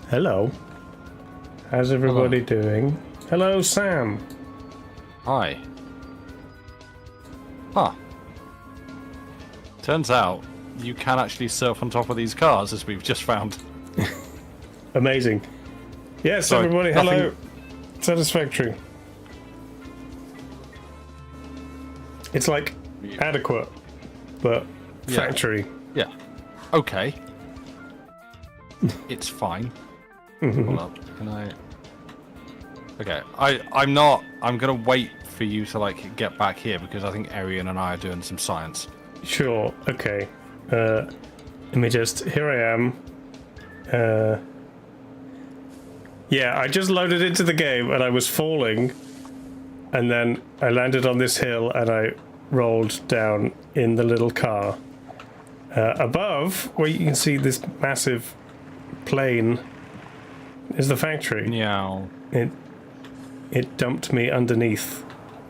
Hello. How's everybody doing? Hello, Sam. Hi. Huh. Turns out you can actually surf on top of these cars, as we've just found. Amazing. Yes, Sorry, everybody, hello. Satisfactory. It's like adequate, but factory. Yeah. Okay. It's fine. Hold up. Can I... Okay. I'm gonna wait for you to, like, get back here, because I think Arian and I are doing some science. Sure, okay. Let me just... Here I am. Yeah, I just loaded into the game and I was falling, and then I landed on this hill and I rolled down in the little car. Above, where you can see this massive plane, is the factory. Meow. It dumped me underneath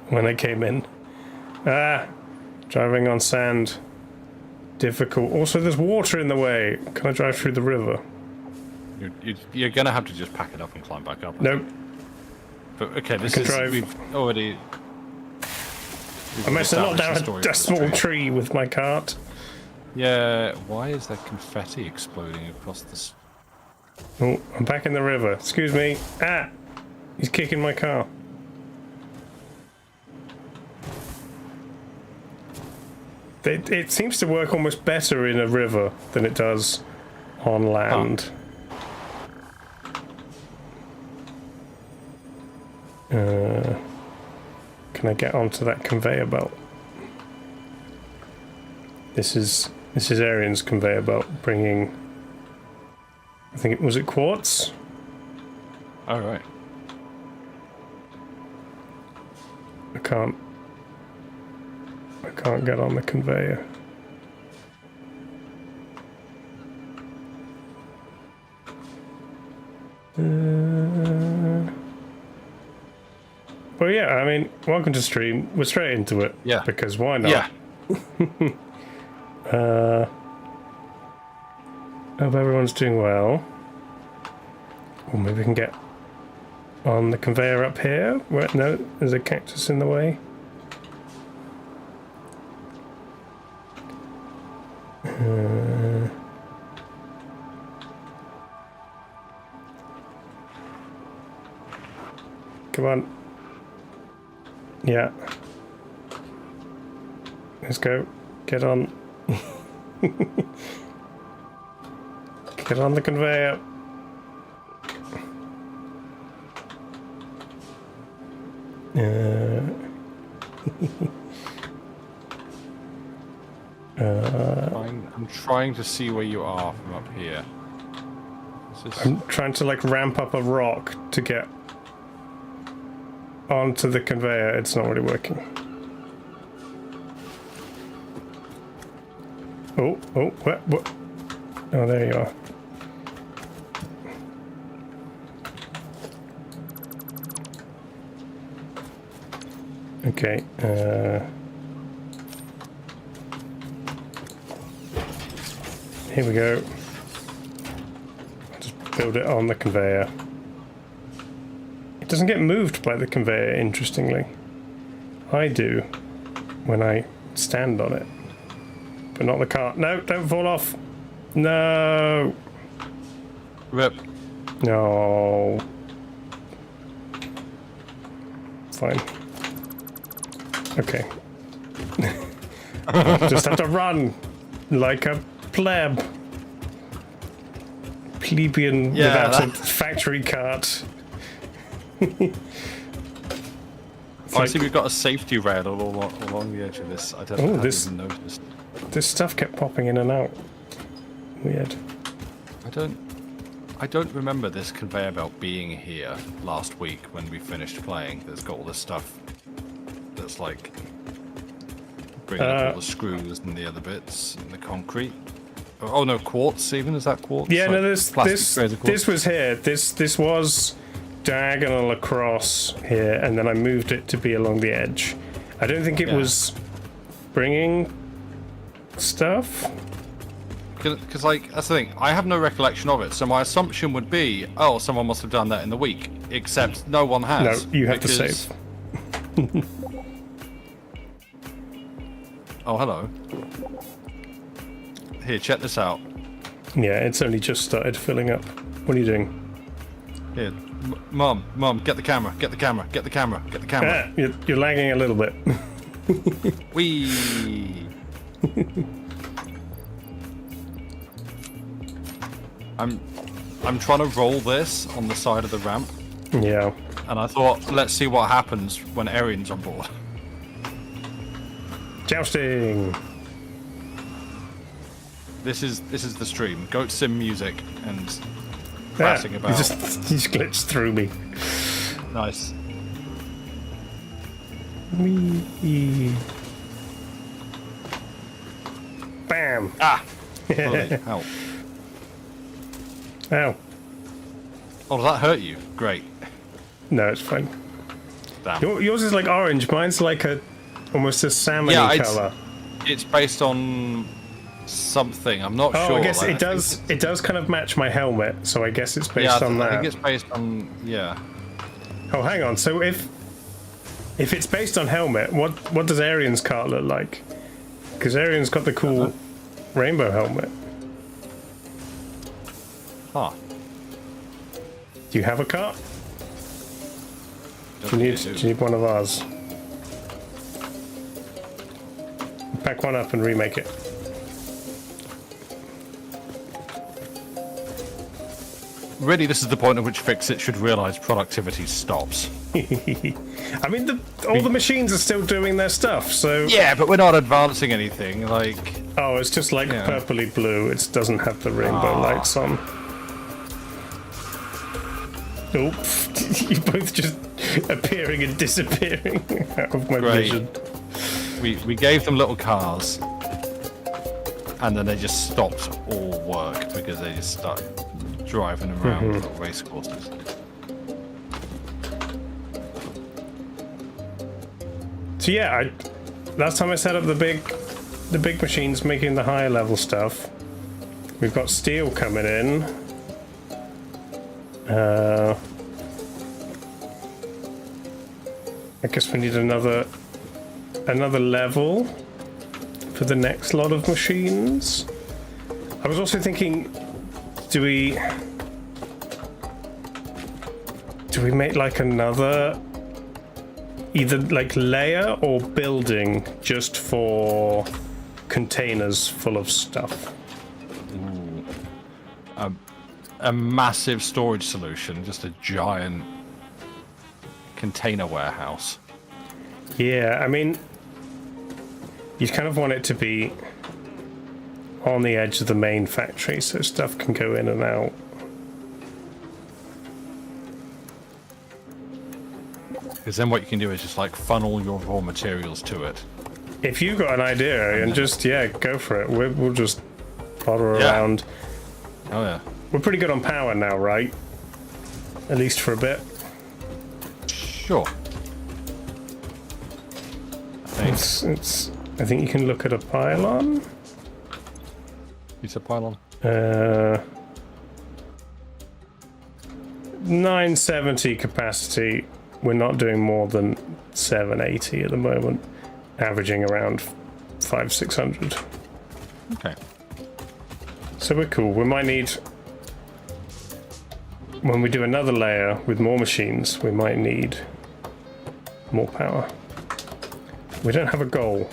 when I came in. Driving on sand. Difficult. Also, there's water in the way. Can I drive through the river? You're gonna have to just pack it up and climb back up. Nope. But okay, we've already. I must have knocked down a small tree with my cart. Yeah. Why is there confetti exploding across this? Oh, I'm back in the river. Excuse me. He's kicking my car. It seems to work almost better in a river than it does on land. Can I get onto that conveyor belt? This is Arian's conveyor belt bringing. I think was it quartz? All right. I can't get on the conveyor. Well, yeah, I mean, welcome to stream. We're straight into it. Yeah. Because why not? Yeah. Hope everyone's doing well. Or maybe we can get on the conveyor up here. No, there's a cactus in the way. Come on. Yeah. Let's go. Get on. Get on the conveyor. I'm trying to see where you are from up here. I'm trying to like ramp up a rock to get onto the conveyor. It's not really working. Oh, what? Oh, there you are. Okay, here we go. Just build it on the conveyor. It doesn't get moved by the conveyor, interestingly. I do when I stand on it, but not the cart. No, don't fall off. No. Rip. No. Fine. Okay. Just have to run like a pleb. Plebeian without a factory cart. I see we've got a safety rail along the edge of this. I don't know if even noticed. This stuff kept popping in and out. Weird. I don't remember this conveyor belt being here last week when we finished playing. That's got all this stuff that's like bringing up all the screws and the other bits and the concrete. Oh no, quartz even? Is that quartz? Yeah, like no, this was here. This was diagonal across here, and then I moved it to be along the edge. I don't think it was bringing stuff. because like that's the thing. I have no recollection of it, so my assumption would be, oh, someone must have done that in the week. Except no one has. No, you have to save. Oh, hello. Here, check this out. Yeah, it's only just started filling up. What are you doing? Here, Mom, get the camera, get the camera, get the camera, get the camera. You're lagging a little bit. Whee! I'm trying to roll this on the side of the ramp, Yeah. and I thought, let's see what happens when Arian's on board. Jousting! This is the stream. Goat sim music and prattling about. You just glitched through me. Nice. Wee. Bam! Ah! Holy hell. Ow. Oh, does that hurt you? Great. No, it's fine. Damn. Yours is like orange. Mine's like almost a salmon color. It's based on something. I'm not sure. I guess like, it does kind of match my helmet, so I guess it's based on that. I think it's based on Oh, hang on. So if it's based on helmet, what does Arian's cart look like? Because Arian's got the cool rainbow helmet. Huh. Do you have a cart? Do you need one of ours? Pack one up and remake it. Really, this is the point at which Fix-It should realise productivity stops. I mean, all the machines are still doing their stuff, so... Yeah, but we're not advancing anything, like... Oh, it's just like purpley blue. It doesn't have the rainbow lights on. Oops. You both just appearing and disappearing out of my vision. We gave them little cars, and then they just stopped all work because they just started driving around little race courses. So yeah, last time I set up the big machines making the higher level stuff. We've got steel coming in. I guess we need another level for the next lot of machines. I was also thinking, do we make like another either like layer or building just for containers full of stuff? Ooh. A massive storage solution, just a giant container warehouse. Yeah, I mean, you kind of want it to be on the edge of the main factory so stuff can go in and out. Because then what you can do is just like funnel your raw materials to it. If you've got an idea, and just, go for it. We'll just potter around. Oh yeah. We're pretty good on power now, right? At least for a bit. Sure. I think you can look at a pylon. It's a pylon. 970 capacity. We're not doing more than 780 at the moment, averaging around 500-600. Okay. So we're cool. We might need, when we do another layer with more machines, we might need more power. We don't have a goal.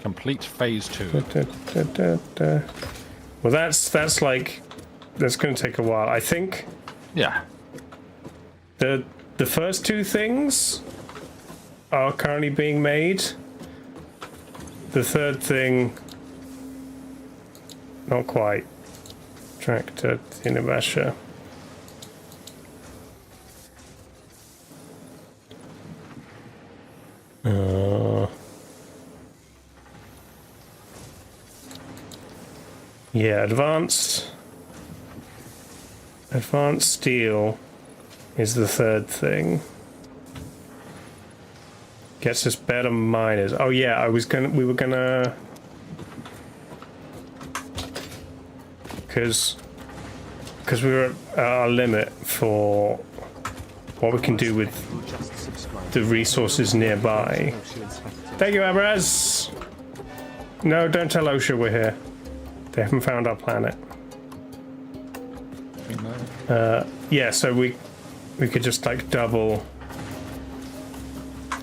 Complete phase 2. Well, that's like, that's going to take a while. I think Yeah. the first two things are currently being made. The third thing, not quite. Tractor Tinabasha. Yeah, advanced steel is the third thing. Gets us better miners. Oh yeah, we were gonna because we were at our limit for what we can do with the resources nearby. Thank you, Abraz. No, don't tell OSHA we're here. They haven't found our planet. Yeah, so we could just like double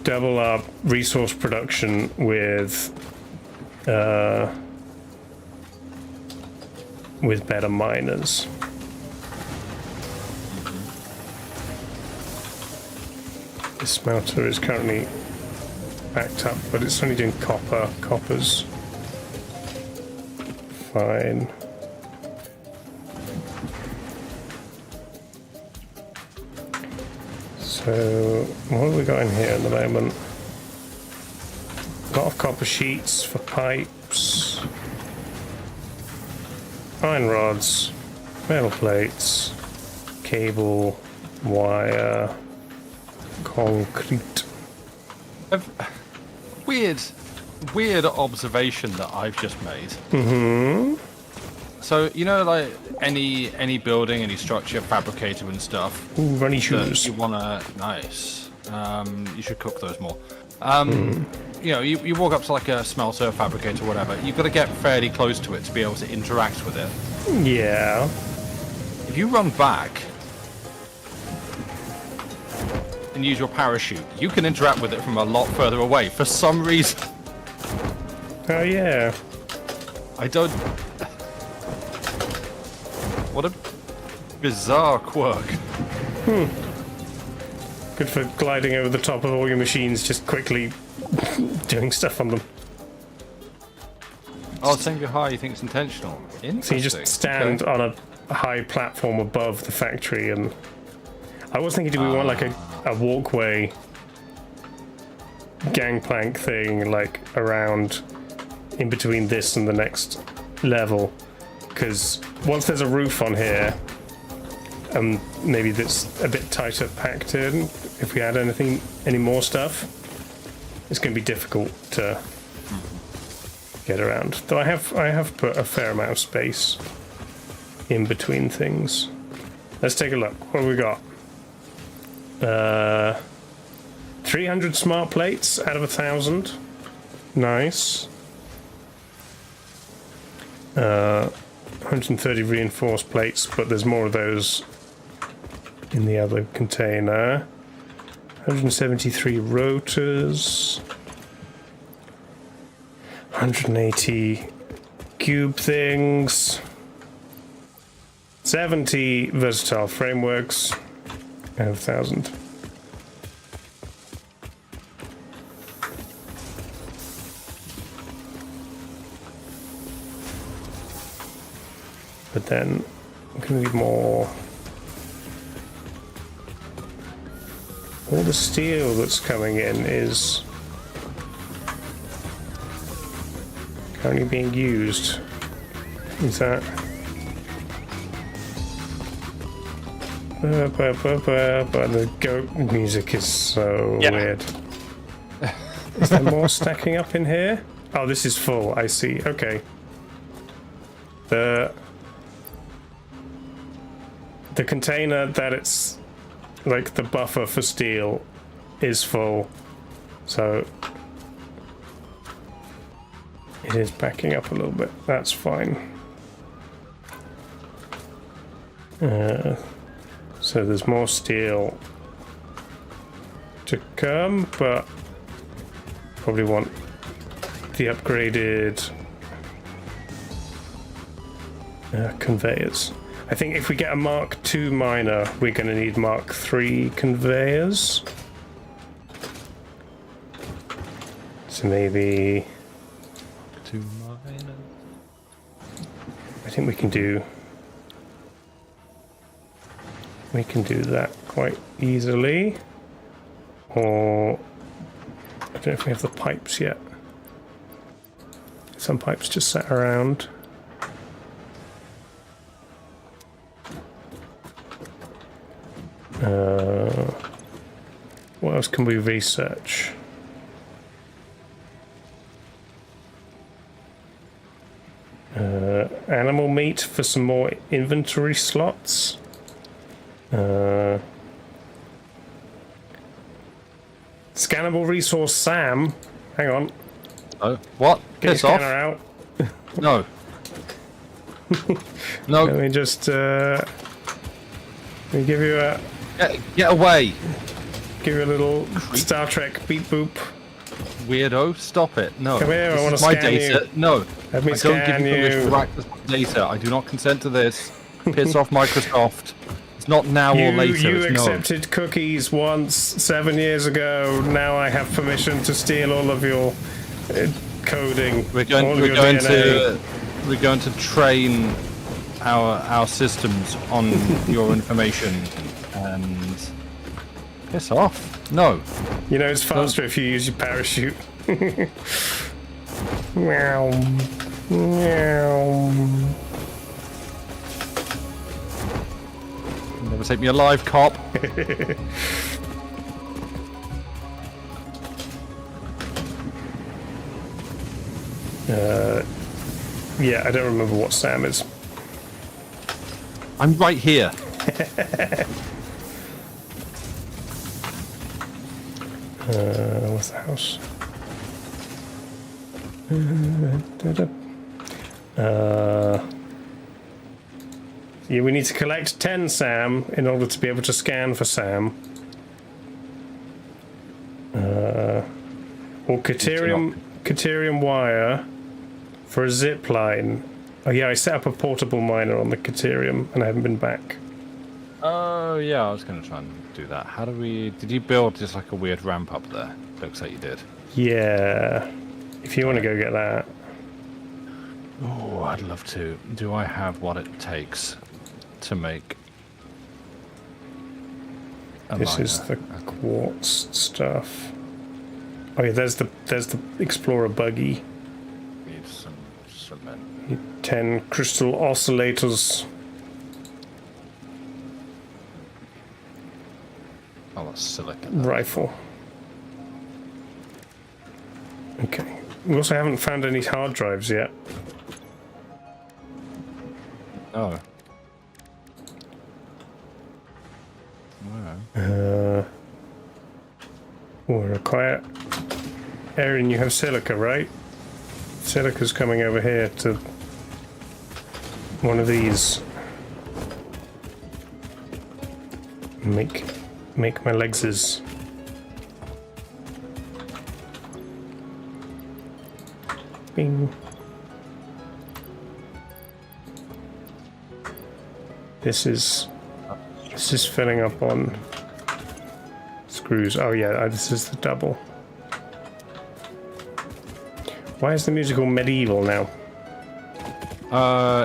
our resource production with better miners. The smelter is currently backed up, but it's only doing coppers. Fine. So, what have we got in here at the moment? A lot of copper sheets for pipes, iron rods, metal plates, cable, wire, concrete. Weird observation that I've just made. Mm-hmm. So, you know, like any building, any structure, fabricated and stuff. Ooh, runny shoes. You wanna nice. You should cook those more. You know, you walk up to like a smelter, fabricator, whatever. You've got to get fairly close to it to be able to interact with it. Yeah. If you run back and use your parachute, you can interact with it from a lot further away for some reason. Oh yeah. I don't. What a bizarre quirk. Good for gliding over the top of all your machines, just quickly doing stuff on them. Oh, saying you're high, you think it's intentional. Interesting. So you just stand on a high platform above the factory, and I was thinking, do we want like a walkway gangplank thing, like around in between this and the next level? Because once there's a roof on here, maybe that's a bit tighter packed in. If we add any more stuff, it's going to be difficult to get around. Though I have put a fair amount of space in between things. Let's take a look. What have we got? 300 smart plates out of 1,000. Nice. 130 reinforced plates, but there's more of those in the other container. 173 rotors. 180 cube things. 70 versatile frameworks out of 1,000. But then I'm gonna need more. All the steel that's coming in is currently being used. Is that? But the goat music is so weird. Is there more stacking up in here? Oh, this is full. I see. Okay. The container that it's like the buffer for steel is full, so it is backing up a little bit. That's fine. So there's more steel to come, but probably want the upgraded conveyors. I think if we get a Mark II miner, we're going to need Mark III conveyors. So maybe... Two miners. I think we can do that quite easily. Or... I don't know if we have the pipes yet. Some pipes just sat around. What else can we research? Animal meat for some more inventory slots. Scannable resource Sam. Hang on. Oh, what? Get your Piss off. scanner out. No. No. Let me just let me give you a Get away. a little Star Trek beep boop. Weirdo, stop it. No. Come here, I This wanna is my scan data. you. No. Let me I don't give scan you permission you. to access my data. I do not consent to this. Piss off, Microsoft. It's not now or later. You It's accepted cookies once 7 years ago. Now I have permission to steal all of your coding. no. We're going to train our systems on your information and piss off. No. You know, it's faster if you use your parachute. Meow. Meow. Never take me alive, cop. Yeah, I don't remember what Sam is. I'm right here. What's the house? Yeah, we need to collect 10 Sam in order to be able to scan for Sam. Or Caterium wire for a zip line. Oh yeah, I set up a portable miner on the Caterium and I haven't been back. Oh yeah, I was going to try and do that. How do we... Did you build just like a weird ramp up there? Looks like you did. Yeah. If you want to go get that. Oh, I'd love to. Do I have what it takes to make a This miner? is the quartz stuff. Oh yeah, there's the Explorer buggy. Need some cement. 10 crystal oscillators. Oh, that's silicon. Rifle. Okay. We also haven't found any hard drives yet. Oh. We're quiet. Aaron, you have silica, right? Silica's coming over here to one of these. Make my legses. Bing. This is filling up on screws. Oh yeah, this is the double. Why is the music all medieval now?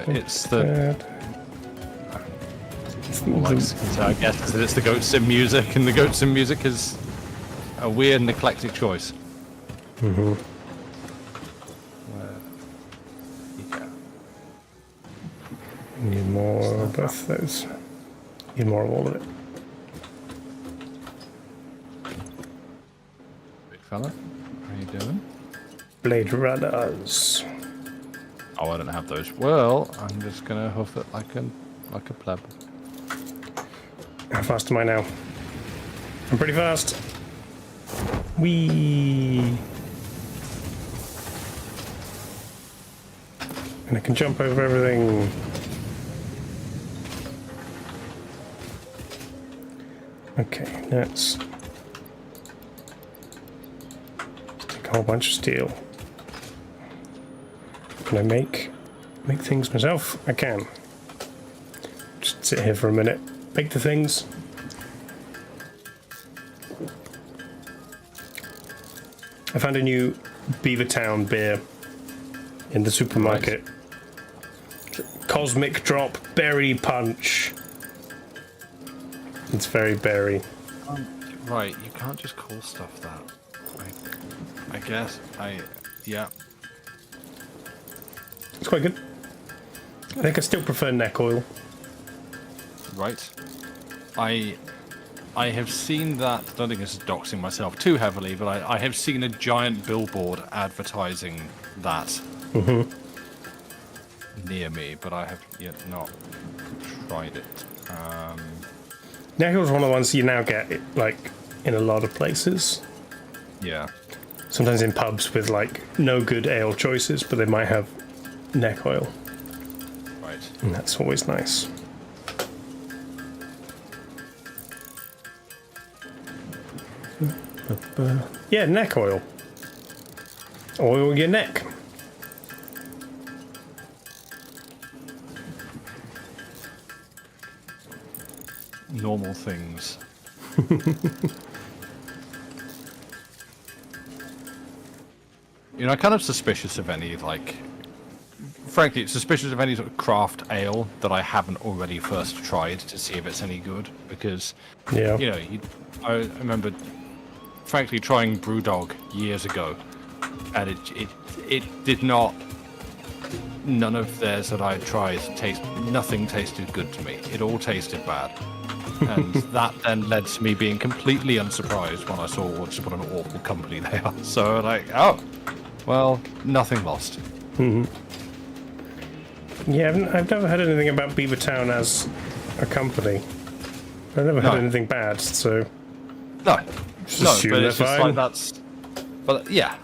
It's the... I guess because it's the Goat Sim music, and the Goat Sim music is a weird and eclectic choice. Mm-hmm. Need more of both those. Need more of all of it. Big fella, how you doing? Blade runners. Oh, I don't have those. Well, I'm just gonna hoof it like a pleb. How fast am I now? I'm pretty fast. Whee! And I can jump over everything. Okay, let's take a whole bunch of steel. Can I make things myself? I can. Just sit here for a minute. Make the things. I found a new Beavertown beer in the supermarket. Right. Cosmic Drop Berry Punch. It's very berry. Right, you can't just call stuff that. I guess. Yeah. It's quite good. I think I still prefer neck oil. Right. I have seen that. I don't think this is doxing myself too heavily, but I have seen a giant billboard advertising that. Mm-hmm. near me, but I have yet not tried it. Neck oil's one of the ones you now get like in a lot of places. Yeah. Sometimes in pubs with like no good ale choices, but they might have neck oil, Right. and that's always nice. Yeah, neck oil. Oil your neck. Normal things. You know, I'm kind of suspicious of any, like... Frankly, suspicious of any sort of craft ale that I haven't already first tried to see if it's any good. Because, Yeah. you know, I remember, frankly, trying Brewdog years ago. And it did not... None of theirs that I tried nothing tasted good to me. It all tasted bad. And that then led to me being completely unsurprised when I saw just what an awful company they are. So like, oh, well, nothing lost. Yeah, I've never heard anything about Beavertown as a company. I've never heard anything bad, so No, just no, assume but they're it's just fine. like that's. But yeah,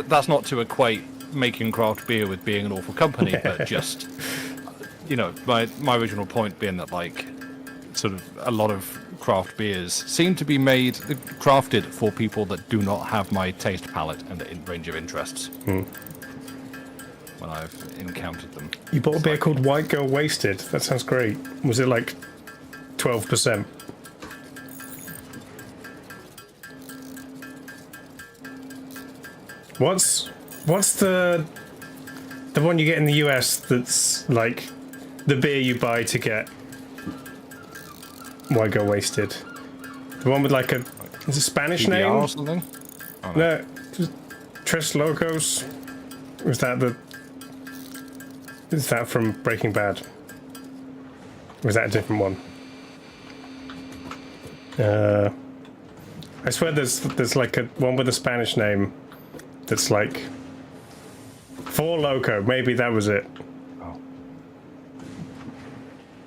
that's not to equate making craft beer with being an awful company, but just, you know, my original point being that like, sort of a lot of craft beers seem to be crafted for people that do not have my taste palette and range of interests. When I've encountered them. You bought a beer called White Girl Wasted. That sounds great. Was it like 12%? What's the one you get in the US that's like the beer you buy to get White Girl Wasted? The one with like a is it Spanish PBR name? or something? Oh, No, just Tres Locos. Was that the? Is that from Breaking Bad? Or is that a different one? I swear there's like a one with a Spanish name that's like Four Loco. Maybe that was it. Oh.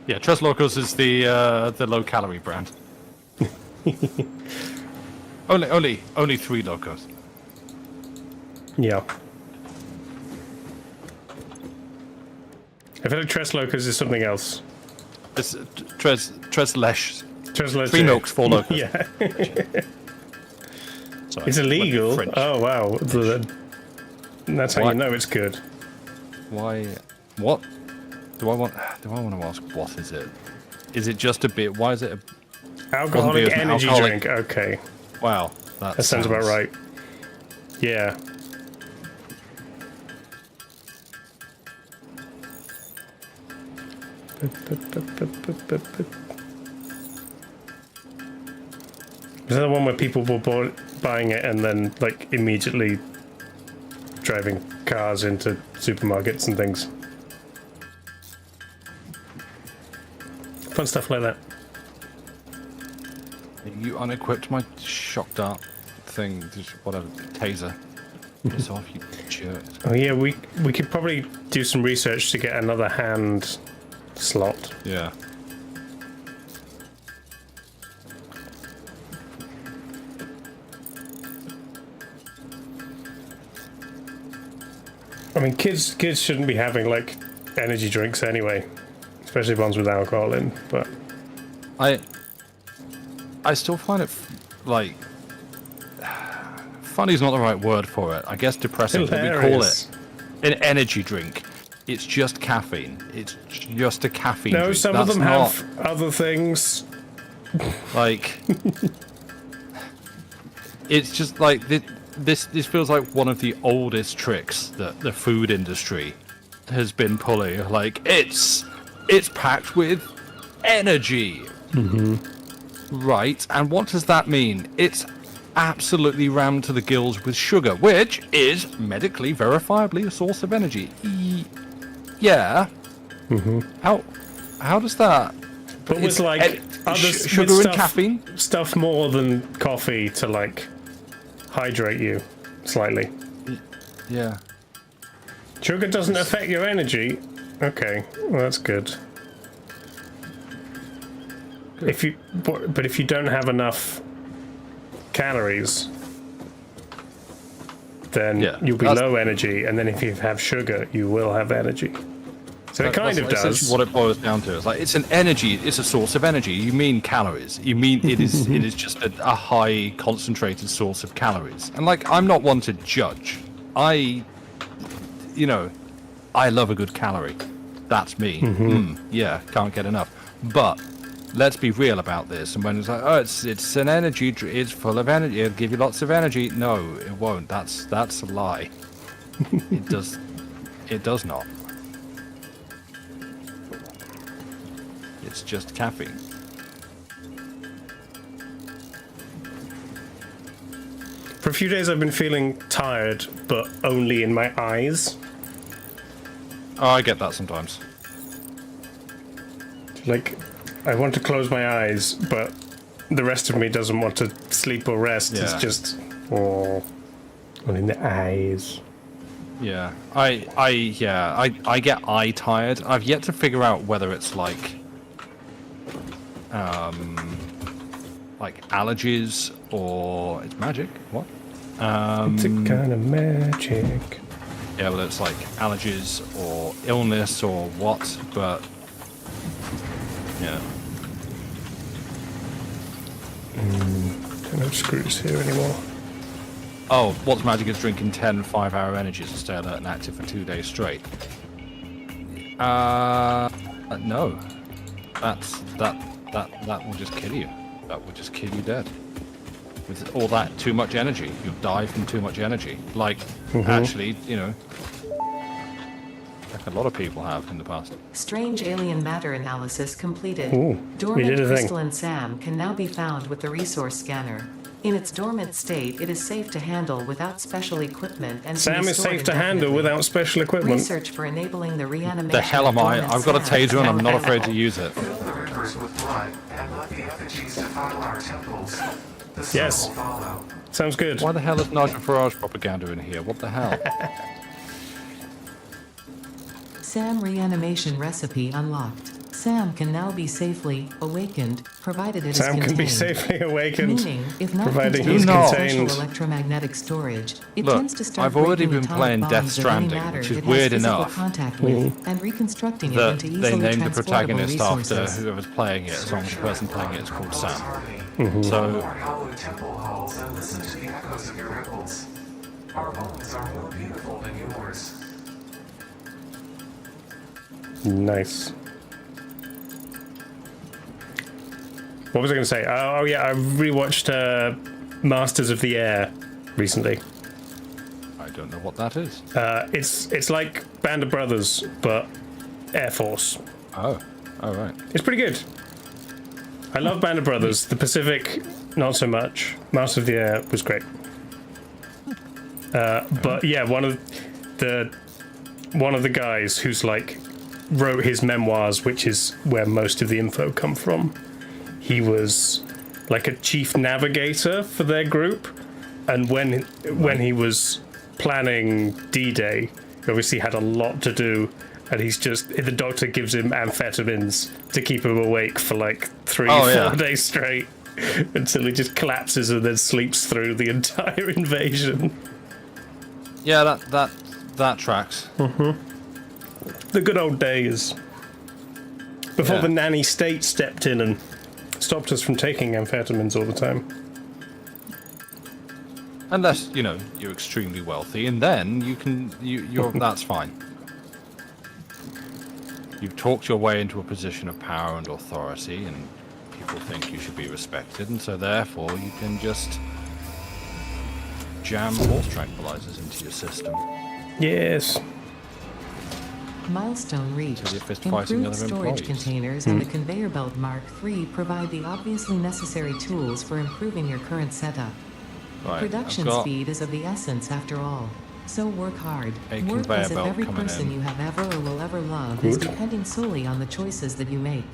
Yeah, Tres Locos is the low calorie brand. only 3 Locos. Yeah. I feel like Tres Locos is something else. It's Tres Lesh. Tres Leche. 3 milks, 4 Locos. Yeah. Sorry, It's illegal. French. Oh wow. That's how you know it's good. Why? What? Do I want to ask? What is it? Is it just a beer? Why is it a? Alcoholic beer is an energy alcoholic- drink. Okay. Wow, That sounds about right. Yeah. Was that the one where people were buying it and then like immediately driving cars into supermarkets and things? Fun stuff like that. You unequipped my shock dart thing, just whatever, taser. Piss off, you jerk. Oh yeah, we could probably do some research to get another hand slot. Yeah. I mean, kids shouldn't be having like energy drinks anyway, especially ones with alcohol in. But I still find it like funny's not the right word for it. I guess depressing. What we call hilarious. it an energy drink. It's just caffeine. It's just a caffeine No, drink. some That's of them not, have other things. like it's just like this feels like one of the oldest tricks that the food industry has been pulling. Like it's packed with energy. Right, and what does that mean? It's absolutely rammed to the gills with sugar, which is medically verifiably a source of energy. Yeah. How does that? But with like other sugar with and caffeine. stuff more than coffee to like hydrate you slightly. Yeah. Sugar doesn't affect your energy. Okay, well that's good. If you, but if you don't have enough calories, then you'll be low energy, and then if you have sugar, you will have energy. So it kind of does. What it boils down to is like it's an energy. It's a source of energy. You mean calories? You mean it is? It is just a high concentrated source of calories. And like I'm not one to judge. I love a good calorie. That's me. Yeah, can't get enough. But let's be real about this. And when it's like, oh, it's an energy, it's full of energy, it'll give you lots of energy. No, it won't. That's a lie. It does not. It's just caffeine. For a few days I've been feeling tired, but only in my eyes. Oh, I get that sometimes. Like, I want to close my eyes, but the rest of me doesn't want to sleep or rest. Yeah. It's just, all in the eyes. Yeah, I get eye tired. I've yet to figure out whether it's like allergies or it's magic. What? It's a kind of magic. Yeah, well, it's like allergies or illness or what, but yeah. Don't have screws here anymore. Oh, what's magic is drinking 10 5-hour energies to stay alert and active for 2 days straight. No. That will just kill you. That will just kill you dead. With all that too much energy, you'll die from too much energy. Like, actually, like a lot of people have in the past. Strange alien matter analysis completed. Ooh, dormant crystalline SAM can now be found with the resource scanner. In its dormant state, it is safe to handle without special equipment and SAM is safe to handle without special equipment. Research for enabling the reanimation. The hell am I? I've got a taser and I'm not afraid to use it. Fill the rivers with blood and let the effigies defile our temples. Yes. Sounds good. Why the hell is Nigel Farage propaganda in here? What the hell? SAM reanimation recipe unlocked. SAM can now be safely awakened, provided it is contained. SAM can be safely awakened, meaning, if not provided contained he's in contained. special electromagnetic storage, it Look, tends to start I've already breaking been atomic playing bombs Death of any Stranding, matter which is it has weird physical enough contact with, and reconstructing it that into they easily named the transportable protagonist after resources. whoever's playing it, as long as the person playing it is called Sam. So, hallowed temple halls and listen to the echoes of your ripples. Our bones are more beautiful than yours. Nice. What was I going to say? Oh yeah, I rewatched Masters of the Air recently. I don't know what that is. It's like Band of Brothers, but Air Force. Oh right. It's pretty good. I love Band of Brothers. The Pacific, not so much. Masters of the Air was great. But yeah, one of the guys who's like wrote his memoirs, which is where most of the info come from. He was like a chief navigator for their group, and when he was planning D-Day, he obviously had a lot to do, and the doctor gives him amphetamines to keep him awake for like 3-4 days straight until he just collapses and then sleeps through the entire invasion. Yeah, that tracks. The good old days before the nanny state stepped in and stopped us from taking amphetamines all the time. Unless, you're extremely wealthy, and then you're that's fine. You've talked your way into a position of power and authority, and people think you should be respected, and so therefore you can just jam horse tranquilizers into your system. Yes. Milestone reached. Improved storage containers and the conveyor belt Mark III provide the obviously necessary tools for improving your current setup. Right, Production speed is of the essence after all. So work hard. Work as if every person you have ever or will ever love is depending solely on the choices that you make.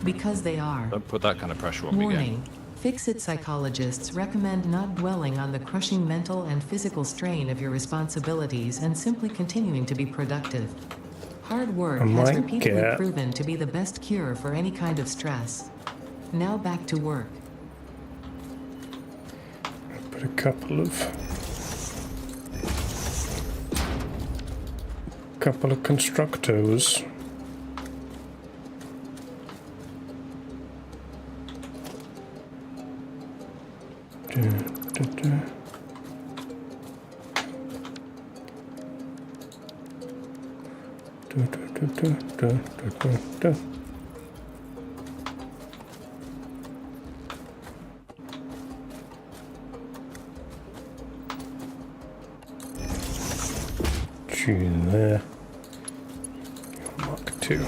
Because they are. Don't put that kind of pressure on me again. Warning. Fix-It psychologists recommend not dwelling on the crushing mental and physical strain of your responsibilities and simply continuing to be productive. Hard work I has might repeatedly get- proven to be the best cure for any kind of stress. Now back to work. Put a couple of constructors. Tune there. Mark 2.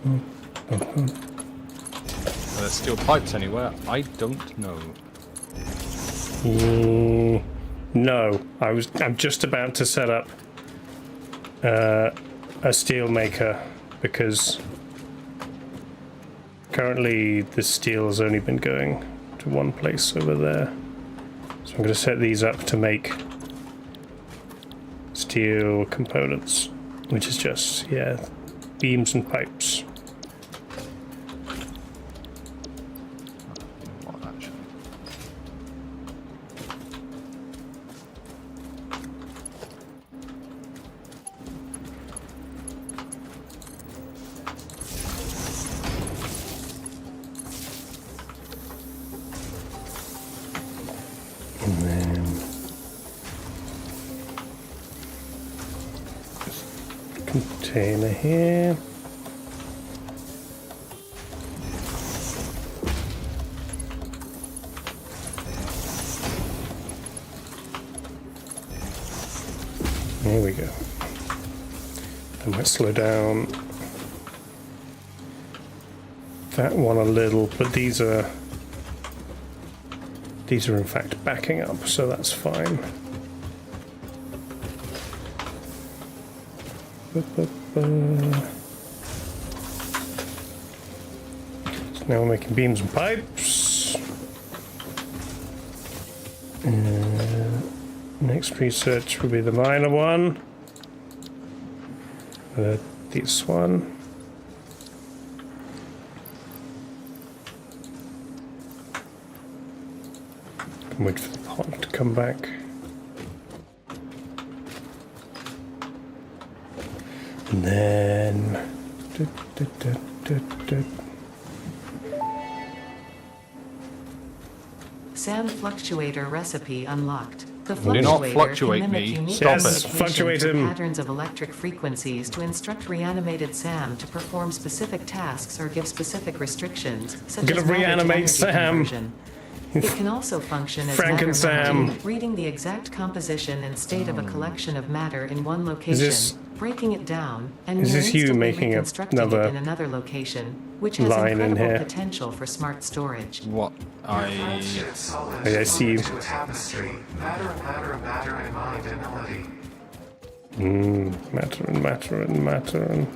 Are there steel pipes anywhere? I don't know. No, I'm just about to set up a steel maker because currently the steel has only been going to one place over there. So I'm going to set these up to make steel components, which is just, yeah, beams and pipes. What, actually? And then container here. There we go. I might slow down that one a little, but these are in fact backing up, so that's fine. So now we're making beams and pipes. Next research will be the minor one. This one. Can wait for the pot to come back. And then... Sand fluctuator recipe unlocked. The Do not fluctuator fluctuate can mimic me. unique Stop Yes, it. fluctuate communication him. patterns of electric frequencies to instruct reanimated Sam to perform specific tasks or give specific restrictions, such Gonna as matter to reanimate energy Sam. conversion. It can also function as Frank matter and Sam. memory, reading the exact composition and state of a collection of matter in one location, this- breaking it down, and is near this you instantly making reconstructing another it in another location, which has line in incredible here? potential for smart storage. What I... Shit solid I see you. into a tapestry. Matter, matter, matter, and mind and melody. Matter and matter and matter and...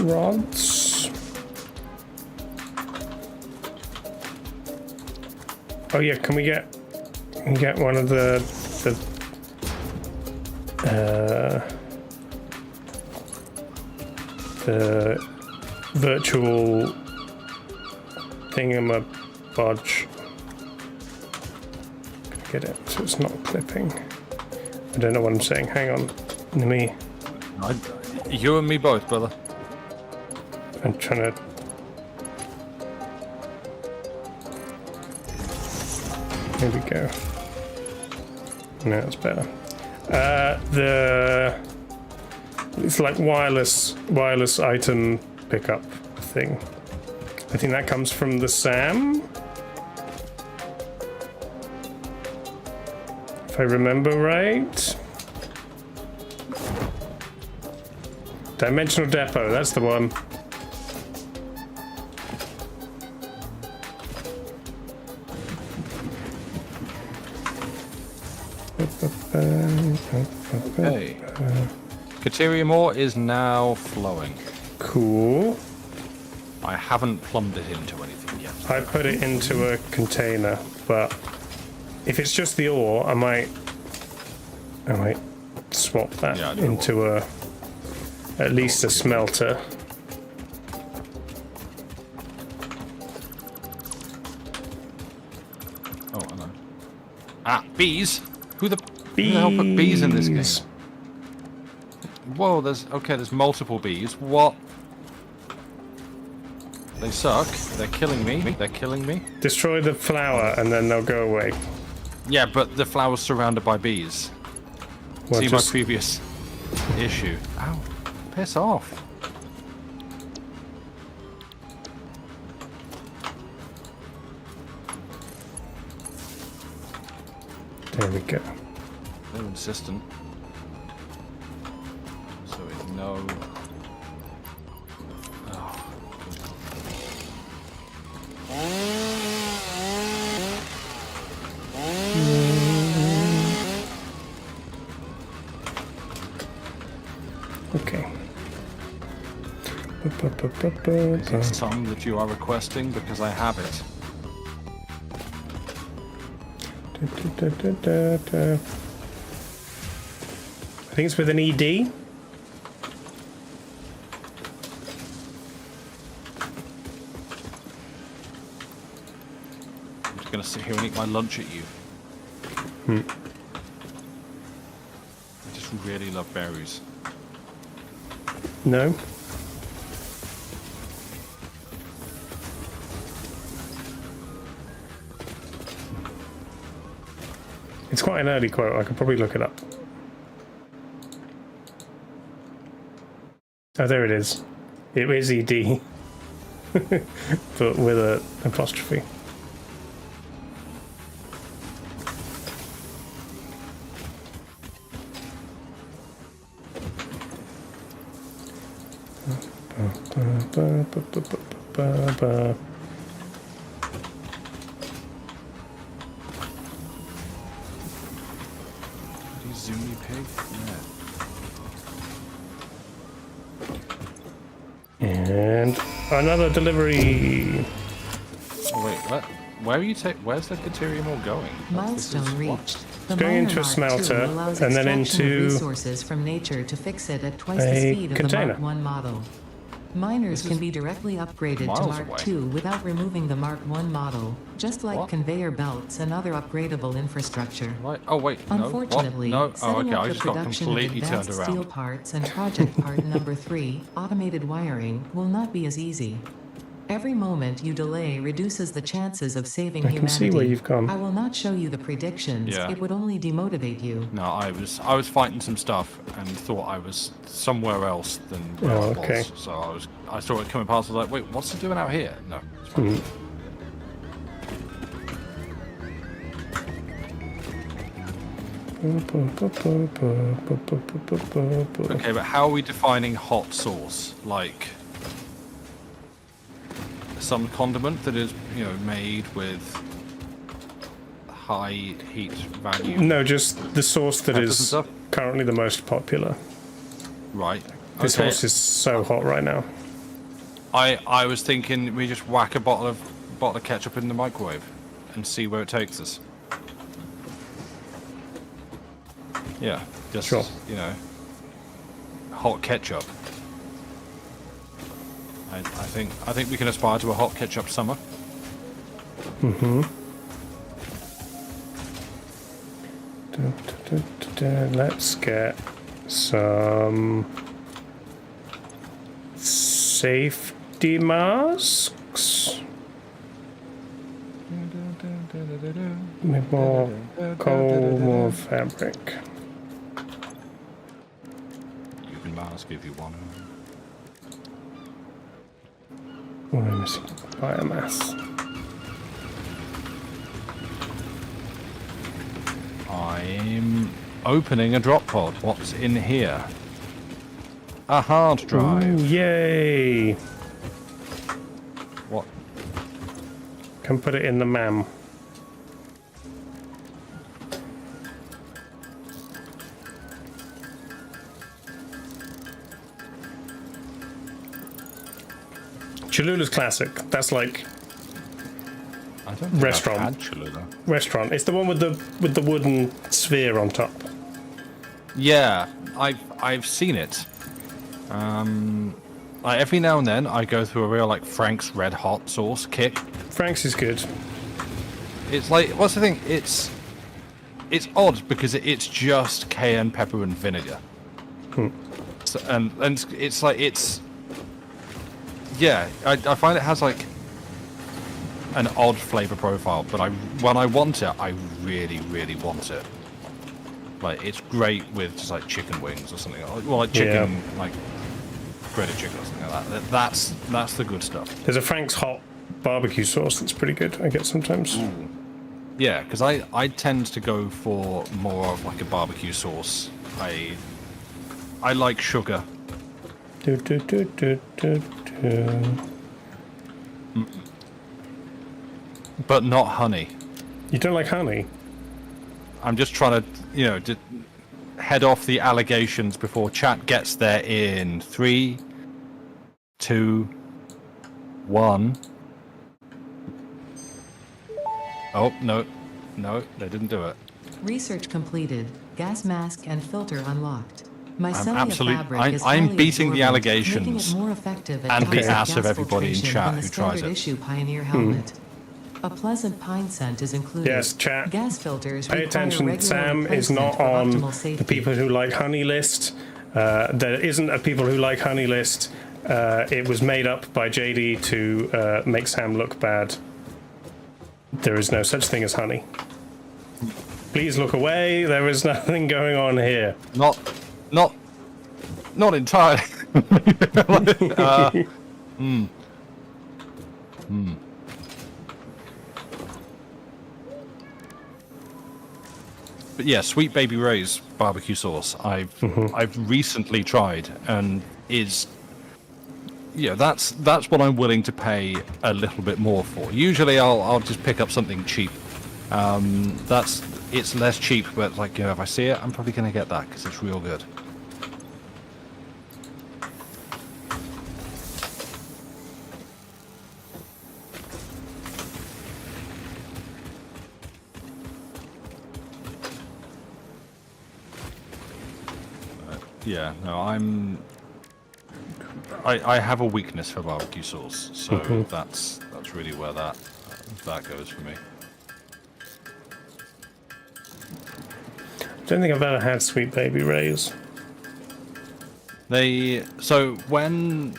Rods. Oh yeah, can we get one of the virtual thingamabodge. Get it so it's not clipping. I don't know what I'm saying. Hang on. Let me. You and me both, brother. I'm trying to. There we go. No, it's better. It's like wireless item pickup thing. I think that comes from the SAM. If I remember right. Dimensional depot, that's the one. Okay. Caterium ore is now flowing. Cool. I haven't plumbed it into anything yet. I put it into a container, but if it's just the ore, I might swap that into at least a smelter. Oh, hello. Ah, bees! Who the hell put bees in this game? Whoa, there's multiple bees. What? They suck. They're killing me. They're killing me. Destroy the flower and then they'll go away. Yeah, but the flower's surrounded by bees. Well, See my previous issue. Ow. Piss off. There we go. They're insistent. So we know. Okay. Is it some that you are requesting? Because I have it. I think it's with an ED. I'm just gonna sit here and eat my lunch at you. I just really love berries. No. It's quite an early quote. I could probably look it up. Oh, there it is. It is ED, but with an apostrophe. Zoomy pig? Yeah. And another delivery. Oh wait, what? Where are you where's the Caterium ore going? Milestone reached. The Going into a Mark II smelter allows and then extraction of into resources from nature to fix it at twice the a speed of container. the Mark I model. Miners can be directly upgraded to miles Mark away. II without removing the Mark I model, just like What? conveyor belts and other upgradable infrastructure. Right. Oh wait, no. Unfortunately, What? No. Oh, setting okay. up I the just got production of completely turned advanced steel around. parts and project part number 3, automated wiring, will not be as easy. Every moment you delay reduces the chances of saving I can humanity. see where you've gone. I will not show you the predictions. Yeah. It would only demotivate you. No, I was fighting some stuff and thought I was somewhere else than where Oh, I okay. was. So I saw it coming past. I was like, wait, what's it doing out here? No, it's fine. Okay, but how are we defining hot sauce? Like some condiment that is, made with high heat value. No, just the sauce that Peppers and is stuff? currently the most popular. Right. This Okay. sauce is so hot right now. I was thinking we just whack a bottle of ketchup in the microwave and see where it takes us. Yeah, just Sure. hot ketchup. I think we can aspire to a hot ketchup summer. Let's get some safety masks. More coal, more fabric. You can mask if you want to. What am I missing? Biomass. I'm opening a drop pod. What's in here? A hard drive. Ooh, yay! What? Can put it in the MAM. Cholula's classic. That's like I don't think restaurant. I've had Cholula. Restaurant. It's the one with the wooden sphere on top. Yeah, I've seen it. Like every now and then I go through a real like Frank's Red Hot sauce kick. Frank's is good. It's like, what's the thing? It's odd because it's just cayenne pepper and vinegar. So, and it's like yeah. I find it has like an odd flavor profile, but when I want it, I really want it. Like it's great with just like chicken wings or something. Well, like chicken, like breaded chicken or something like that. That's the good stuff. There's a Frank's hot barbecue sauce that's pretty good. I get sometimes. Ooh. Yeah, because I tend to go for more of like a barbecue sauce. I like sugar. But not honey. You don't like honey? I'm just trying to, to head off the allegations before chat gets there in 3, 2, 1. Oh, no, they didn't do it. Research completed. Gas mask and filter unlocked. I'm beating the allegations more effective and the ass of everybody in chat who tries it. Issue Pioneer helmet. A pleasant pine scent is included. Yes, chat. Gas filters. Pay attention. Sam is not on the people who like honey list. There isn't a people who like honey list. It was made up by JD to make Sam look bad. There is no such thing as honey. Please look away. There is nothing going on here. Not entirely. But yeah, Sweet Baby Ray's barbecue sauce. I've recently tried, and that's what I'm willing to pay a little bit more for. Usually, I'll just pick up something cheap. It's less cheap, but like if I see it, I'm probably gonna get that because it's real good. Yeah, no, I have a weakness for barbecue sauce, so that's really where that goes for me. I don't think I've ever had Sweet Baby Ray's. When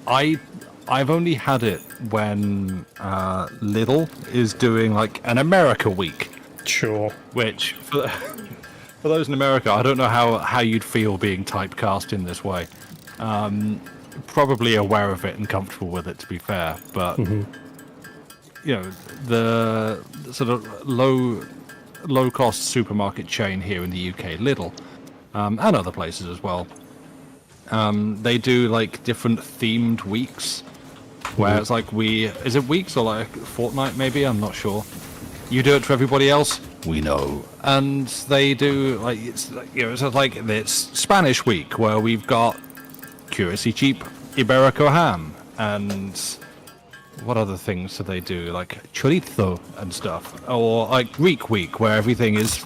I've only had it when Lidl is doing like an America week. Sure. Which for those in America, I don't know how you'd feel being typecast in this way. Probably aware of it and comfortable with it, to be fair. But the sort of low-cost supermarket chain here in the UK, Lidl, and other places as well. They do like different themed weeks, where it's like is it weeks or like a fortnight maybe? I'm not sure. You do it for everybody else. We know, and they do like it's like it's Spanish week where we've got curiously cheap Iberico ham, and what other things do they do, like chorizo and stuff, or like Greek week where everything is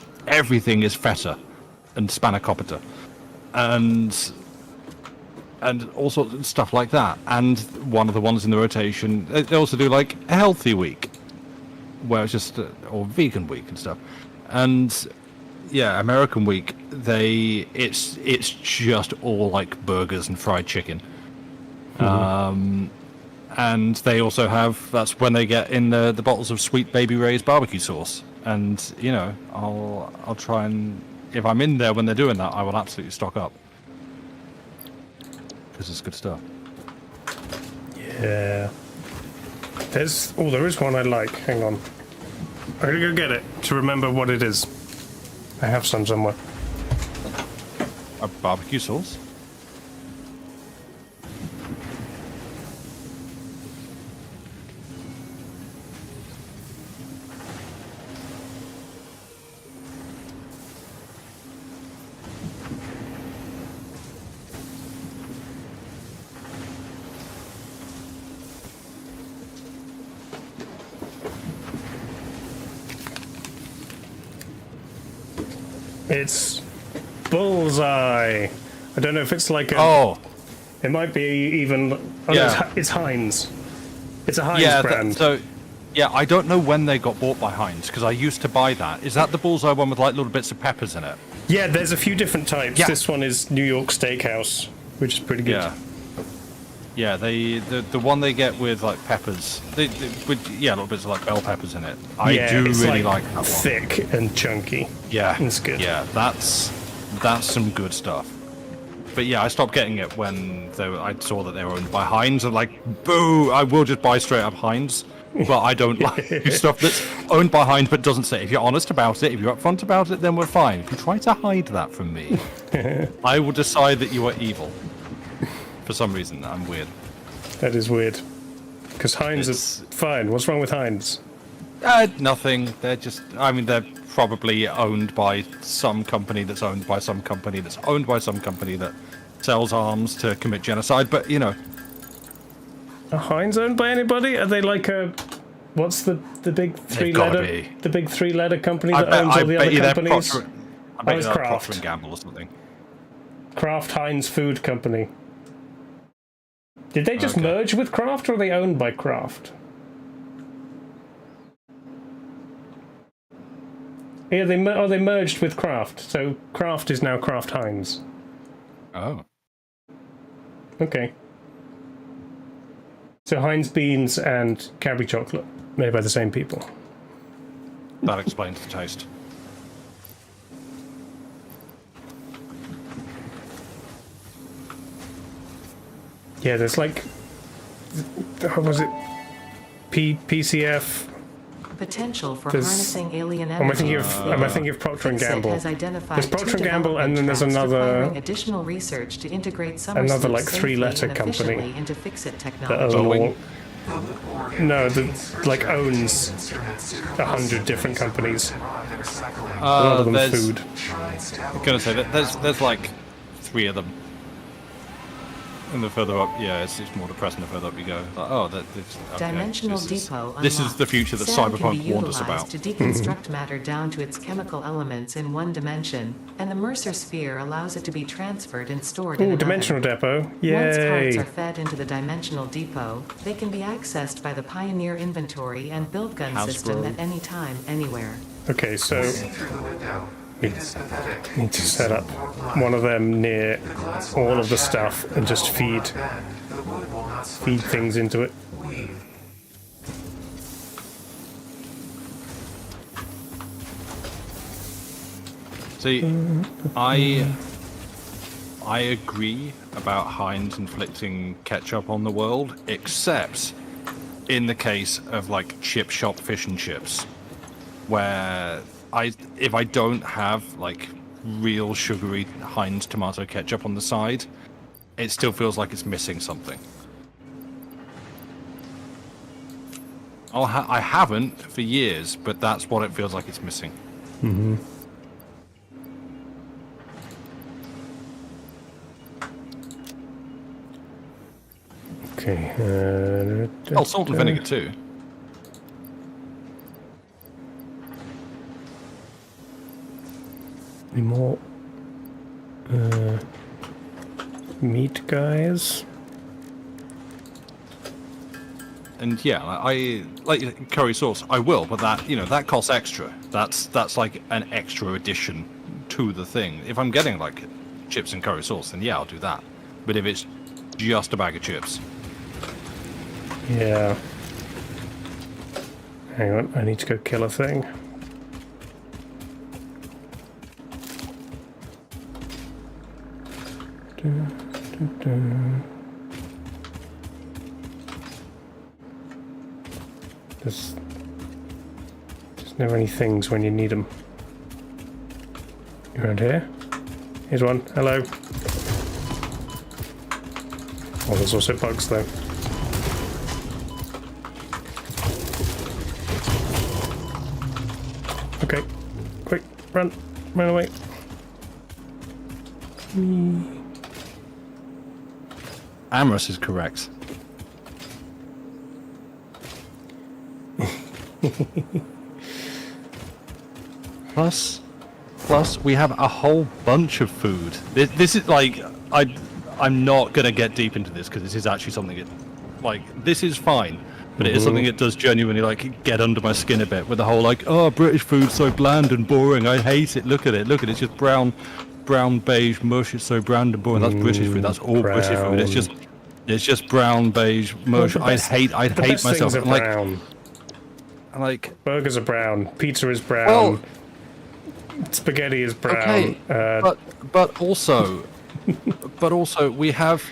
feta and spanakopita, and all sorts of stuff like that. And one of the ones in the rotation, they also do like a healthy week, where it's just or vegan week and stuff. And yeah, American week, it's just all like burgers and fried chicken. And they also have, that's when they get in the bottles of Sweet Baby Ray's barbecue sauce. And I'll try and, if I'm in there when they're doing that, I will absolutely stock up, because it's good stuff. Yeah. There is one I like. Hang on. I'm gonna go get it to remember what it is. I have some somewhere. A barbecue sauce? It's Bullseye. I don't know if it's like a... Oh. It might be even... Oh, Yeah. no, it's Heinz. It's a Heinz brand. Yeah, I don't know when they got bought by Heinz, because I used to buy that. Is that the Bullseye one with like little bits of peppers in it? Yeah, there's a few different types. Yeah. This one is New York Steakhouse, which is pretty good. Yeah. Yeah, the one they get with like peppers, with little bits of like bell peppers in it. I do it's really like that one. Thick and chunky. Yeah, It's good. Yeah, that's some good stuff. But yeah, I stopped getting it when I saw that they were owned by Heinz. I'm like, boo! I will just buy straight up Heinz. But I don't like stuff that's owned by Heinz but doesn't say. If you're honest about it, if you're upfront about it, then we're fine. If you try to hide that from me, I will decide that you are evil. For some reason, I'm weird. That is weird. Because Heinz is fine. What's wrong with Heinz? Nothing. They're just... I mean, they're probably owned by some company that's owned by some company that's owned by some company that sells arms to commit genocide, but, you know. Are Heinz owned by anybody? Are they like a... What's the big three-letter... The big three-letter company that owns all the other companies? I bet it's they're Kraft. Procter & Gamble or something. Kraft Heinz Food Company. Did they just merge with Kraft, or are they owned by Kraft? Yeah, they merged with Kraft, so Kraft is now Kraft Heinz. Oh. Okay. So Heinz beans and Cadbury chocolate, made by the same people. That explains the taste. Yeah, there's like... What was it? PCF... Potential for There's- harnessing alien energy. Am I thinking of Procter & Gamble? Has identified There's Procter two & Gamble, and then there's development tracks another... requiring additional research to integrate summer Another, sleep like, safely three-letter and company efficiently into fix-it that technology. own Boeing? all... No, that like owns 100 different companies. A lot of them are food. I'm gonna say that there's like 3 of them. And the further up, yeah, it's more depressing the further up you go. Like, oh, okay, Dimensional this Depot is the unlocked. future that Sound can be Cyberpunk warned us about. utilized to deconstruct matter down to its chemical elements in one dimension, and the Mercer sphere allows it to be transferred and stored in Ooh, another. Dimensional Depot. Once parts Yay! are fed into the Dimensional Depot, they can be accessed by the Pioneer inventory and build gun system at any time, anywhere. Okay, so Through the window. It is pathetic. need to set up one of them near all of the stuff and just feed The wood will not split. things into it. Weave. See, I agree about Heinz inflicting ketchup on the world, except in the case of like chip shop fish and chips, where if I don't have like real sugary Heinz tomato ketchup on the side, it still feels like it's missing something. I haven't for years, but that's what it feels like it's missing. Mm-hmm. Okay. Oh, salt and vinegar too. Any more meat guys? And yeah, I like curry sauce. I will, but that costs extra. That's like an extra addition to the thing. If I'm getting like chips and curry sauce, then yeah, I'll do that. But if it's just a bag of chips, Yeah. Hang on, I need to go kill a thing. There's never any things when you need them. You around here? Here's one. Hello. Oh, there's also bugs though. Okay, quick, run away. Amorous is correct. Plus Plus, we have a whole bunch of food. This is like, I'm not gonna get deep into this because this is actually something this is fine, but it is something that does genuinely like get under my skin a bit with the whole like, oh, British food's so bland and boring. I hate it. Look at it. It's just brown beige mush. It's so brown and boring. That's British food. That's all British food. It's just brown beige mush. I'd hate myself. I'm like, burgers are brown. Pizza is brown. Well, spaghetti is brown. Okay, but also we have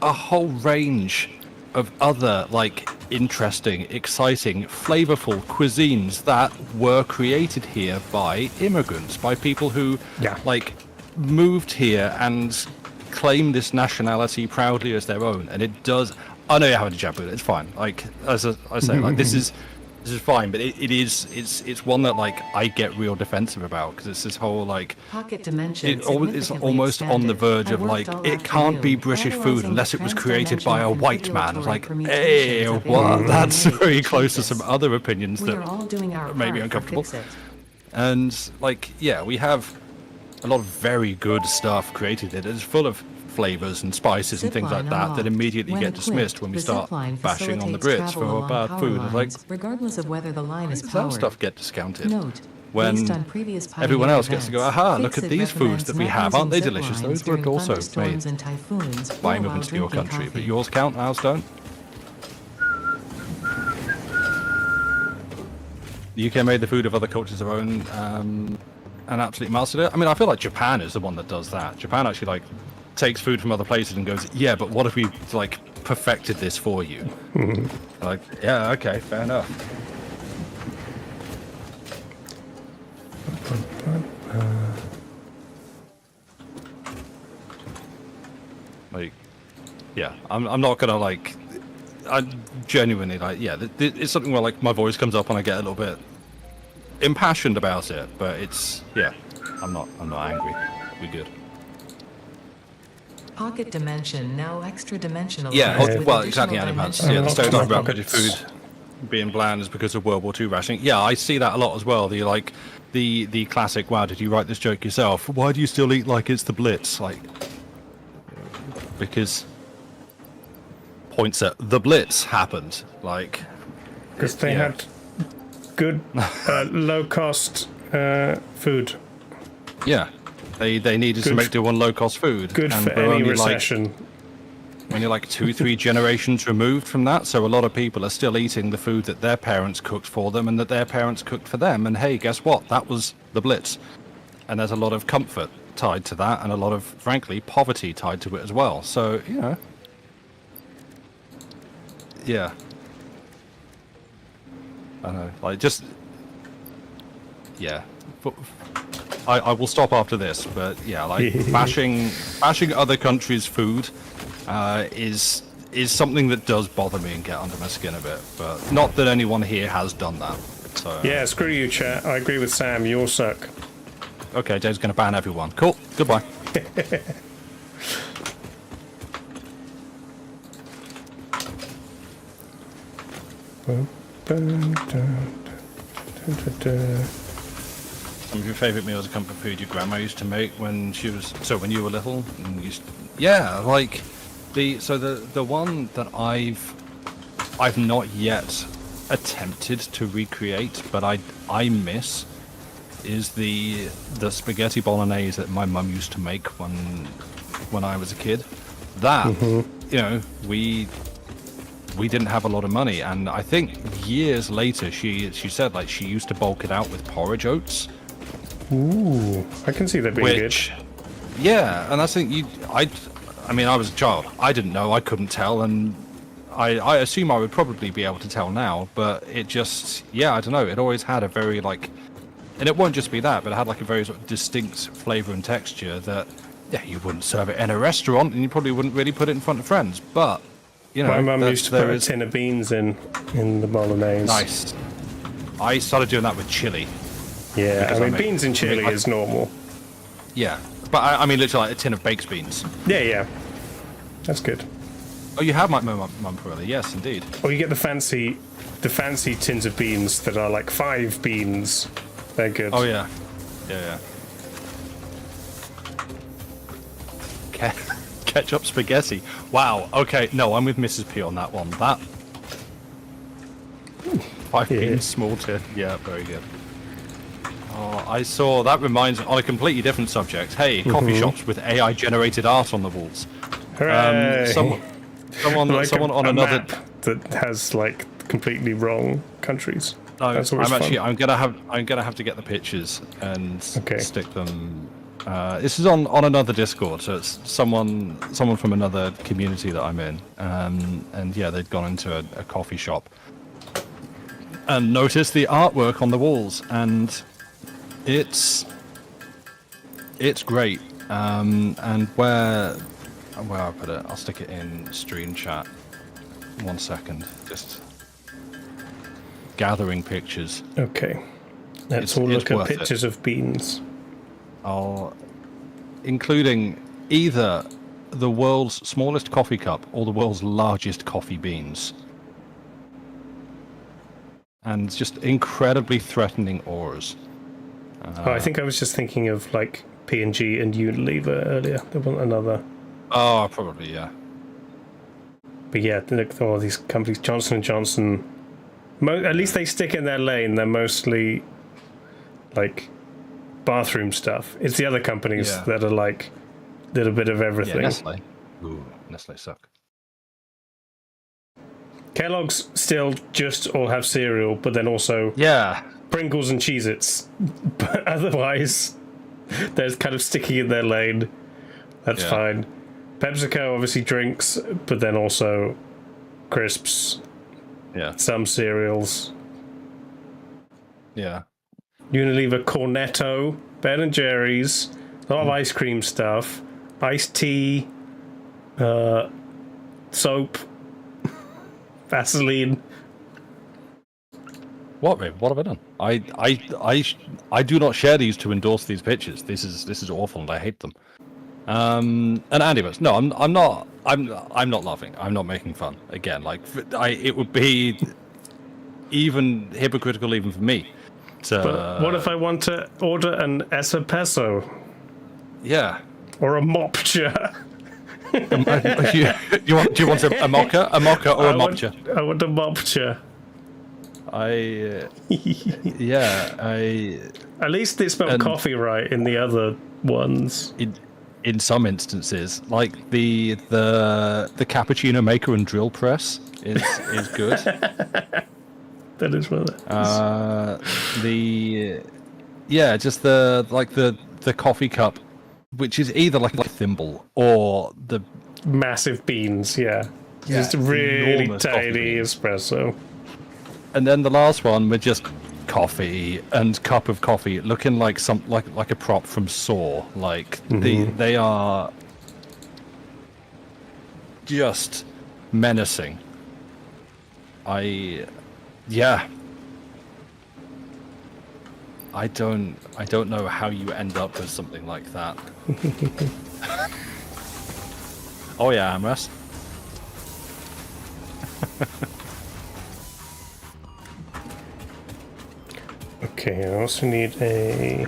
a whole range of other like interesting, exciting, flavorful cuisines that were created here by immigrants, by people who like moved here and claim this nationality proudly as their own. And it does. I know you're having a jab with it. It's fine. Like as I say, like this is fine, but it's one that like I get real defensive about because it's this whole like pocket dimension. It's almost on the verge of like it can't be British food unless it was created by a white man. It's like, hey, what? That's very close to some other opinions that may be uncomfortable. And like, yeah, we have a lot of very good stuff created. It is full of flavors and spices and things like that immediately get dismissed when we start bashing on the Brits for our bad food. It's like, regardless of whether the line is that powered. stuff get discounted. Note, when everyone else gets to go, aha, look at Fix-It these foods that we have, aren't they delicious? Those were during also thunderstorms made and typhoons by or immigrants to while your drinking country, coffee. but yours count, ours don't. The UK made the food of other cultures their own and absolutely mastered it. I mean, I feel like Japan is the one that does that. Japan actually like takes food from other places and goes, yeah, but what if we like perfected this for you? Like, yeah, okay, fair enough. Like, yeah, I'm not gonna like, I genuinely like, yeah, it's something where like my voice comes up and I get a little bit impassioned about it, but it's, yeah, I'm not angry. We're good. Pocket dimension, now extra dimensional. Yeah, with well, additional exactly, Anipants. dimensional Yeah, the stereotype about Pockets. British food being bland is because of World War II rationing. Yeah, I see that a lot as well. The like, the classic, wow, did you write this joke yourself? Why do you still eat like it's the Blitz? Like, because points at the Blitz happened. Like, Because they had good, low-cost food. yeah, they needed to make do on low-cost food. Good and for we're any only, recession. Like, when you're like 2-3 generations removed from that, so a lot of people are still eating the food that their parents cooked for them and that their parents cooked for them. And hey, guess what? That was the Blitz. And there's a lot of comfort tied to that and a lot of, frankly, poverty tied to it as well. So, you know. Yeah. I know. Like, just... Yeah. I will stop after this, but yeah, like bashing other countries' food is something that does bother me and get under my skin a bit. But not that anyone here has done that. So Yeah, screw you, chat. I agree with Sam. You all suck. okay, Dave's going to ban everyone. Cool. Goodbye. Some of your favourite meals of comfort food your grandma used to make when she was when you were little. And yeah, like the one that I've not yet attempted to recreate, but I miss is the spaghetti bolognese that my mum used to make when I was a kid. That you know, we didn't have a lot of money, and I think years later she said like she used to bulk it out with porridge oats. Ooh, I can see that being good. Yeah, and I think I mean, I was a child. I didn't know. I couldn't tell, and I assume I would probably be able to tell now. But it just, yeah, I don't know. It always had a very like, and it won't just be that, but it had like a very sort of distinct flavour and texture that, yeah, you wouldn't serve it in a restaurant, and you probably wouldn't really put it in front of friends. But you know, My mum used to put a tin of beans in the bolognese. Nice. I started doing that with chili. Yeah, Because I I mean, make- beans and chili is normal. Yeah, but I mean literally like a tin of baked beans. Yeah. That's good. Oh, you have my mum probably. Yes, indeed. Or you get the fancy tins of beans that are like 5 beans. They're good. Oh yeah, yeah. ketchup spaghetti. Wow. Okay. No, I'm with Mrs. P on that one. That 5 beans, small tin. Yeah, very good. Oh, I saw. That reminds me on a completely different subject. Hey, coffee shops with AI-generated art on the walls. Hooray! Someone Like on a another map that has like completely wrong countries. No, That's always fun. I'm gonna have to get the pictures and Okay. stick them. This is on another Discord, so it's someone from another community that I'm in. And yeah, they'd gone into a coffee shop and noticed the artwork on the walls, and it's great. And where I put it, I'll stick it in stream chat. 1 second, just gathering pictures. Okay. Let's all look at pictures of beans. Including either the world's smallest coffee cup or the world's largest coffee beans. And just incredibly threatening ores. I think I was just thinking of like P&G and Unilever earlier. There wasn't another. Oh, probably, yeah. But yeah, look, all these companies, Johnson & Johnson, at least they stick in their lane. They're mostly like bathroom stuff. It's the other companies that are like a little bit of everything. Yeah, Nestle. Ooh, Nestle suck. Kellogg's still just all have cereal, but then also Pringles and Cheez-Its. But otherwise, they're kind of sticking in their lane. That's fine. PepsiCo obviously drinks, but then also crisps. Yeah. Some cereals. Yeah. Unilever Cornetto, Ben & Jerry's, a lot of ice cream stuff, iced tea, soap, Vaseline. What have I done? I do not share these to endorse these pictures. This is awful and I hate them. And Andy was I'm not laughing. I'm not making fun. Again, like it would be even hypocritical even for me. But what if I want to order an espresso? Yeah. Or a mopcha? Do you want a mocha? A mocha or a mopcha? I want a mopcha. At least they spelled coffee right in the other ones. In some instances, like the cappuccino maker and drill press is good. That is one of just the coffee cup, which is either like a thimble or the massive beans, just really tiny espresso. And then the last one with just coffee and cup of coffee, looking like like a prop from Saw. Like they are just menacing. I don't know how you end up with something like that. Oh yeah, Amras. Okay, I also need a...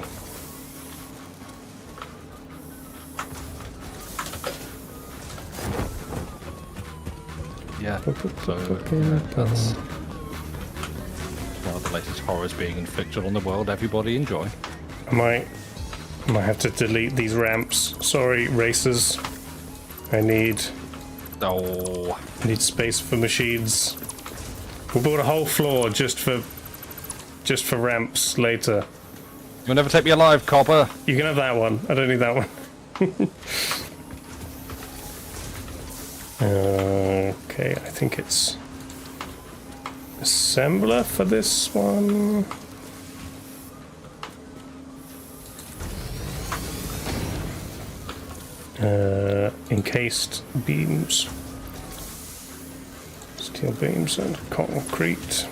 Yeah, so that's one of the latest horrors being inflicted on the world. Everybody enjoy. I might have to delete these ramps. Sorry, racers. I need space for machines. We bought a whole floor just for ramps later. You'll never take me alive, copper. You can have that one. I don't need that one. Okay, I think it's assembler for this one. Encased beams, steel beams and concrete.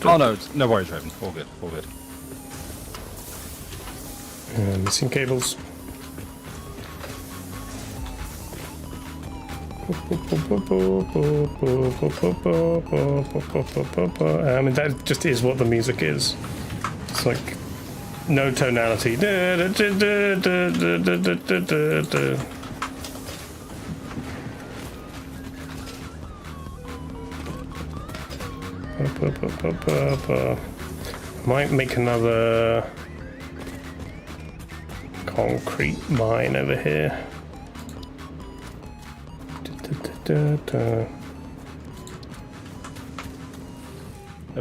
Oh no, no worries, Raven. All good, all good. Missing cables. I mean, that just is what the music is. It's like no tonality. Might make another concrete mine over here. A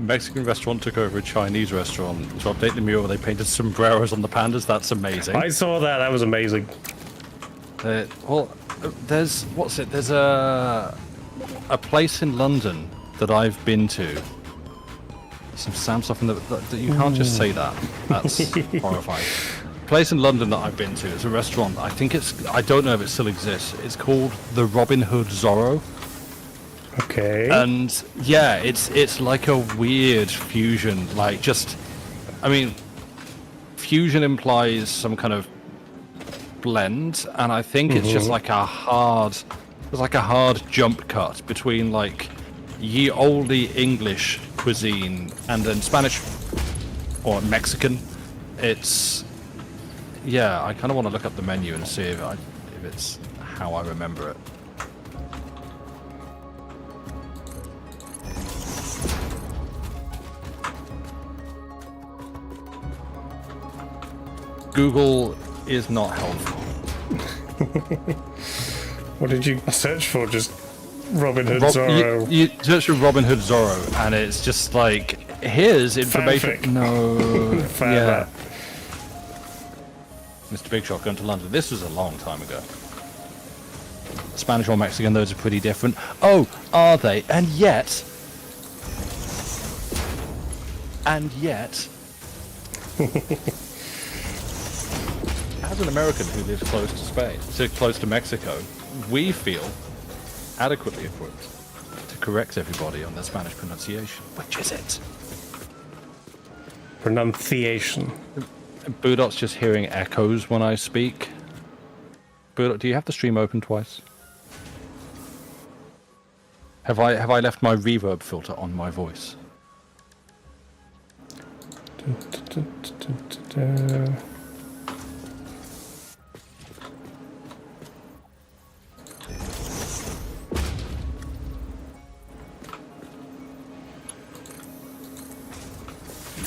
Mexican restaurant took over a Chinese restaurant. To update the mural, they painted sombreros on the pandas. That's amazing. I saw that. That was amazing. Well, there's There's a place in London that I've been to. Some Sam stuff in that you can't just say that. That's horrifying. Place in London that I've been to. It's a restaurant. I don't know if it still exists. It's called the Robin Hood Zorro. Okay. And yeah, it's like a weird fusion. Like fusion implies some kind of blend, and I think it's just like a hard jump cut between like ye olde English cuisine and then Spanish or Mexican. It's I kind of want to look up the menu and see if it's how I remember it. Google is not helpful. What did you search for? Just Robin Hood Zorro. You search for Robin Hood Zorro, and it's just like, here's information. Fanfic. No. That. Mr. Big Shot going to London. This was a long time ago. Spanish or Mexican, those are pretty different. Oh, are they? And yet. As an American who lives close to Spain, so close to Mexico, we feel adequately equipped to correct everybody on their Spanish pronunciation. Which is it? Pronunciation. Boodot's just hearing echoes when I speak. Boodot, do you have the stream open twice? Have I left my reverb filter on my voice?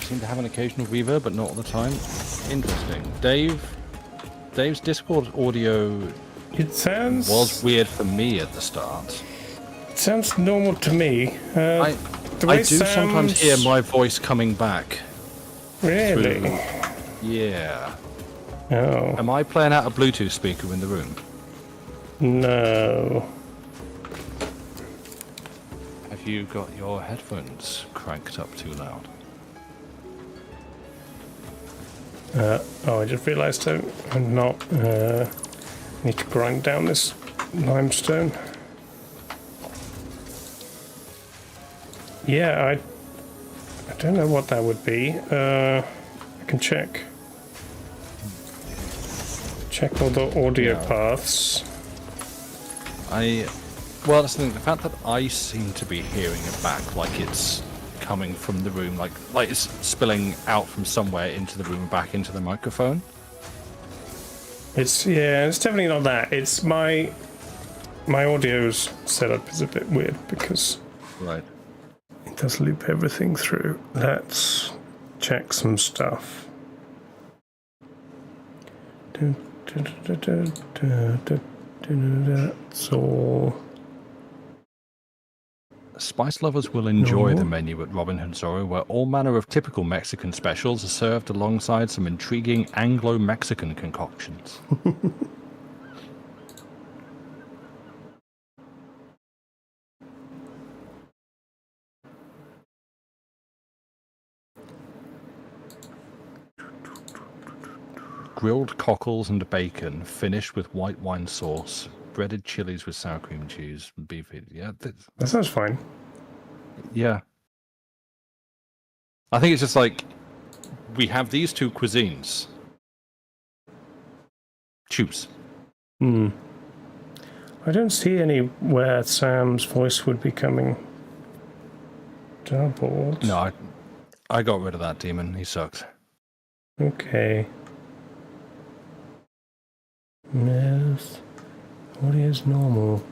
Seem to have an occasional reverb, but not all the time. Interesting. Dave's Discord audio was weird for me at the start. It sounds normal to me. I do sometimes hear my voice coming back. Really? Yeah. Oh. Am I playing out a Bluetooth speaker in the room? No. Have you got your headphones cranked up too loud? I just realised I'm not. Need to grind down this limestone. Yeah, I don't know what that would be. I can check. Check all the audio paths. Well, that's the thing. The fact that I seem to be hearing it back, like it's coming from the room, like it's spilling out from somewhere into the room, back into the microphone. It's definitely not that. It's my audio's setup is a bit weird because right. It does loop everything through. Let's check some stuff. That's all. Spice lovers will enjoy the menu at Robin Hood Zorro, where all manner of typical Mexican specials are served alongside some intriguing Anglo-Mexican concoctions. Grilled cockles and bacon, finished with white wine sauce. Breaded chilies with sour cream cheese, beef. Yeah, that sounds fine. Yeah, I think it's just like we have these two cuisines. Choose. I don't see anywhere Sam's voice would be coming doubled. No, I got rid of that demon. He sucks. Okay. Yes. What is normal?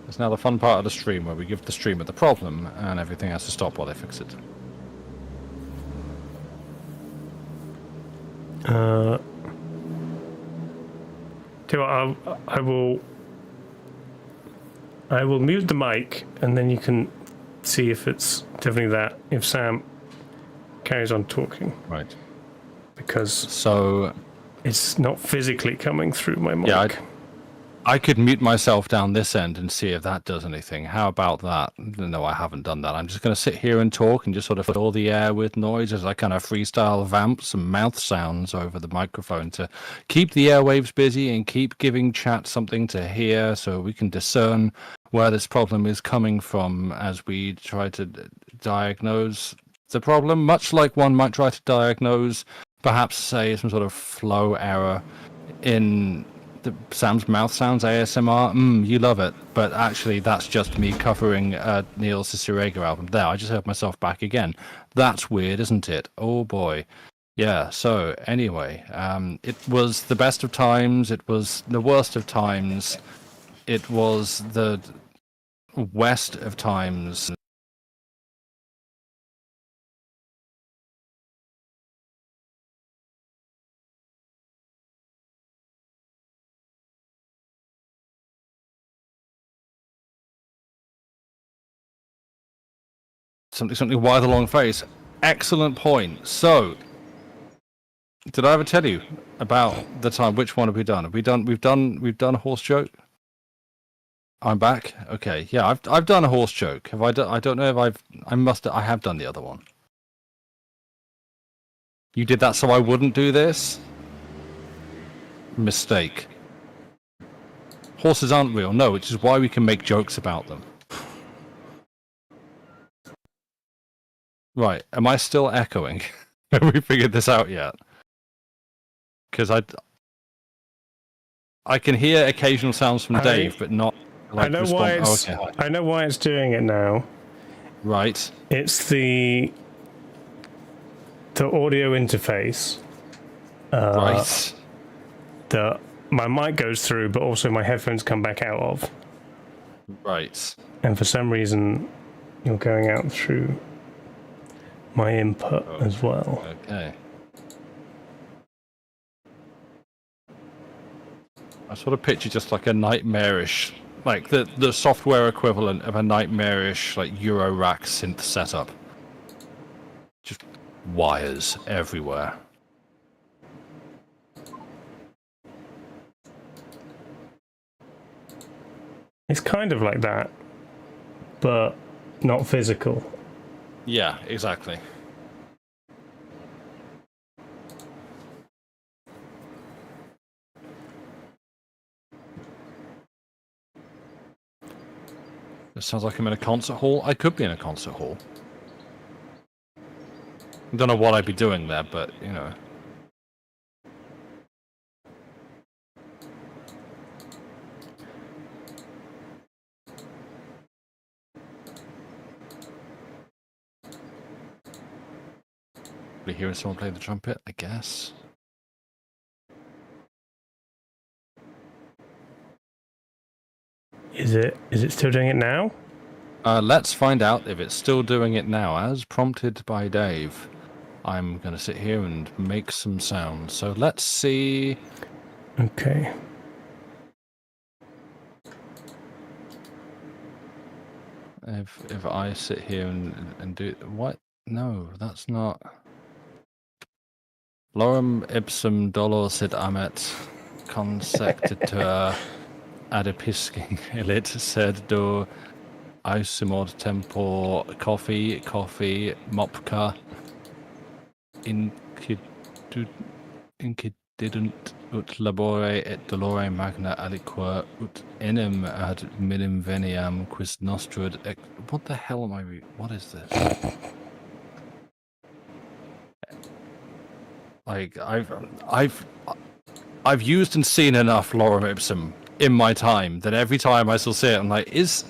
It's now the fun part of the stream where we give the streamer the problem and everything has to stop while they fix it. I will mute the mic and then you can see if it's definitely that, if Sam carries on talking. Right. Because so it's not physically coming through my mic. Yeah, I could mute myself down this end and see if that does anything. How about that? No, I haven't done that. I'm just going to sit here and talk and just sort of fill the air with noise as I kind of freestyle vamp some mouth sounds over the microphone to keep the airwaves busy and keep giving chat something to hear so we can discern where this problem is coming from as we try to diagnose the problem, much like one might try to diagnose, perhaps say, some sort of flow error in Sam's mouth sounds ASMR. You love it, but actually that's just me covering Neil Cicerega album. There, I just heard myself back again. That's weird, isn't it? Oh boy. Yeah, so anyway, it was the best of times, it was the worst of times, it was the west of times. Something why the long face. Excellent point. So, did I ever tell you about the time? Which one have we done? We've done a horse joke. I'm back. Okay, yeah, I've done a horse joke. Have I done? I don't know if I have done the other one. You did that so I wouldn't do this? Mistake. Horses aren't real, no, which is why we can make jokes about them. Right, am I still echoing? Have we figured this out yet? Because I can hear occasional sounds from Dave, but not like I know response. why I know why it's doing it now. Right. It's the audio interface. Right. That my mic goes through, but also my headphones come back out of. Right. And for some reason, you're going out through my input as well. Okay. I sort of picture just like a nightmarish, like the software equivalent of a nightmarish like Eurorack synth setup. Just wires everywhere. It's kind of like that, but not physical. Yeah, exactly. It sounds like I'm in a concert hall. I could be in a concert hall. I don't know what I'd be doing there, but, you know. Are hearing someone play the trumpet, I guess. Is it still doing it now? Let's find out if it's still doing it now. As prompted by Dave, I'm going to sit here and make some sounds. So let's see. Okay. If I sit here and do what? No, that's not. Lorem ipsum dolor sit amet consectitur adipisking elit sed do ausimod tempor coffee mopka incididunt ut labore et dolore magna aliquer ut enim ad minim veniam quis nostrud what the hell am I what is this? Like I've used and seen enough lorem ipsum in my time that every time I still see it, I'm like, this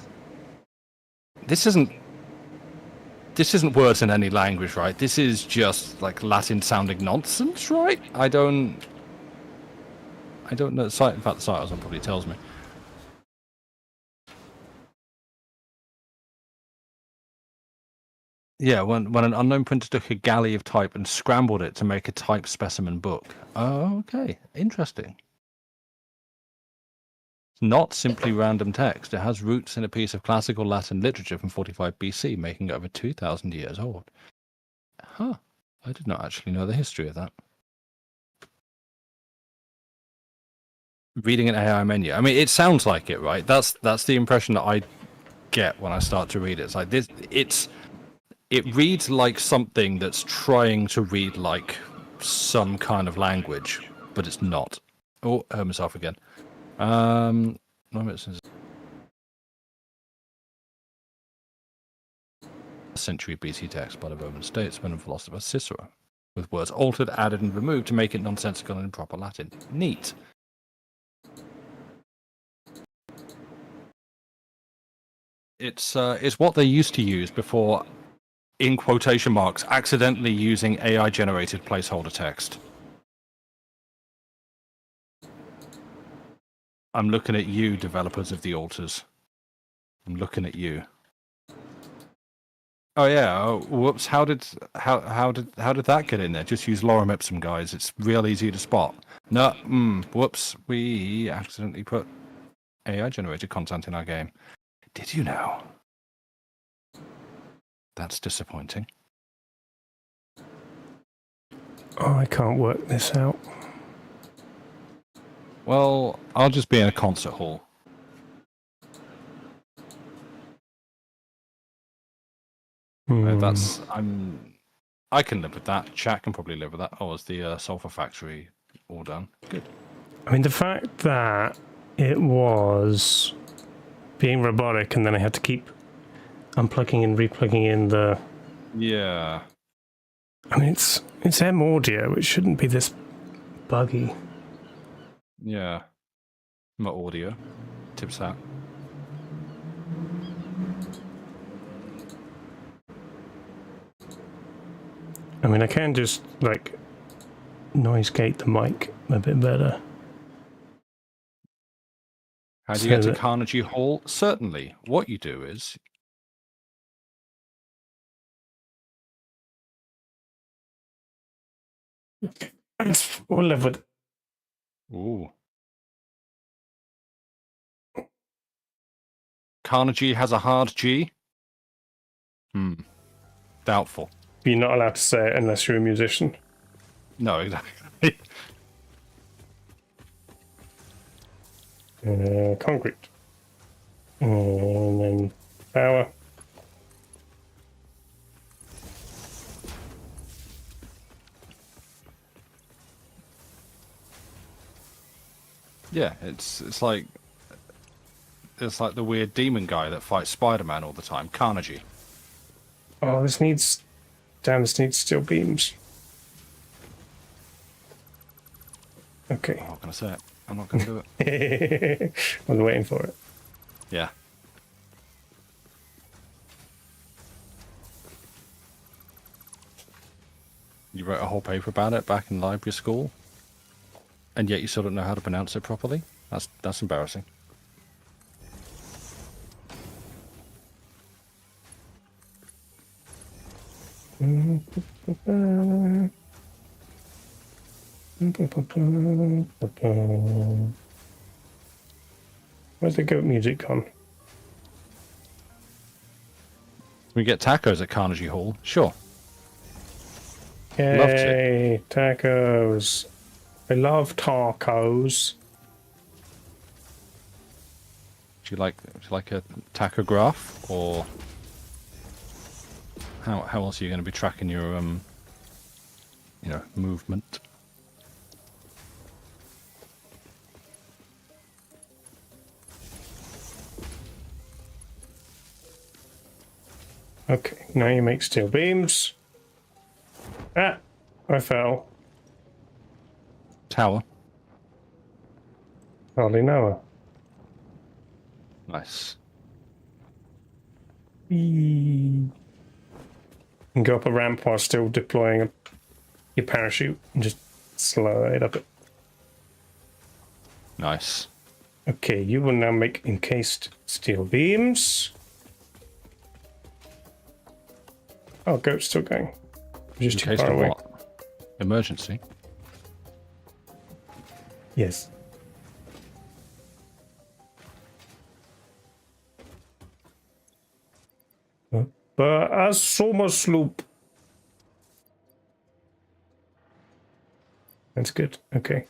isn't words in any language, right? This is just like Latin sounding nonsense, right? I don't know. In fact, the title probably tells me. Yeah, when an unknown printer took a galley of type and scrambled it to make a type specimen book. Oh, okay. Interesting. It's not simply random text. It has roots in a piece of classical Latin literature from 45 BC, making it over 2,000 years old. Huh. I did not actually know the history of that. Reading an AI menu. I mean, it sounds like it, right? That's the impression that I get when I start to read it. It's like this. It reads like something that's trying to read like some kind of language, but it's not. Oh, I heard myself again. Century BC text by the Roman statesman and philosopher Cicero, with words altered, added, and removed to make it nonsensical and improper Latin. Neat. It's what they used to use before, in quotation marks, accidentally using AI-generated placeholder text. I'm looking at you, developers of the altars. I'm looking at you. Oh yeah. Oh, whoops. How did that get in there? Just use lorem ipsum, guys. It's real easy to spot. No. Whoops. We accidentally put AI-generated content in our game. Did you know? That's disappointing. Oh, I can't work this out. Well, I'll just be in a concert hall. I can live with that. Chat can probably live with that. Oh, is the Sulfur Factory all done? Good. I mean, the fact that it was being robotic and then I had to keep unplugging and replugging in the... Yeah. I mean, it's M audio. It shouldn't be this buggy. Yeah. My audio. Tips out. I mean, I can just, like, noise gate the mic a bit better. How do you get to Carnegie Hall? Certainly. What you do is... We'll live with... Ooh. Carnegie has a hard G? Doubtful. You're not allowed to say it unless you're a musician. No, exactly. Concrete. And then power. Yeah, it's like the weird demon guy that fights Spider-Man all the time. Carnegie. Oh, this needs... Damn, this needs steel beams. Okay. I'm not going to say it. I'm not going to do it. I was waiting for it. Yeah. You wrote a whole paper about it back in library school, and yet you still don't know how to pronounce it properly? That's embarrassing. Where's the goat music gone? We get tacos at Carnegie Hall. Sure. Yay, Love to. Tacos. I love tacos. Do you like a tachograph, or how else are you going to be tracking your movement? Okay, now you make steel beams. Ah, I fell. Tower. Hardly know her. Nice. You can go up a ramp while still deploying your parachute and just slide up it. Nice. Okay, you will now make encased steel beams. Oh, goat's still going. Just too Encased far of away. what? Emergency. Yes. But a summer sloop. That's good. Okay.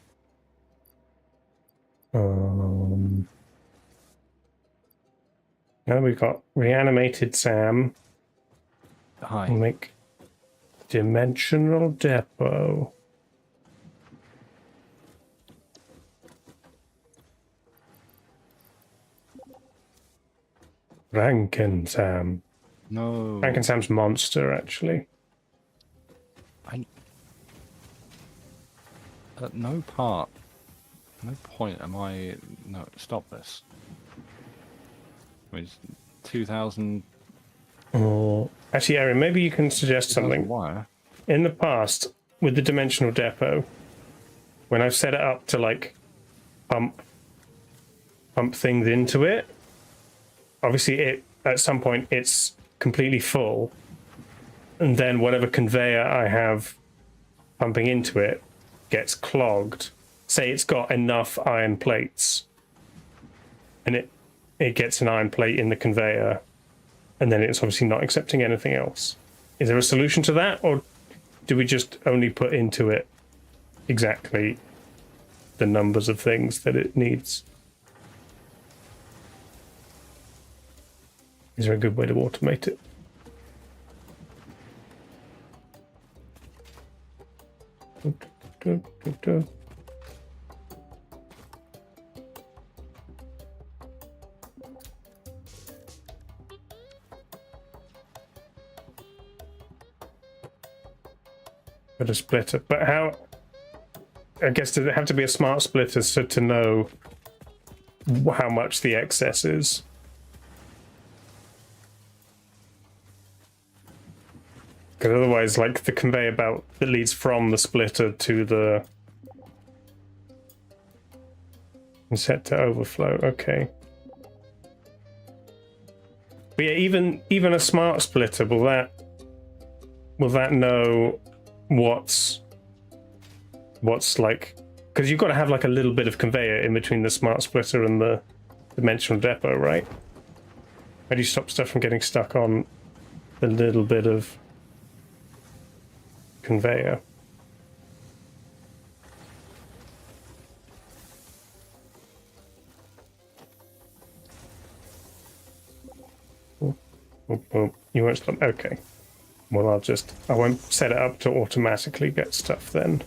Now we've got reanimated Sam. Hi. We'll make dimensional depot. Rankin Sam. No. Rankin Sam's monster, actually. At no point am I... No, stop this. I mean, it's 2000... Oh. Actually, Aaron, maybe you can suggest something. Wire. In the past, with the dimensional depot, when I've set it up to, like, pump things into it, obviously at some point it's completely full, and then whatever conveyor I have pumping into it gets clogged. Say it's got enough iron plates, and it gets an iron plate in the conveyor, and then it's obviously not accepting anything else. Is there a solution to that, or do we just only put into it exactly the numbers of things that it needs? Is there a good way to automate it? Put a splitter, but how? I guess does it have to be a smart splitter so to know how much the excess is? Because otherwise, like the conveyor belt that leads from the splitter to the set to overflow. Okay. But yeah, even a smart splitter, will that know what's like, because you've got to have like a little bit of conveyor in between the smart splitter and the dimensional depot, right? How do you stop stuff from getting stuck on the little bit of conveyor? Oh, you won't stop. Okay. Well, I won't set it up to automatically get stuff then.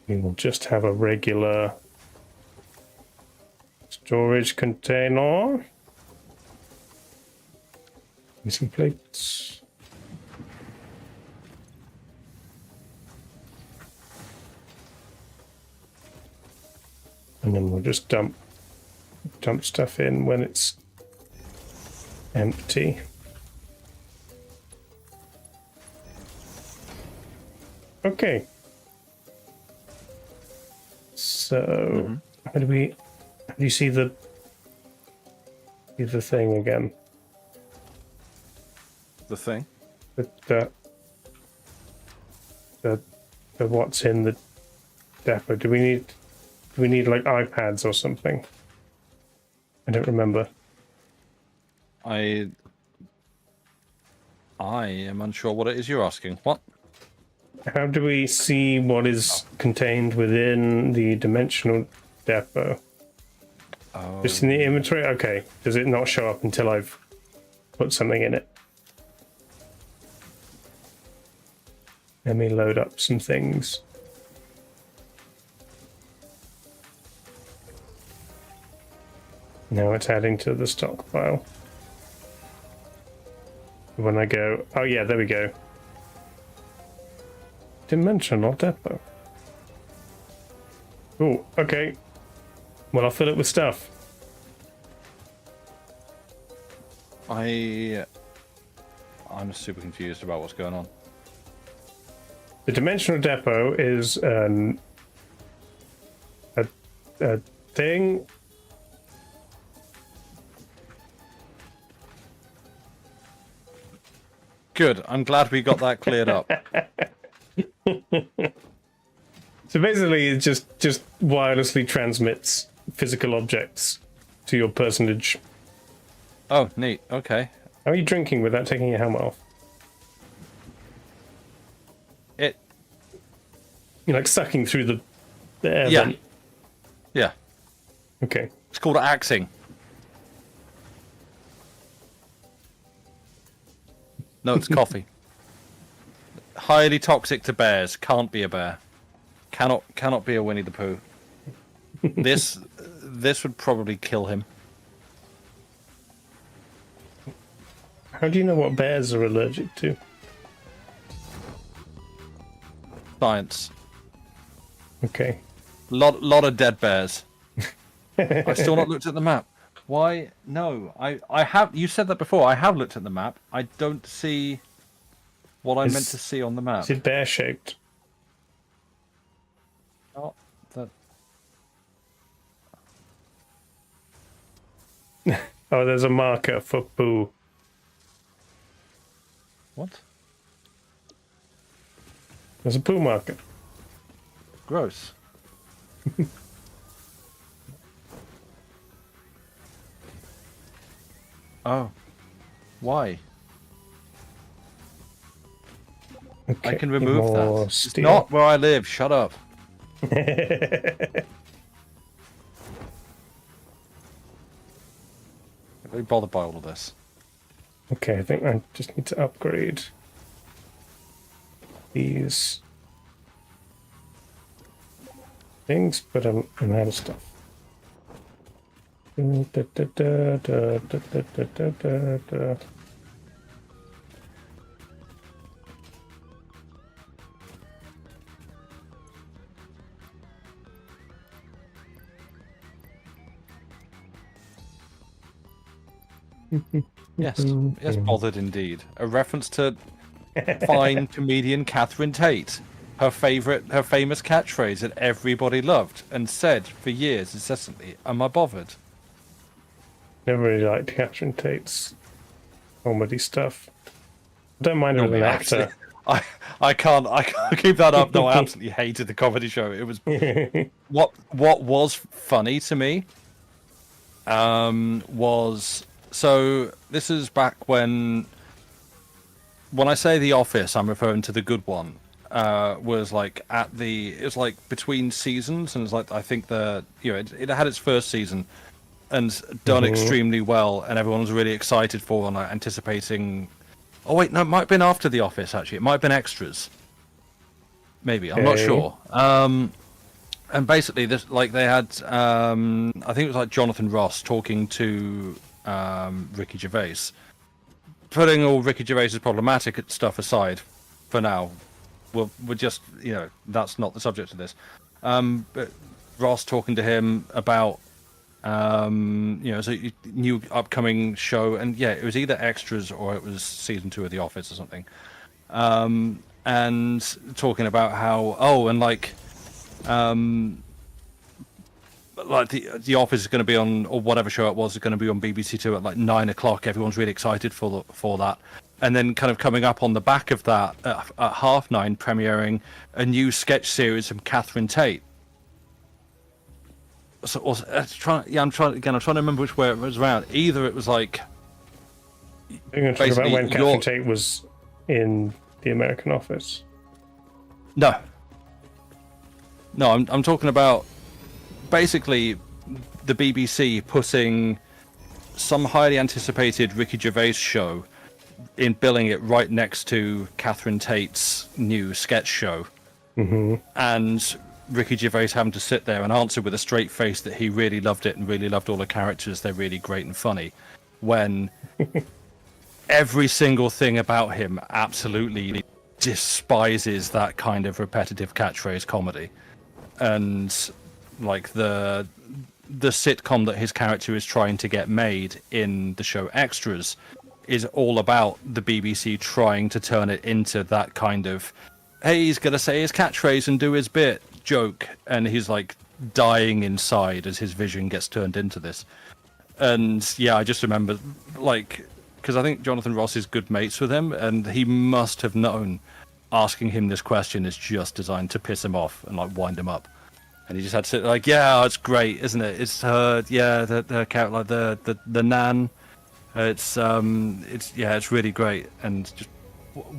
We will just have a regular storage container. Missing plates. And then we'll just dump stuff in when it's empty. Okay. So, how do you see the thing again? The thing? The what's in the depot? Do we need like iPads or something? I don't remember. I am unsure what it is you're asking. What? How do we see what is contained within the dimensional depot? Just in the inventory? Okay. Does it not show up until I've put something in it? Let me load up some things. Now it's adding to the stockpile. When I go, oh yeah, there we go. Dimensional depot. Oh, okay. Well, I'll fill it with stuff. I'm super confused about what's going on. The dimensional depot is a thing. Good. I'm glad we got that cleared up. So basically, it just wirelessly transmits physical objects to your personage. Oh, neat. Okay. How are you drinking without taking your helmet off? You're like sucking through the air. Yeah. Vent. Yeah. Okay. It's called axing. No, it's coffee. Highly toxic to bears. Can't be a bear. Cannot be a Winnie the Pooh. This would probably kill him. How do you know what bears are allergic to? Science. Okay. Lot of dead bears. I've still not looked at the map. Why? No, I have. You said that before. I have looked at the map. I don't see what I'm meant to see on the map. Is it bear shaped? Not that. Oh, there's a marker for poo. What? There's a poo marker. Gross. Oh. Why? Okay. I can remove more that. It's steel. not where I live. Shut up. Don't be bothered by all of this. Okay, I think I just need to upgrade these things, but I'm out of stuff. Yes, yes, bothered indeed. A reference to fine comedian Catherine Tate. Her famous catchphrase that everybody loved and said for years incessantly, "Am I bothered?" Never really liked Catherine Tate's comedy stuff. I don't mind her as an actor. I can't keep that up. No, I absolutely hated the comedy show. It was what was funny to me. Was so this is back when I say The Office, I'm referring to the good one. Was like it was like between seasons, and it's like I think it had its first season and done extremely well, and everyone was really excited for and anticipating. Oh wait, no, it might have been after The Office actually. It might have been extras. Maybe I'm not sure. And basically, this like they had I think it was like Jonathan Ross talking to Ricky Gervais, putting all Ricky Gervais's problematic stuff aside for now. We're just, that's not the subject of this. But Ross talking to him about, it's a new upcoming show, and yeah, it was either extras or it was season 2 of The Office or something. And talking about how, the Office is going to be on, or whatever show it was, is going to be on BBC Two at like 9 o'clock. Everyone's really excited for that. And then kind of coming up on the back of that at 9:30, premiering a new sketch series from Catherine Tate. So I'm trying to remember which way it was around. Either it was like, You're going to talk about when Catherine Tate was in the American Office. No, I'm talking about basically the BBC putting some highly anticipated Ricky Gervais show in, billing it right next to Catherine Tate's new sketch show, and Ricky Gervais having to sit there and answer with a straight face that he really loved it and really loved all the characters. They're really great and funny, when every single thing about him absolutely despises that kind of repetitive catchphrase comedy. And like the sitcom that his character is trying to get made in the show Extras is all about the BBC trying to turn it into that kind of, hey, he's going to say his catchphrase and do his bit joke, and he's like dying inside as his vision gets turned into this. And yeah, I just remember, like, because I think Jonathan Ross is good mates with him, and he must have known asking him this question is just designed to piss him off and like wind him up. And he just had to sit like, yeah, it's great, isn't it? It's her, yeah, the character, like the nan. It's really great, and just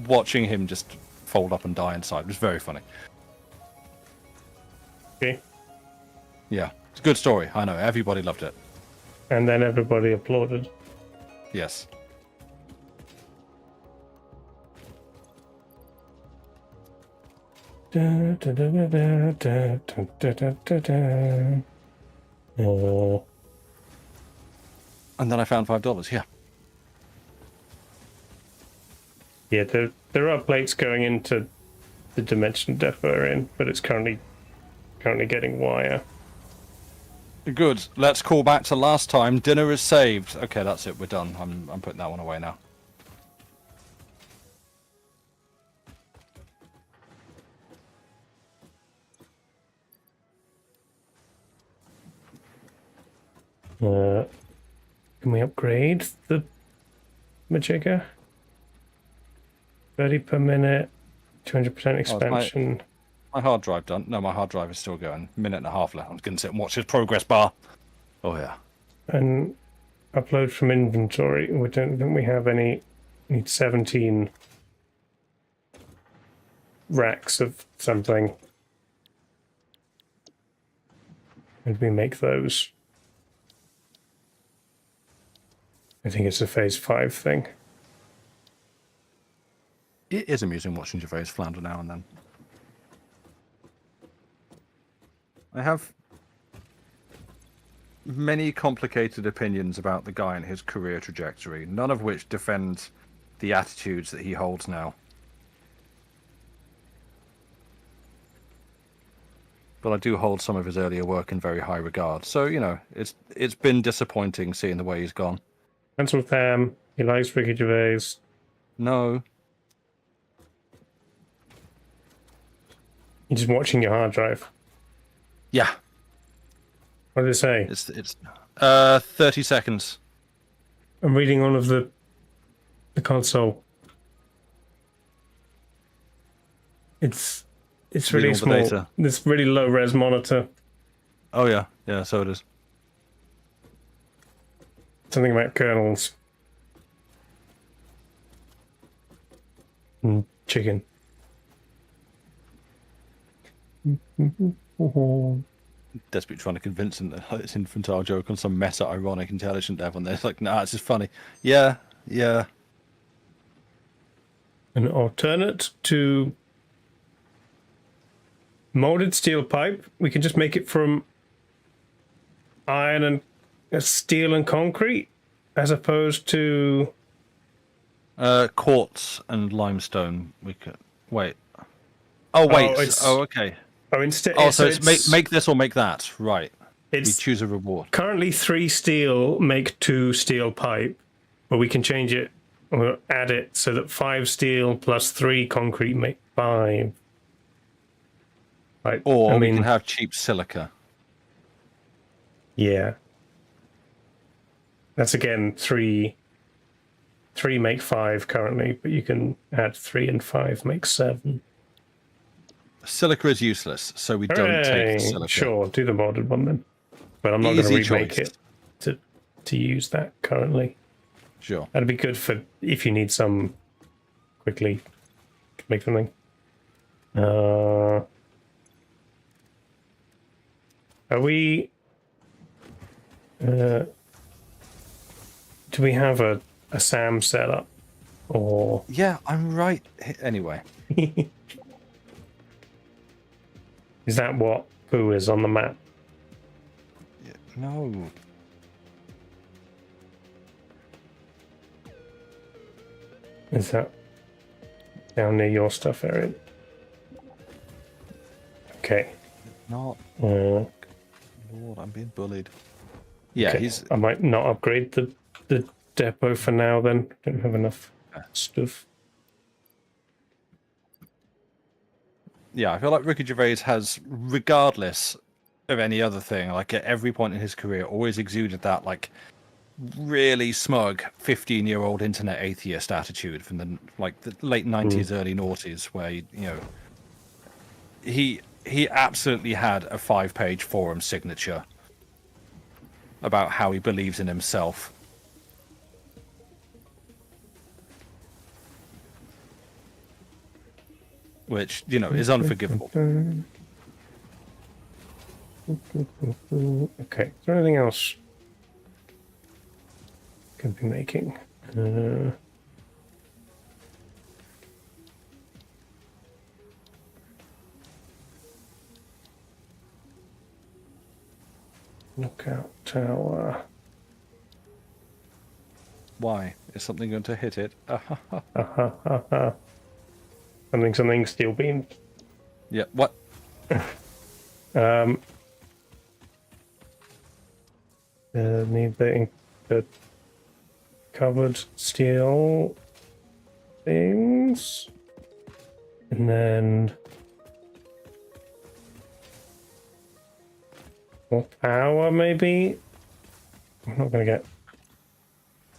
watching him just fold up and die inside was very funny. Okay. Yeah, it's a good story. I know everybody loved it. And then everybody applauded. Yes. Da, da, da, da, da, da, da, da, da. Oh. And then I found $5. Yeah. Yeah, there are plates going into the dimension depot we're in, but it's currently getting wire. Good. Let's call back to last time. Dinner is saved. Okay, that's it. We're done. I'm putting that one away now. Can we upgrade the Majigger? 30 per minute, 200% expansion. My hard drive done? No, my hard drive is still going. Minute and a half left. I'm going to sit and watch his progress bar. Oh yeah. And upload from inventory. We don't we have any? Need 17 racks of something. Did we make those? I think it's a phase 5 thing. It is amusing watching Gervais flounder now and then. I have many complicated opinions about the guy and his career trajectory, none of which defend the attitudes that he holds now. But I do hold some of his earlier work in very high regard. So, you know, it's been disappointing seeing the way he's gone. Cancel Tham. He likes Ricky Gervais. No. You're just watching your hard drive. Yeah. What did it say? It's 30 seconds. I'm reading all of the console. It's really small. Data. This really low res monitor. Oh yeah, yeah. So it is. Something about kernels. Chicken. Desperately trying to convince them that it's infantile joke on some meta ironic intelligent dev, and they're like, nah, it's just funny. Yeah, yeah. An alternate to molded steel pipe. We can just make it from iron and steel and concrete, as opposed to quartz and limestone. We could wait. Oh wait. Oh, okay. Oh, instead. Oh, so it's make this or make that, right? We choose a reward. Currently 3 steel make 2 steel pipe, but we can change it or add it so that 5 steel plus 3 concrete make 5. Right. Or we can have cheap silica. Yeah. That's again 3 make 5 currently, but you can add 3 and 5 make 7. Silica is useless, so we don't take silica. Sure, do the modded one then. But I'm not going to remake it to use that currently. Sure. That'd be good for if you need some quickly to make something. Are we... do we have a SAM setup? Or... Yeah, I'm right. Anyway. Is that what Pooh is on the map? Yeah, no. Is that down near your stuff, Erin? Okay. Not. lord, I'm being bullied. Yeah, okay. I might not upgrade the depot for now then. Don't have enough stuff. Yeah, I feel like Ricky Gervais has, regardless of any other thing, like at every point in his career, always exuded that like really smug 15-year-old internet atheist attitude from the late 90s, early noughties, where he absolutely had a 5-page forum signature about how he believes in himself. Which, is unforgivable. Okay, is there anything else could be making? Lookout tower. Why? Is something going to hit it? Something steel beam. Yeah, what? Need the covered steel things. And then more power, maybe? I'm not going to get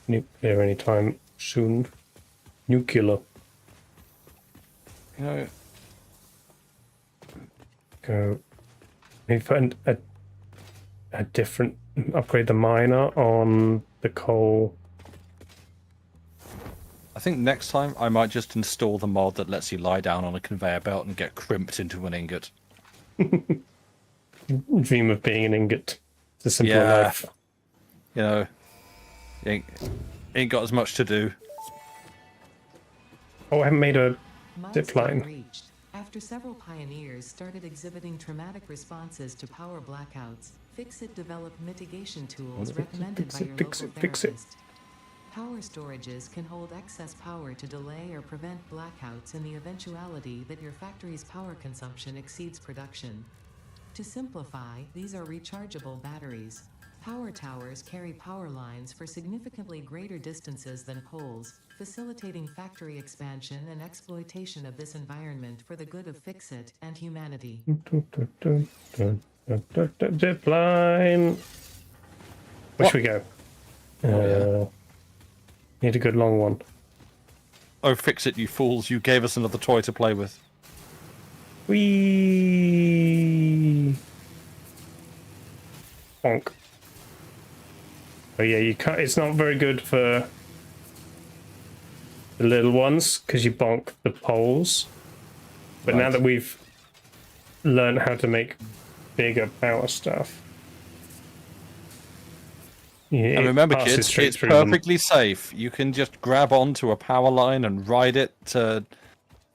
nuclear anytime soon. Nuclear. Go. Maybe find a different upgrade the miner on the coal. I think next time I might just install the mod that lets you lie down on a conveyor belt and get crimped into an ingot. Dream of being an ingot. It's a simpler life. Ain't got as much to do. Oh, I haven't made a zip Milestone line. reached after several pioneers started exhibiting traumatic responses to power blackouts. Fix-It developed mitigation tools recommended by your local therapist. Power storages can hold excess power to delay or prevent blackouts in the eventuality that your factory's power consumption exceeds production. To simplify, these are rechargeable batteries. Power towers carry power lines for significantly greater distances than poles, facilitating factory expansion and exploitation of this environment for the good of Fix-It and humanity. Zip line. Where should we go? Need a good long one. Oh, Fix-It, you fools. You gave us another toy to play with. Whee! Bonk. Oh yeah, you can't. It's not very good for the little ones because you bonk the poles. But now that we've learned how to make bigger power stuff, yeah, and remember, kids, it's perfectly safe. You can just grab onto a power line and ride it to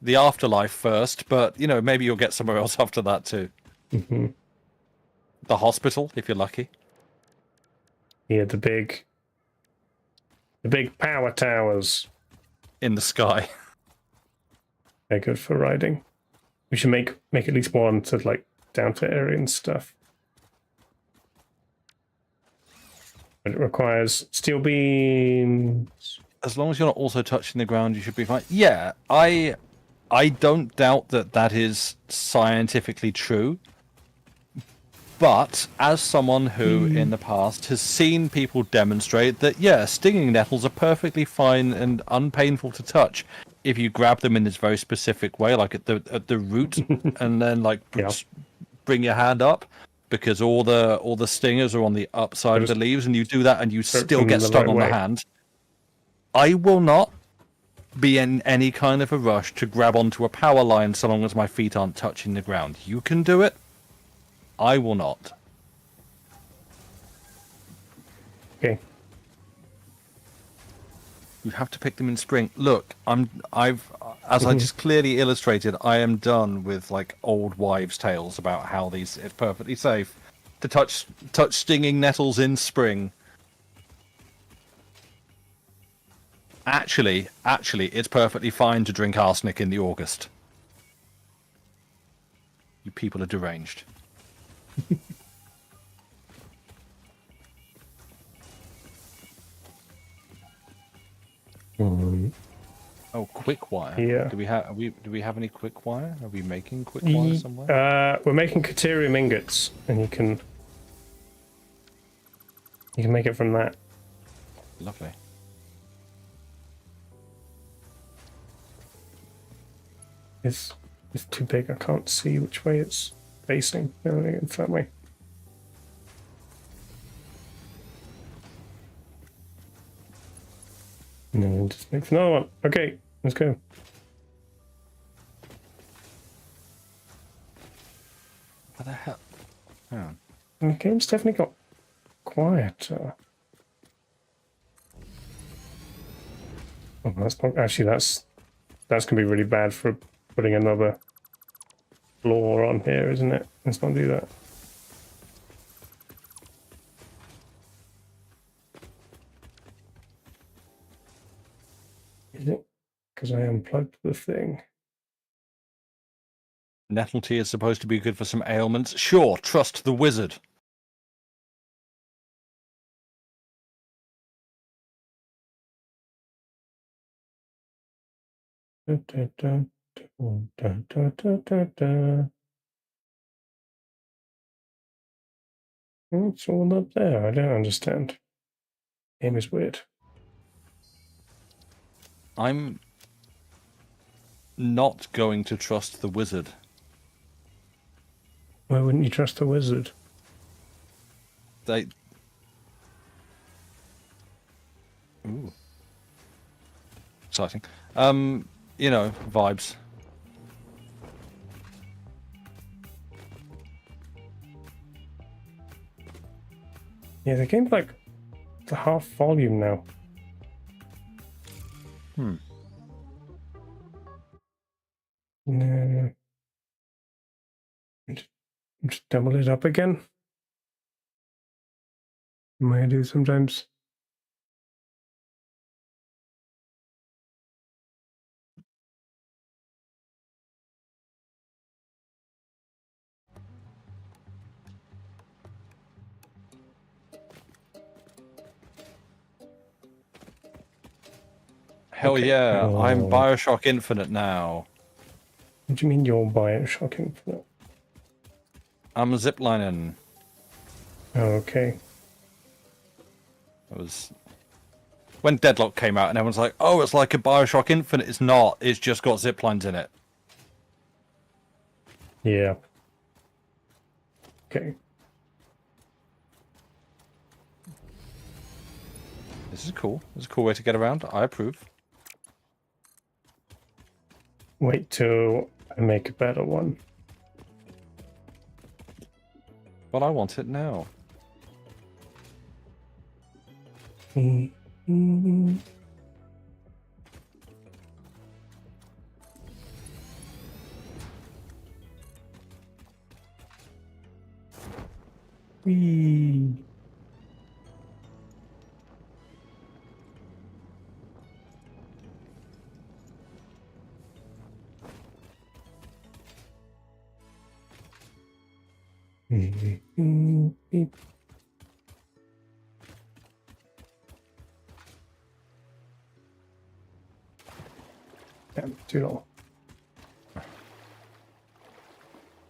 the afterlife first, but maybe you'll get somewhere else after that too. Mm-hmm. The hospital, if you're lucky. Yeah, the big power towers in the sky. They're good for riding. We should make at least one to down to area and stuff. But it requires steel beams. As long as you're not also touching the ground, you should be fine. Yeah, I don't doubt that is scientifically true. But as someone who in the past has seen people demonstrate that, yeah, stinging nettles are perfectly fine and unpainful to touch if you grab them in this very specific way, like at the root, and then bring your hand up, because all the stingers are on the upside of the leaves, and you do that and you still get stung on the hand. I will not be in any kind of a rush to grab onto a power line so long as my feet aren't touching the ground. You can do it. I will not. Okay. You have to pick them in spring. Look, as I just clearly illustrated, I am done with old wives' tales about how it's perfectly safe to touch stinging nettles in spring. Actually, it's perfectly fine to drink arsenic in the August. You people are deranged. Oh, quick wire. Yeah. Do we have any quick wire? Are we making quick wire somewhere? We're making Caterium ingots, and you can make it from that. Lovely. It's too big. I can't see which way it's facing. No, it's that way. No, just make another one. Okay, let's go. What the hell? Hang on. The game's definitely got quieter. Oh, that's not actually. That's gonna be really bad for putting another floor on here, isn't it? Let's not do that. Is it? Because I unplugged the thing. Nettle tea is supposed to be good for some ailments. Sure, trust the wizard. Da, da, da, da, da, da, da, da. It's all up there. I don't understand. Game is weird. I'm not going to trust the wizard. Why wouldn't you trust the wizard? They... Ooh. Exciting. You know, vibes. Yeah, the game's like the half volume now. No. Just double it up again. I do sometimes. Hell Okay. yeah, I'm Oh. Bioshock Infinite now. What do you mean you're Bioshock Infinite? I'm ziplining. Oh, okay. It was... When Deadlock came out and everyone's like, oh, it's like a Bioshock Infinite. It's not. It's just got ziplines in it. Yeah. Okay. This is cool. This is a cool way to get around. I approve. Wait till I make a better one. But I want it now. Whee. Beep. Damn, too long.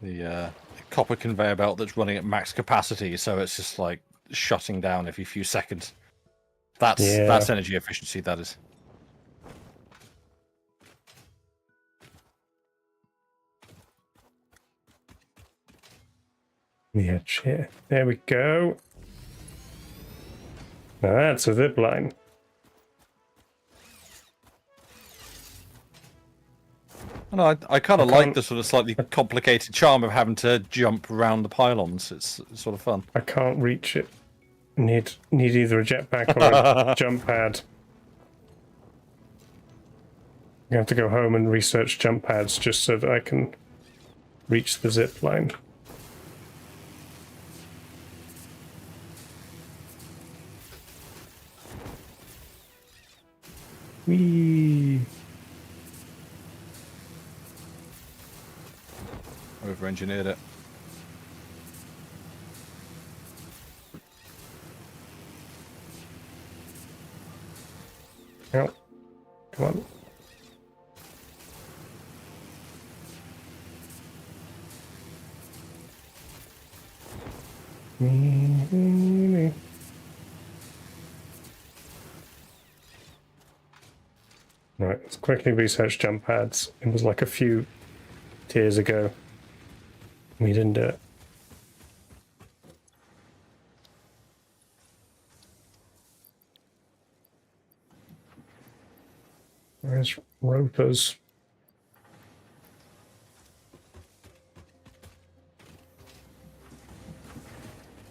The copper conveyor belt that's running at max capacity, so it's just like shutting down every few seconds. That's energy efficiency, that is. Yeah, shit. There we go. Now that's a zip line. No, I kind of like the sort of slightly complicated charm of having to jump around the pylons. It's sort of fun. I can't reach it. Need either a jetpack or a jump pad. I have to go home and research jump pads just so that I can reach the zip line. Whee! Over-engineered it. Ow. Come on. Right, let's quickly research jump pads. It was like a few tiers ago. We didn't do it. Where's ropers?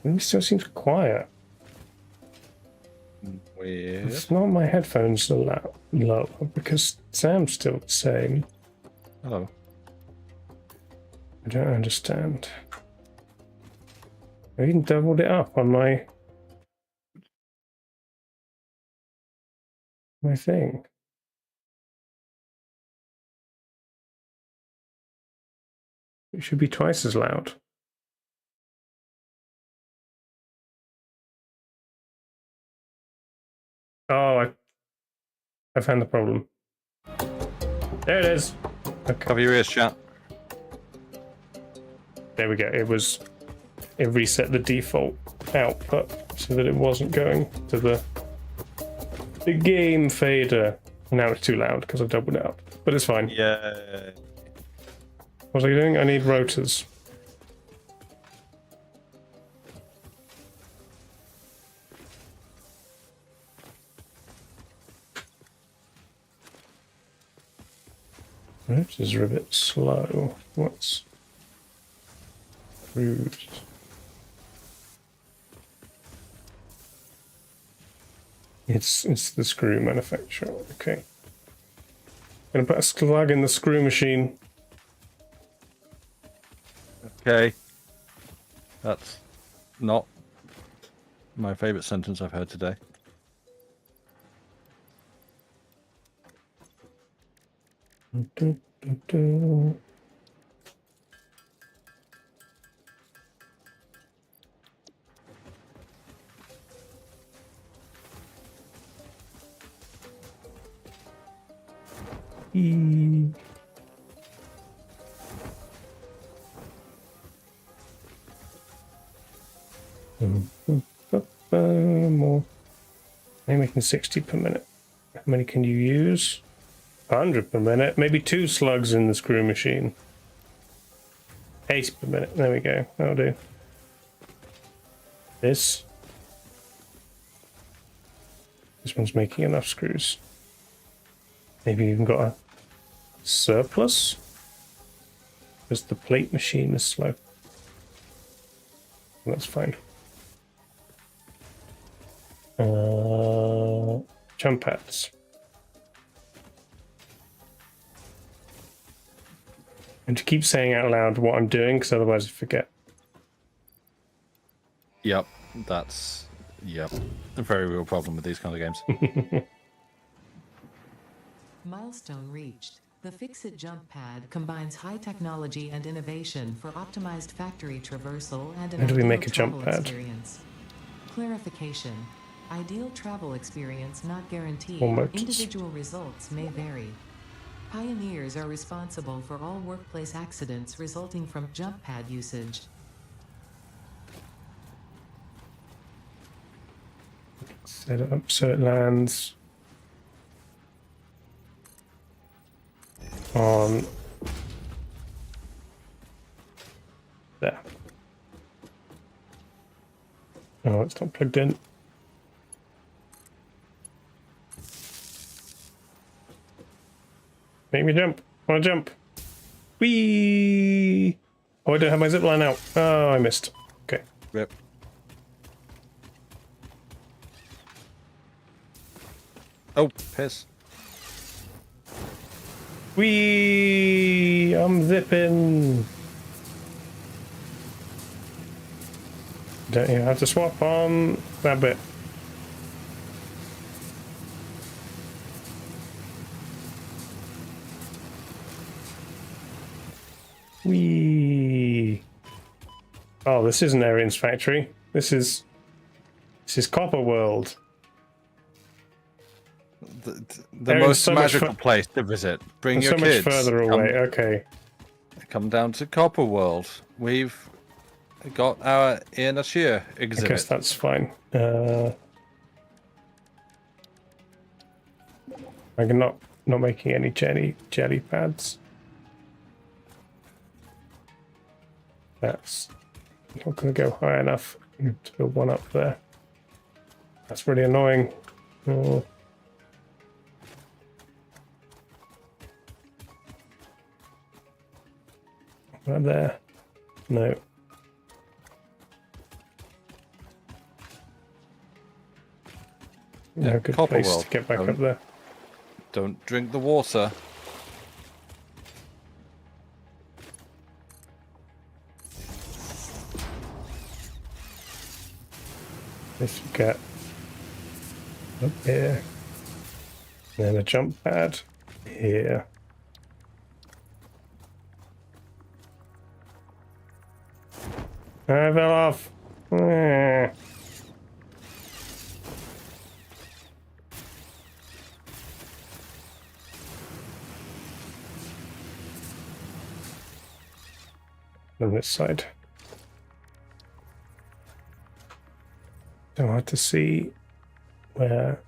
It still seems quiet. Weird. It's not my headphones low because sound's still the same. Hello. I don't understand. I even doubled it up on my thing. It should be twice as loud. Oh, I found the problem. There it is. Okay. Cover your ears, chat. There we go. It reset the default output so that it wasn't going to the game fader. Now it's too loud because I doubled it up, but it's fine. Yeah. What are you doing? I need rotors. Rotors are a bit slow. What's rude? It's the screw manufacturer. Okay. Gonna put a slug in the screw machine. Okay. That's not my favourite sentence I've heard today. More. I'm making 60 per minute. How many can you use? 100 per minute. Maybe 2 slugs in the screw machine. 80 per minute. There we go. That'll do. This one's making enough screws. Maybe you've got a surplus? Because the plate machine is slow. That's fine. Jump pads. And to keep saying out loud what I'm doing, because otherwise I forget. Yep, that's a very real problem with these kind of games. Milestone reached. The Fix-It jump pad combines high technology and innovation for optimized factory traversal and an How do we ideal make a jump travel pad? experience. Clarification. Ideal travel experience not guaranteed. Or motors. Individual results may vary. Pioneers are responsible for all workplace accidents resulting from jump pad usage. Set it up so it lands on there. Oh, it's not plugged in. Make me jump. I want to jump. Whee! Oh, I don't have my zip line out. Oh, I missed. Okay. Rip. Oh, piss. Whee! I'm zipping. Don't you have to swap on that bit? Whee! Oh, this isn't Arian's factory. This is Copper World. the They're in most so much magical place to visit. Bring They're your so kids. much further away. Okay. Come down to Copper World. We've got our Ian Ashir I exhibit. guess that's fine. I'm not making any jelly pads. That's not going to go high enough to build one up there. That's really annoying. Oh. Right there. No. Yeah, No good Copper place World. to get back up there. Don't drink the water. Let's get up here. Then a jump pad here. I fell off. On this side. So hard to see where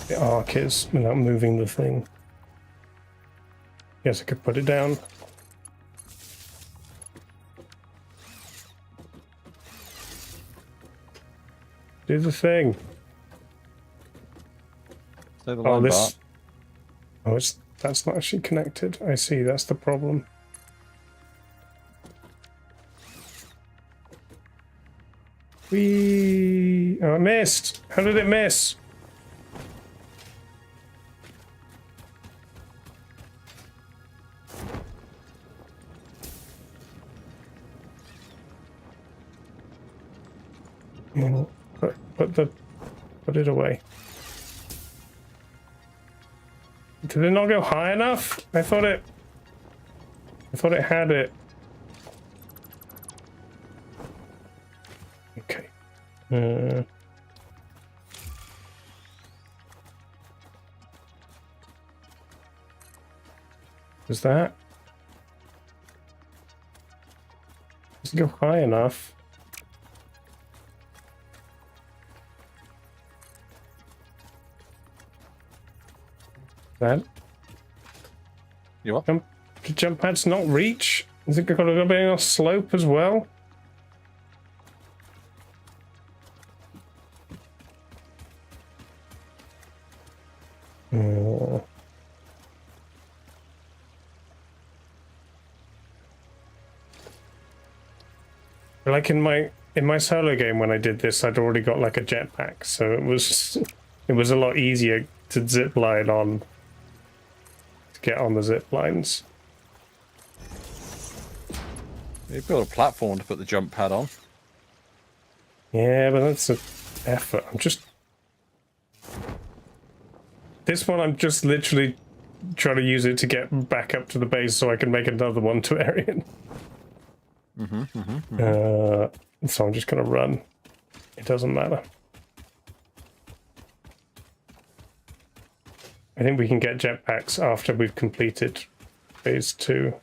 the arc is without moving the thing. Guess I could put it down. Do the thing. Say the Oh, line, this. Bart. Oh, that's not actually connected. I see. That's the problem. Whee! Oh, it missed. How did it miss? Oh, put it away. Did it not go high enough? I thought it had it. Okay. Is that? Doesn't go high enough. That You what? the jump pads not reach? Is it got to be on a slope as well? Oh. Like in my solo game when I did this, I'd already got like a jetpack, so it was a lot easier to zip line on. To get on the zip lines. You build a platform to put the jump pad on. Yeah, but that's an effort. This one I'm just literally trying to use it to get back up to the base so I can make another one to Arian. So I'm just gonna run. It doesn't matter. I think we can get jetpacks after we've completed phase 2.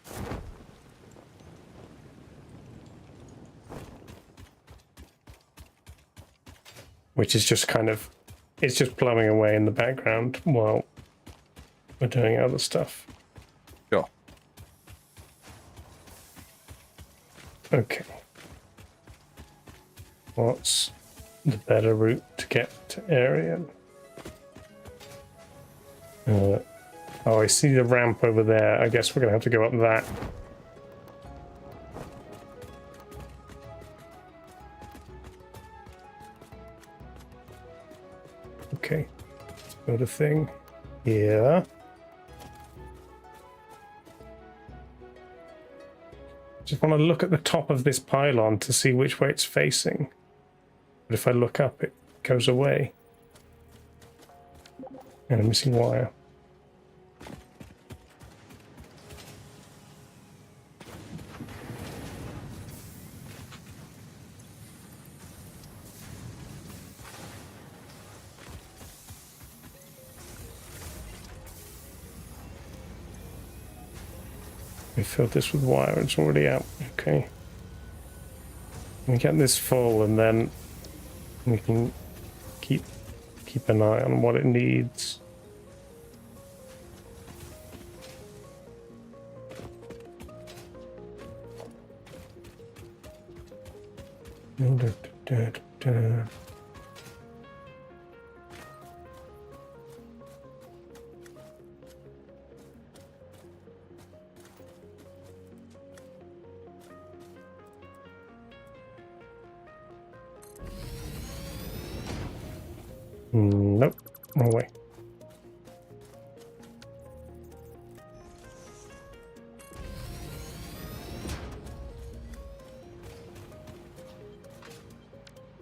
Which is just kind of, it's just plumbing away in the background while we're doing other stuff. Sure. Okay. What's the better route to get to Arian? Oh, I see the ramp over there. I guess we're gonna have to go up that. Okay. Got a thing here. Just want to look at the top of this pylon to see which way it's facing. But if I look up, it goes away. And a missing wire. We filled this with wire. It's already out. Okay. We get this full, and then we can keep an eye on what it needs. Nope, wrong way.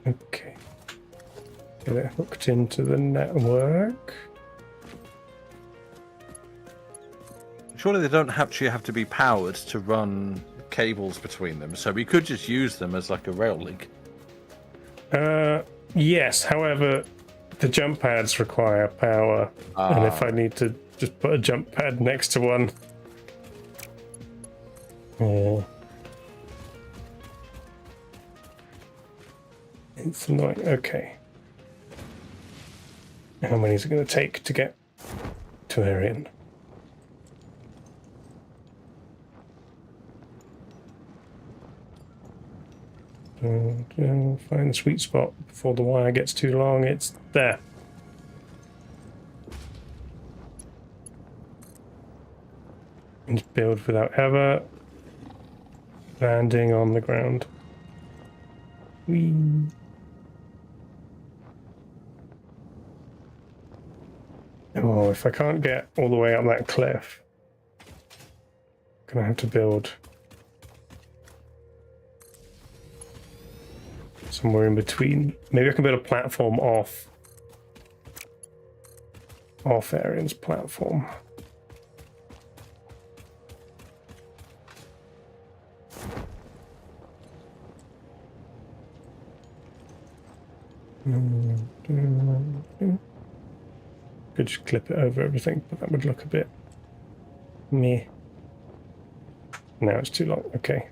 Okay. Get it hooked into the network. Surely they don't actually have to be powered to run cables between them, so we could just use them as like a rail link. Yes, however, the jump pads require power, and if I need to just put a jump pad next to one, it's annoying. Okay, how many is it going to take to get to her in? Find the sweet spot before the wire gets too long. It's there. And build without ever landing on the ground. Whee. Oh, if I can't get all the way up that cliff, I'm gonna have to build somewhere in between. Maybe I can build a platform off Arian's platform. Could just clip it over everything, but that would look a bit meh. No, it's too long. Okay.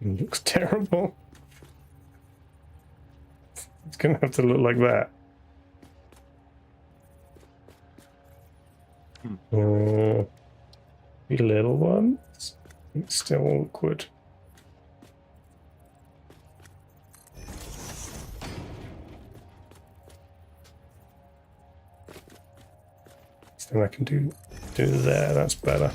It looks terrible. It's gonna have to look like that. The little ones. It's still awkward. Then I can do there. That's better.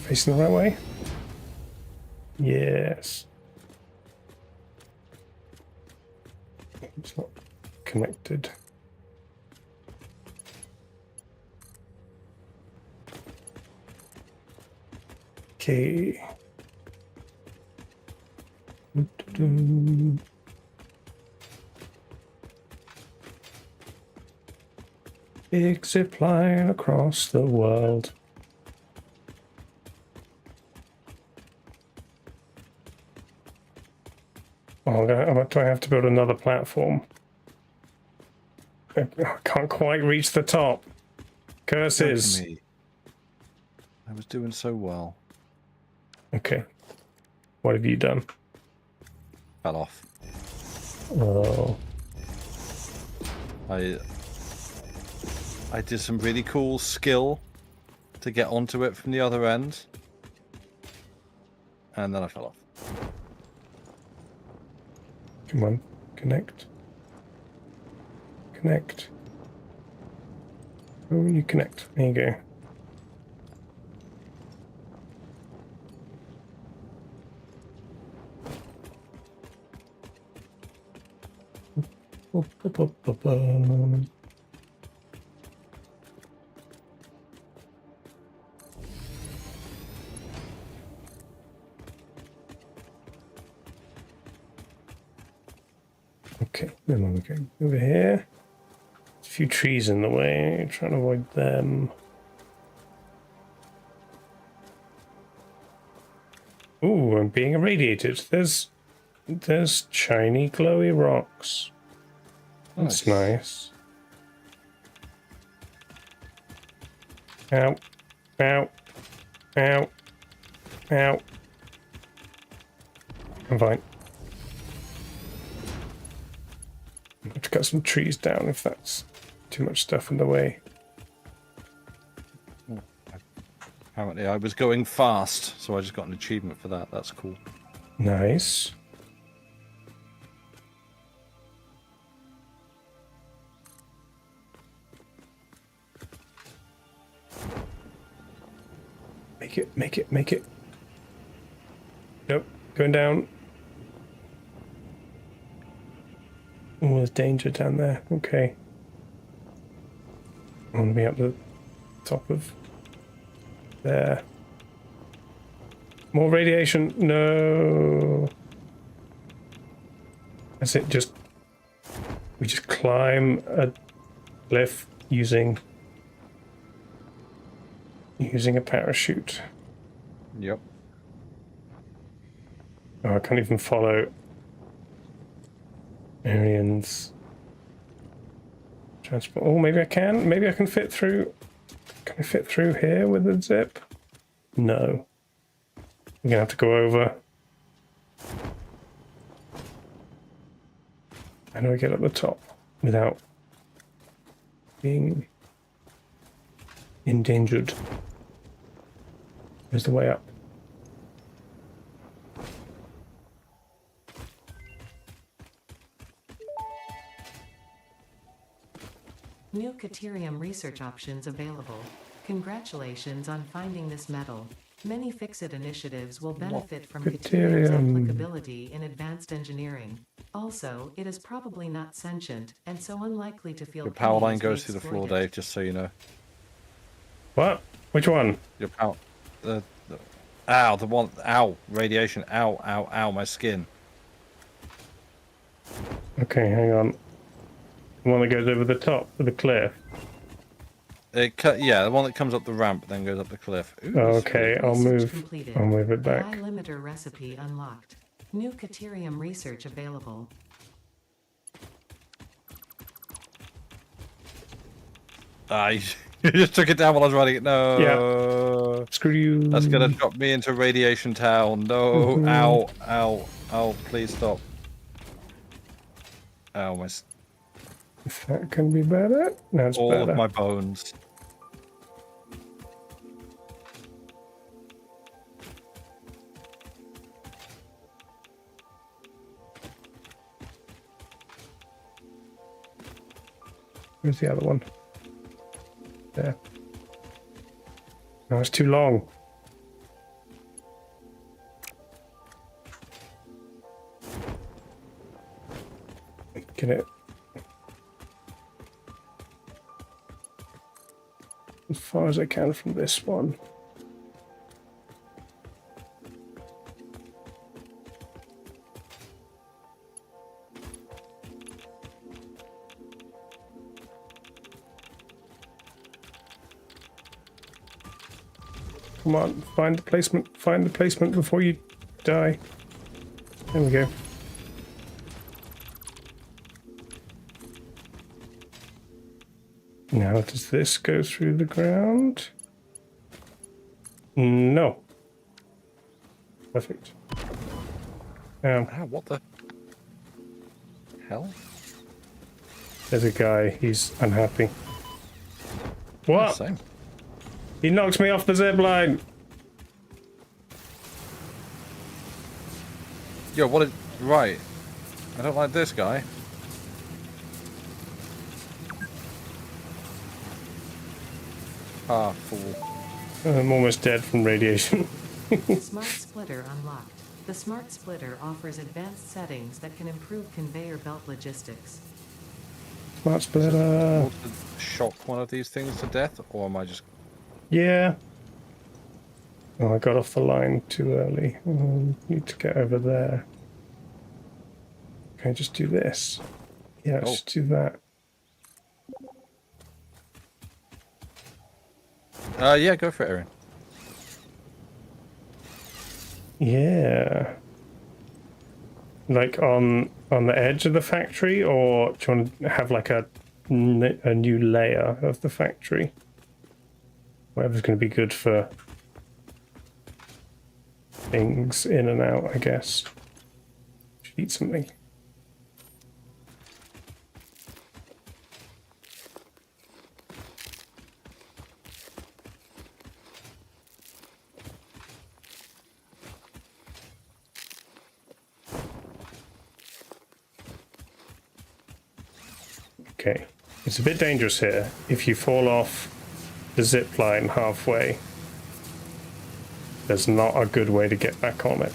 Facing the right way? Yes. It's not connected. Okay. Big zip line across the world. Oh, do I have to build another platform? I can't quite reach the top. Curses. I was doing so well. Okay. What have you done? Fell off. Oh. I did some really cool skill to get onto it from the other end. And then I fell off. Come on, connect. Connect. Oh, you connect. There you go. Okay, then we're going over here. There's a few trees in the way, trying to avoid them. Ooh, I'm being irradiated. There's shiny, glowy rocks. That's nice. Ow. Ow. Ow. Ow. I'm fine. I have to cut some trees down if that's too much stuff in the way. Apparently I was going fast, so I just got an achievement for that. That's cool. Nice. Make it, make it, make it. Nope, going down. Oh, there's danger down there. Okay. I want to be up the top of there. More radiation. No. That's it. We just climb a cliff using a parachute. Yep. Oh, I can't even follow Arian's transport. Oh, maybe I can. Maybe I can fit through. Can I fit through here with the zip? No. I'm gonna have to go over. How do I get up the top without being endangered? Where's the way up? New Caterium research options available. Congratulations on finding this metal. Many Fix-It initiatives will benefit from Caterium's applicability in advanced engineering. Also, it is probably not sentient, and so unlikely to feel Your power pain line as we goes through the floor, exploit it. Dave, just so you know. What? Which one? Your power... Ow, the one... Ow, radiation. Ow, ow, ow, my skin. Okay, hang on. The one that goes over the top of the cliff. Yeah, the one that comes up the ramp, then goes up the cliff. Ooh, Okay, I'll Research move. completed. I'll move it back. AI limiter recipe unlocked. New Caterium research available. You just took it down while I was riding it. No. Yeah. Screw you. That's gonna drop me into radiation town. No. Ow, ow, ow, please stop. Ow, my... If that can be better. No, it's All better. of my bones. Where's the other one? There. No, it's too long. Get it. As far as I can from this one. Come on, find the placement before you die. There we go. Now, does this go through the ground? No. Perfect. What the hell? There's a guy, he's unhappy. What? Same. He knocks me off the zip line. Yo, what is... Right. I don't like this guy. Ah, fool. I'm almost dead from radiation. Smart Splitter unlocked. The Smart Splitter offers advanced settings that can improve conveyor belt logistics. Smart splitter. Want to shock one of these things to death, or am I just... Yeah. Oh, I got off the line too early. Need to get over there. Can I just do this? Yeah, let's just do that. Yeah, go for it, Aaron. Yeah. Like on the edge of the factory, or do you want to have like a new layer of the factory? Whatever's going to be good for things in and out, I guess. Should eat something. Okay, it's a bit dangerous here. If you fall off the zip line halfway, there's not a good way to get back on it.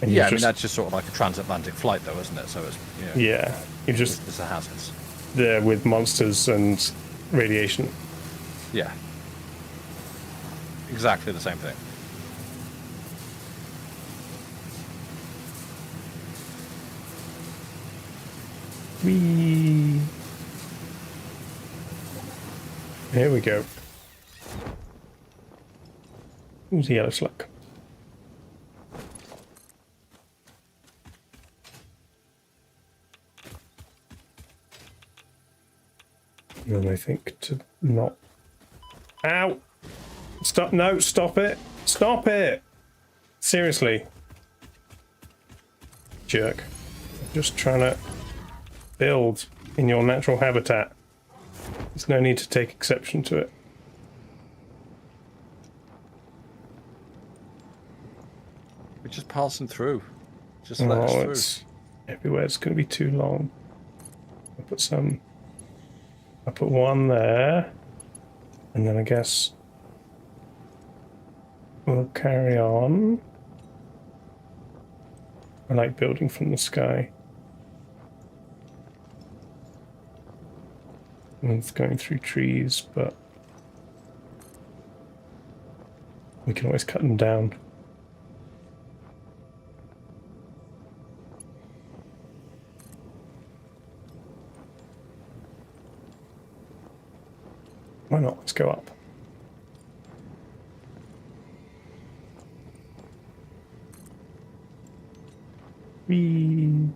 And Yeah, I mean, that's just sort of like a transatlantic flight, though, isn't it? So it's, yeah, you just it's a hazard. there with monsters and radiation. Yeah. Exactly the same thing. Whee! Here we go. Who's the yellow slug? And I think to not... Ow! Stop, no, stop it! Stop it! Seriously. Jerk. Just trying to build in your natural habitat. There's no need to take exception to it. We're just passing through. Just let us through. It's everywhere. It's going to be too long. I'll put some... I'll put one there. And then I guess we'll carry on. I like building from the sky. And it's going through trees, but we can always cut them down. Why not? Let's go up. Whee!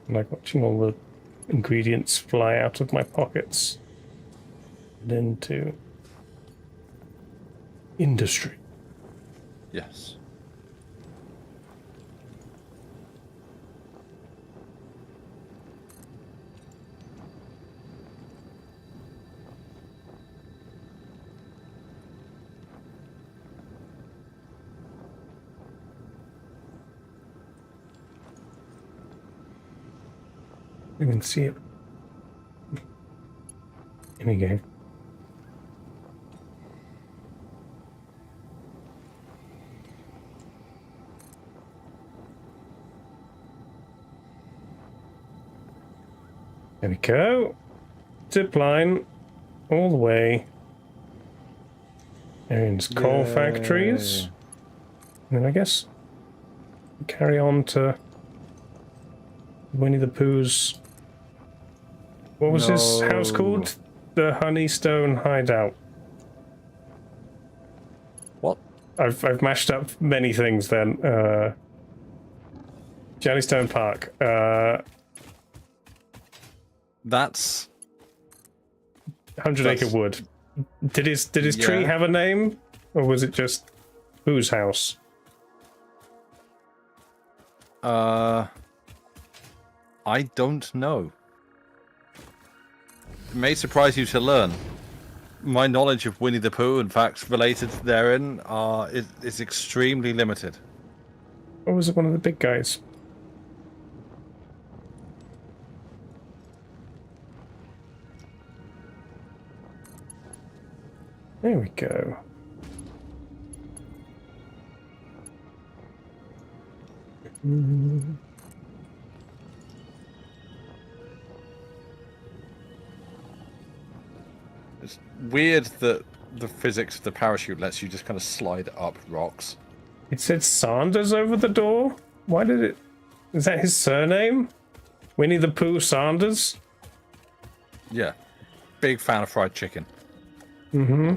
I like watching all the ingredients fly out of my pockets and into industry. Yes. You can see it in a game. There we go. Zip line all the way. There's coal factories. And then I guess carry on to Winnie the Pooh's. What was his house called? The Honeystone Hideout. What? I've mashed up many things then. Jellystone Park. That's 100 Acre Wood. Did his tree have a name? Or was it just Pooh's house? I don't know. It may surprise you to learn. My knowledge of Winnie the Pooh and facts related therein is extremely limited. Or was it one of the big guys? There we go. It's weird that the physics of the parachute lets you just kind of slide up rocks. It said Sanders over the door? Why did it... Is that his surname? Winnie the Pooh Sanders? Yeah. Big fan of fried chicken. Mm-hmm.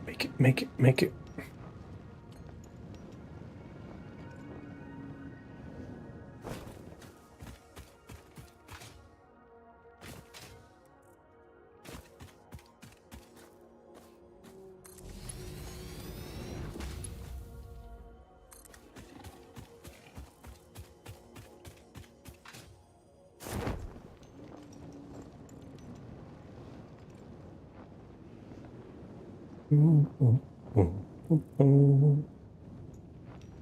Make it, make it, make it.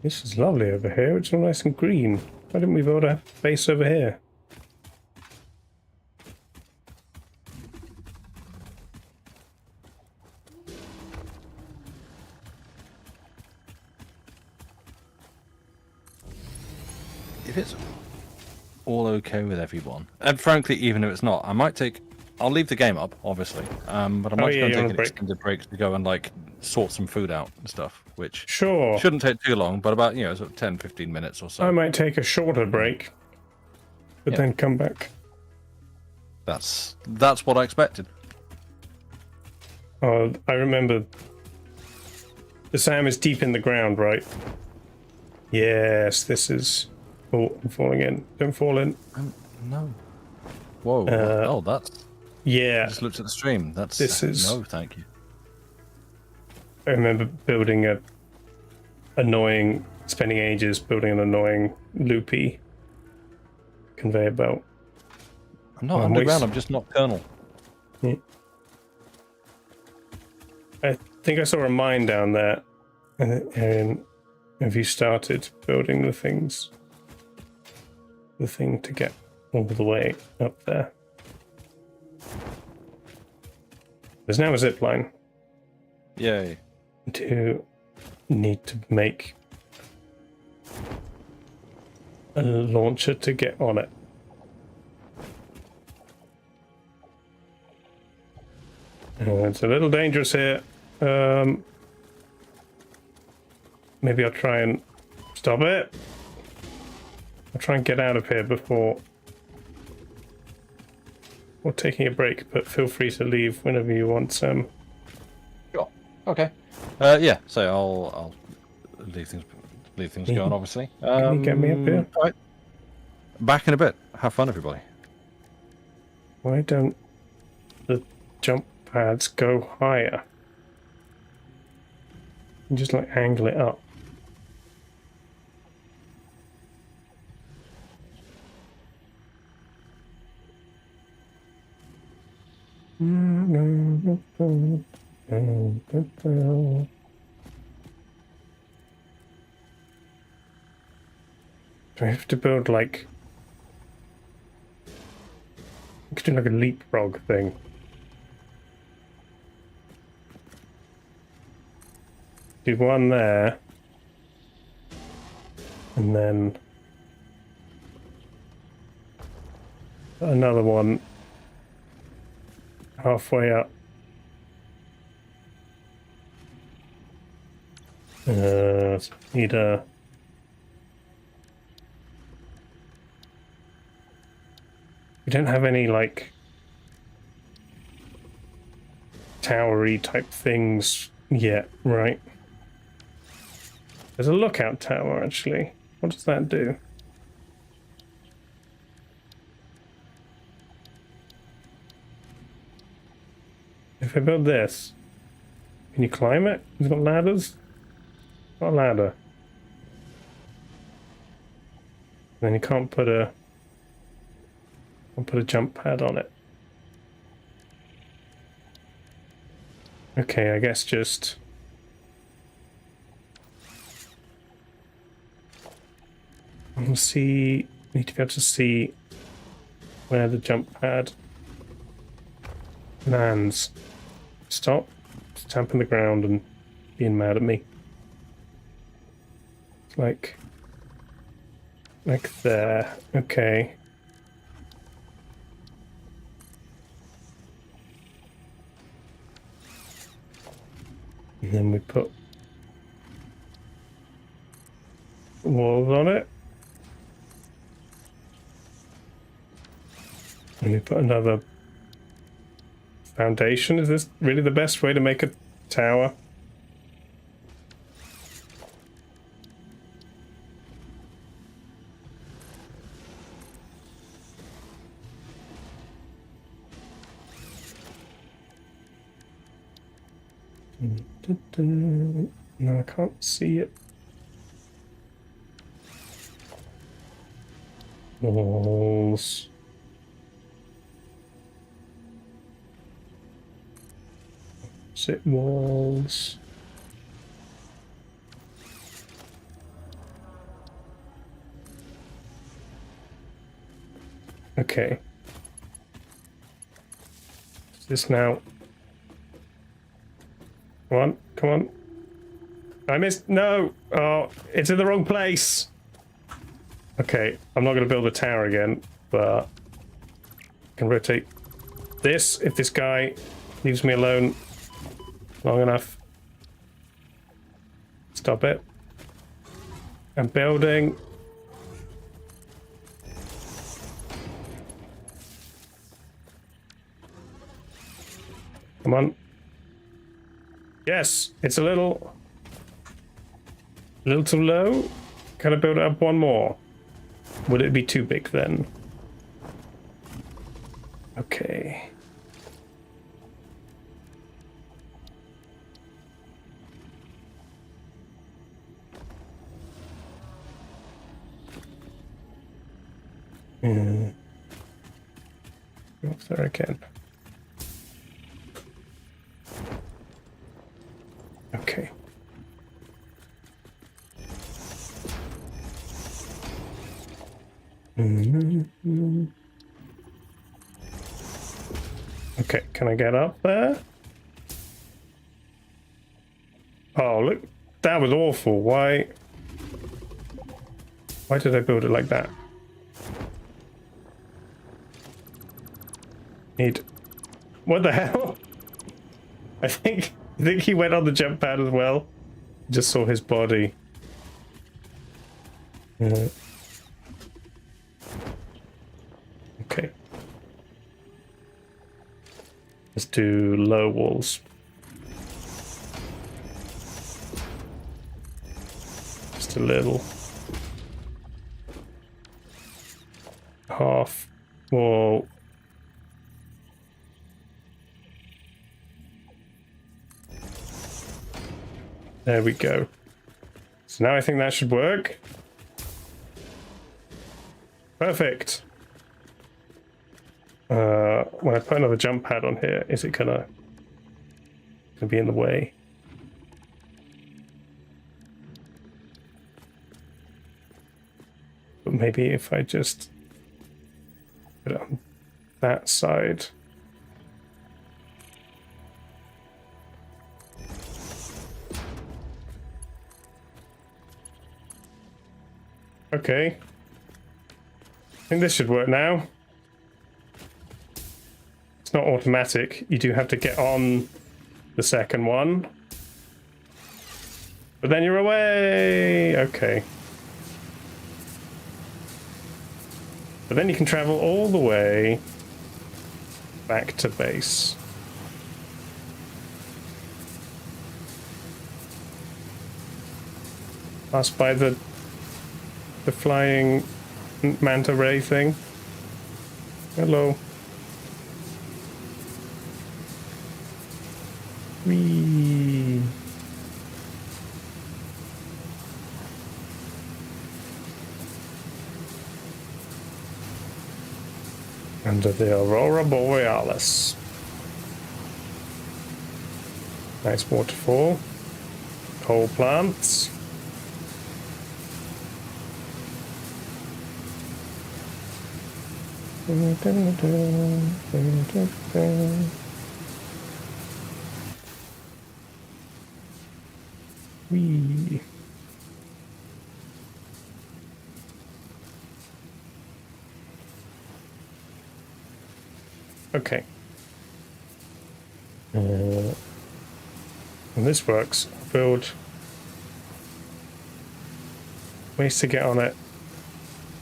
This is lovely over here. It's all nice and green. Why didn't we build a base over here? If it's all okay with everyone, and frankly, even if it's not, I'll leave the game up, obviously, but I might go and take an extended break to go and like sort some food out and stuff, which Sure. shouldn't take too long, but about sort of 10-15 minutes or so. I might take a shorter break, but then come back. That's what I expected. Oh, I remember. The Sam is deep in the ground, right? Yes, this is. Oh, I'm falling in. Don't fall in. No. Whoa. Oh, that's. Yeah. I just looked at the stream. This is. No, thank you. I remember building spending ages building an annoying loopy conveyor belt. I'm not underground. I'm just nocturnal. Yeah. I think I saw a mine down there, and have you started building the thing to get all the way up there? There's now a zip line. Yay. To need to make a launcher to get on it. It's a little dangerous here. Maybe I'll try and stop it. I'll try and get out of here before taking a break, but feel free to leave whenever you want, Sam. Sure. Okay. Yeah. So I'll leave things going. Obviously. Can you get me up here? All right. Back in a bit. Have fun, everybody. Why don't the jump pads go higher? And just like angle it up. Do I have to build like... I could do like a leapfrog thing. Do one there. And then... another one halfway up. Need a... We don't have any, like, towery type things yet, right? There's a lookout tower, actually. What does that do? If I build this, can you climb it? Has it got ladders? Not a ladder. Then you can't put a... I'll put a jump pad on it. Okay, I guess just... I'll see... Need to be able to see where the jump pad lands. Stop stamping the ground and being mad at me. It's like there. Okay. And then we put walls on it. And we put another foundation. Is this really the best way to make a tower. No, I can't see it. Walls. Sit walls. Okay. Is this now? Come on, come on. I missed. No! Oh, it's in the wrong place. Okay, I'm not going to build a tower again, but I can rotate this if this guy leaves me alone long enough. Stop it. I'm building. Come on. Yes, it's a little too low. Can I build it up one more? Would it be too big then? Okay. Go up there again. Okay. Okay, can I get up there? Oh, look, that was awful. Why did I build it like that? What the hell? I think he went on the jump pad as well. Just saw his body. Okay. Let's do low walls. Just a little. Half wall. There we go. So now I think that should work. Perfect. When I put another jump pad on here, is it gonna be in the way? But maybe if I just put it on that side. Okay. I think this should work now. It's not automatic. You do have to get on the second one. But then you're away! Okay. But then you can travel all the way back to base. Pass by the flying manta ray thing. Hello. Whee. Under the Aurora Borealis. Nice waterfall. Coal plants. Whee. Okay. When this works, I'll build ways to get on it.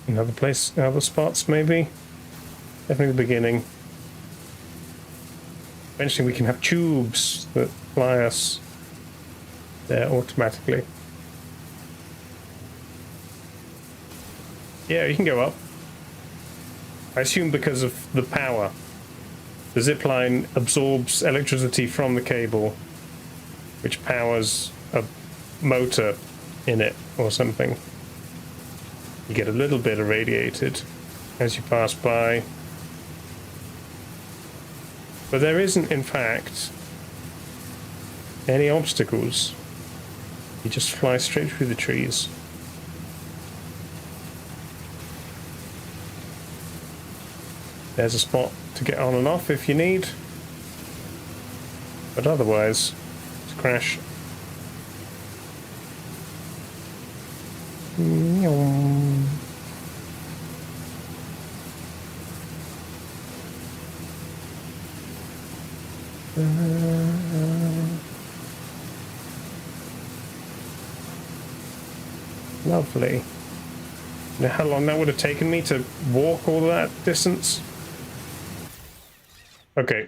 Another place, other spots maybe. Definitely the beginning. Eventually we can have tubes that fly us there automatically. Yeah, you can go up. I assume because of the power. The zipline absorbs electricity from the cable, which powers a motor in it or something. You get a little bit irradiated as you pass by. But there isn't, in fact, any obstacles. You just fly straight through the trees. There's a spot to get on and off if you need. But otherwise, it's crash. Lovely. Now, how long that would have taken me to walk all that distance? Okay.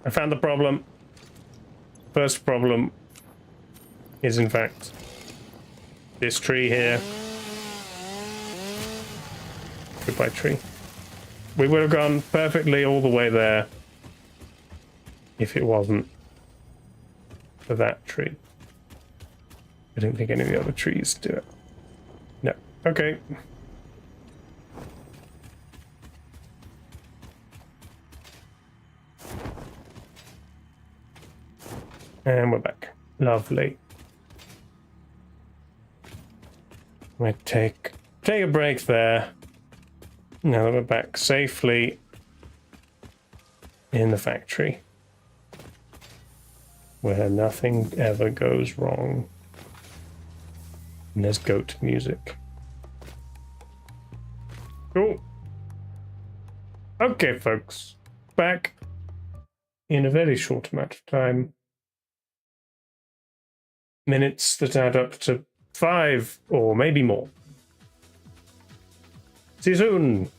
I found the problem. First problem is, in fact, this tree here. Goodbye, tree. We would have gone perfectly all the way there if it wasn't for that tree. I don't think any of the other trees do it. No. Okay. And we're back. Lovely. We take a break there. Now that we're back safely in the factory, where nothing ever goes wrong. And there's goat music. Cool. Okay, folks. Back in a very short amount of time. Minutes that add up to 5 or maybe more. See you soon.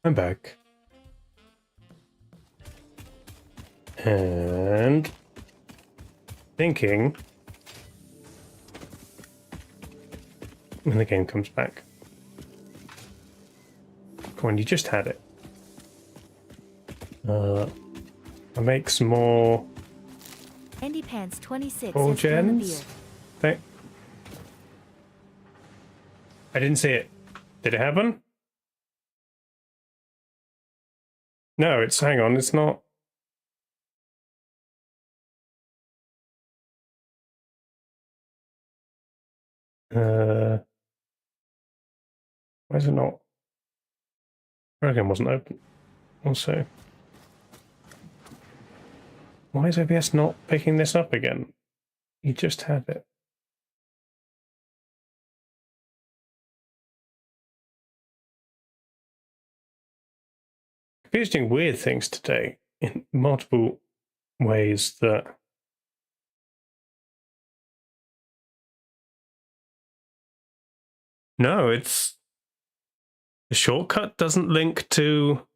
I'm back. And thinking when the game comes back. Come on, you just had it. I'll make some more Andy Pants 26 all has thrown a beer. gens. I didn't see it. Did it happen? No, it's hang on, it's not. Why is it not? Program wasn't open. Also, why is OBS not picking this up again? You just had it. Computer's doing weird things today in multiple ways that. No, it's the shortcut doesn't link to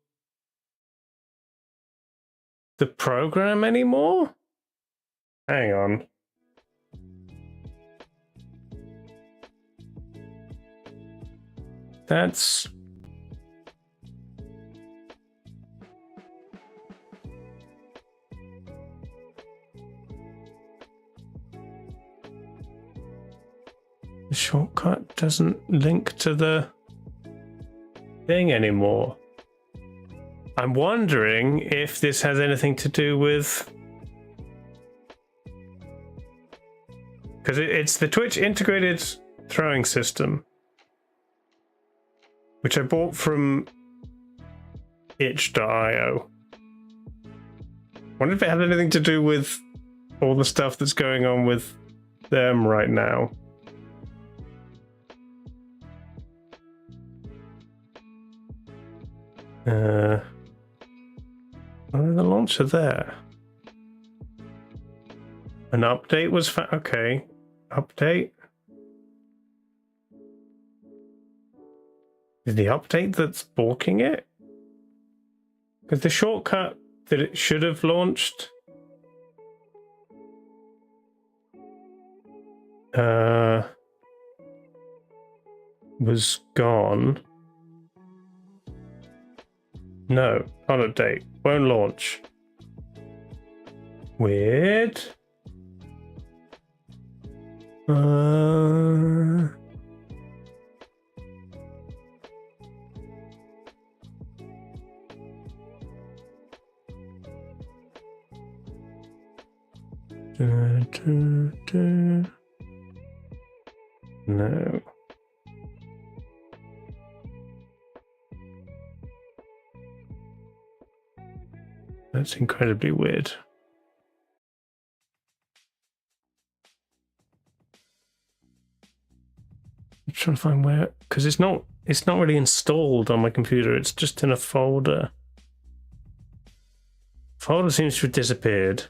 the program anymore? Hang on. That's the shortcut doesn't link to the thing anymore. I'm wondering if this has anything to do with, because it's the Twitch integrated throwing system, which I bought from itch.io. Wonder if it had anything to do with all the stuff that's going on with them right now. Oh, the launcher there. An update was okay. Update. Is the update that's balking it? Because the shortcut that it should have launched was gone. No, not update. Won't launch. Weird. No. That's incredibly weird. I'm trying to find where, because it's not really installed on my computer. It's just in a folder. Folder seems to have disappeared.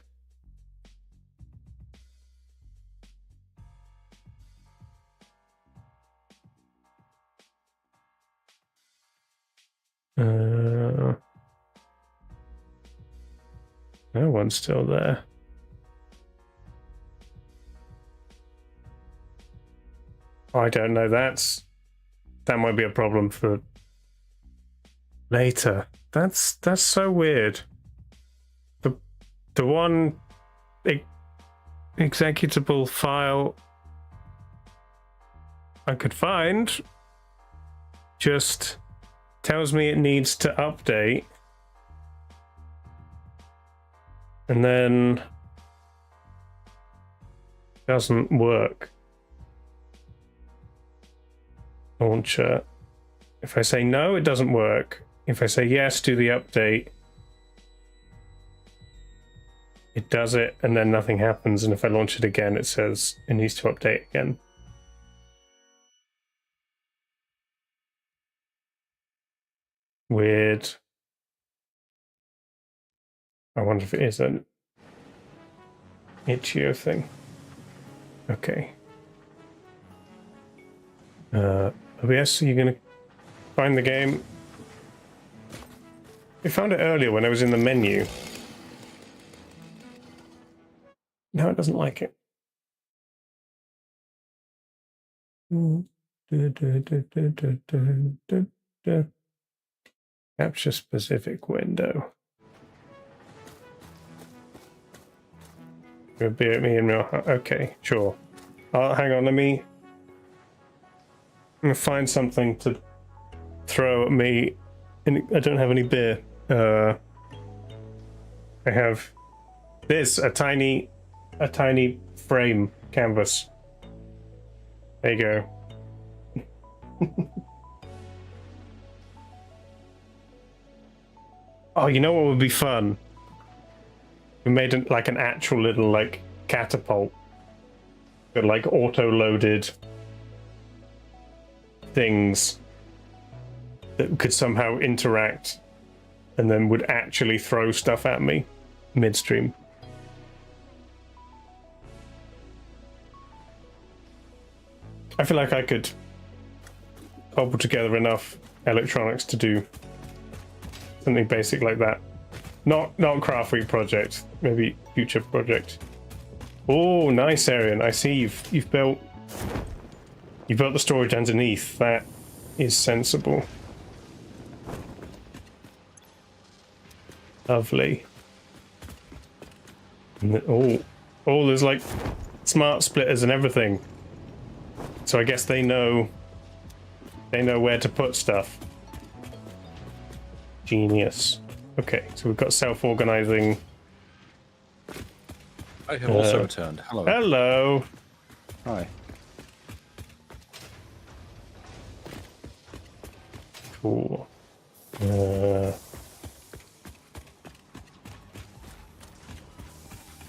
No one's still there. I don't know. That might be a problem for later. That's so weird. The one executable file I could find just tells me it needs to update, and then doesn't work. Launcher. If I say no, it doesn't work. If I say yes, do the update, it does it, and then nothing happens. And if I launch it again, it says it needs to update again. Weird. I wonder if it is an itch.io thing. Okay. OBS, are you going to find the game? We found it earlier when I was in the menu. No, it doesn't like it. Capture specific window. You'll be at me in real. Okay, sure. Hang on, let me. I'm gonna find something to throw at me. I don't have any beer. I have this, a tiny frame canvas. There you go. Oh, you know what would be fun? We made it like an actual little like catapult. Got like auto-loaded things that could somehow interact and then would actually throw stuff at me midstream. I feel like I could cobble together enough electronics to do something basic like that. Not Craft Week project, maybe future project. Oh, nice, Arian. I see you've built the storage underneath. That is sensible. Lovely. And there's like smart splitters and everything. So I guess they know where to put stuff. Genius. Okay, so we've got self-organizing. I have also returned. Hello. Hello. Hi. Cool.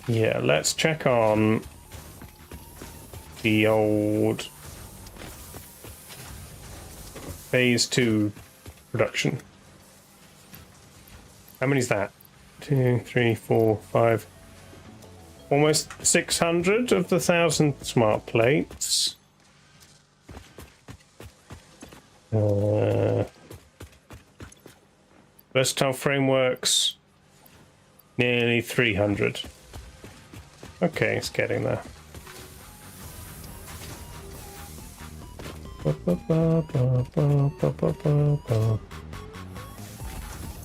Yeah, let's check on the old phase 2 production. How many is that? 2, 3, 4, 5. Almost 600 of the 1,000 smart plates. Versatile frameworks. Nearly 300. Okay, it's getting there.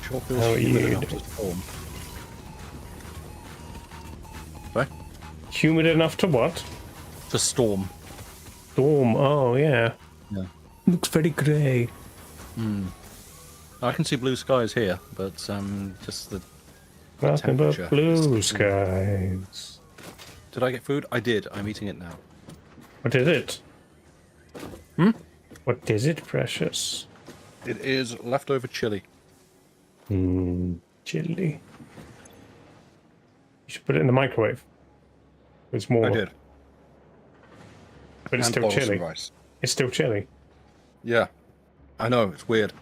Sure feels How are humid you enough to doing? storm. Sorry? Humid enough to what? To storm. Storm. Oh, yeah. Yeah. Looks very grey. I can see blue skies here, but just the Nothing but temperature. blue skies. Did I get food? I did. I'm eating it now. What is it? What is it, precious? It is leftover chili. Chili. You should put it in the microwave. It's more. I did. But it's And still boil some chili. rice. It's still chili. Yeah. I know, it's weird.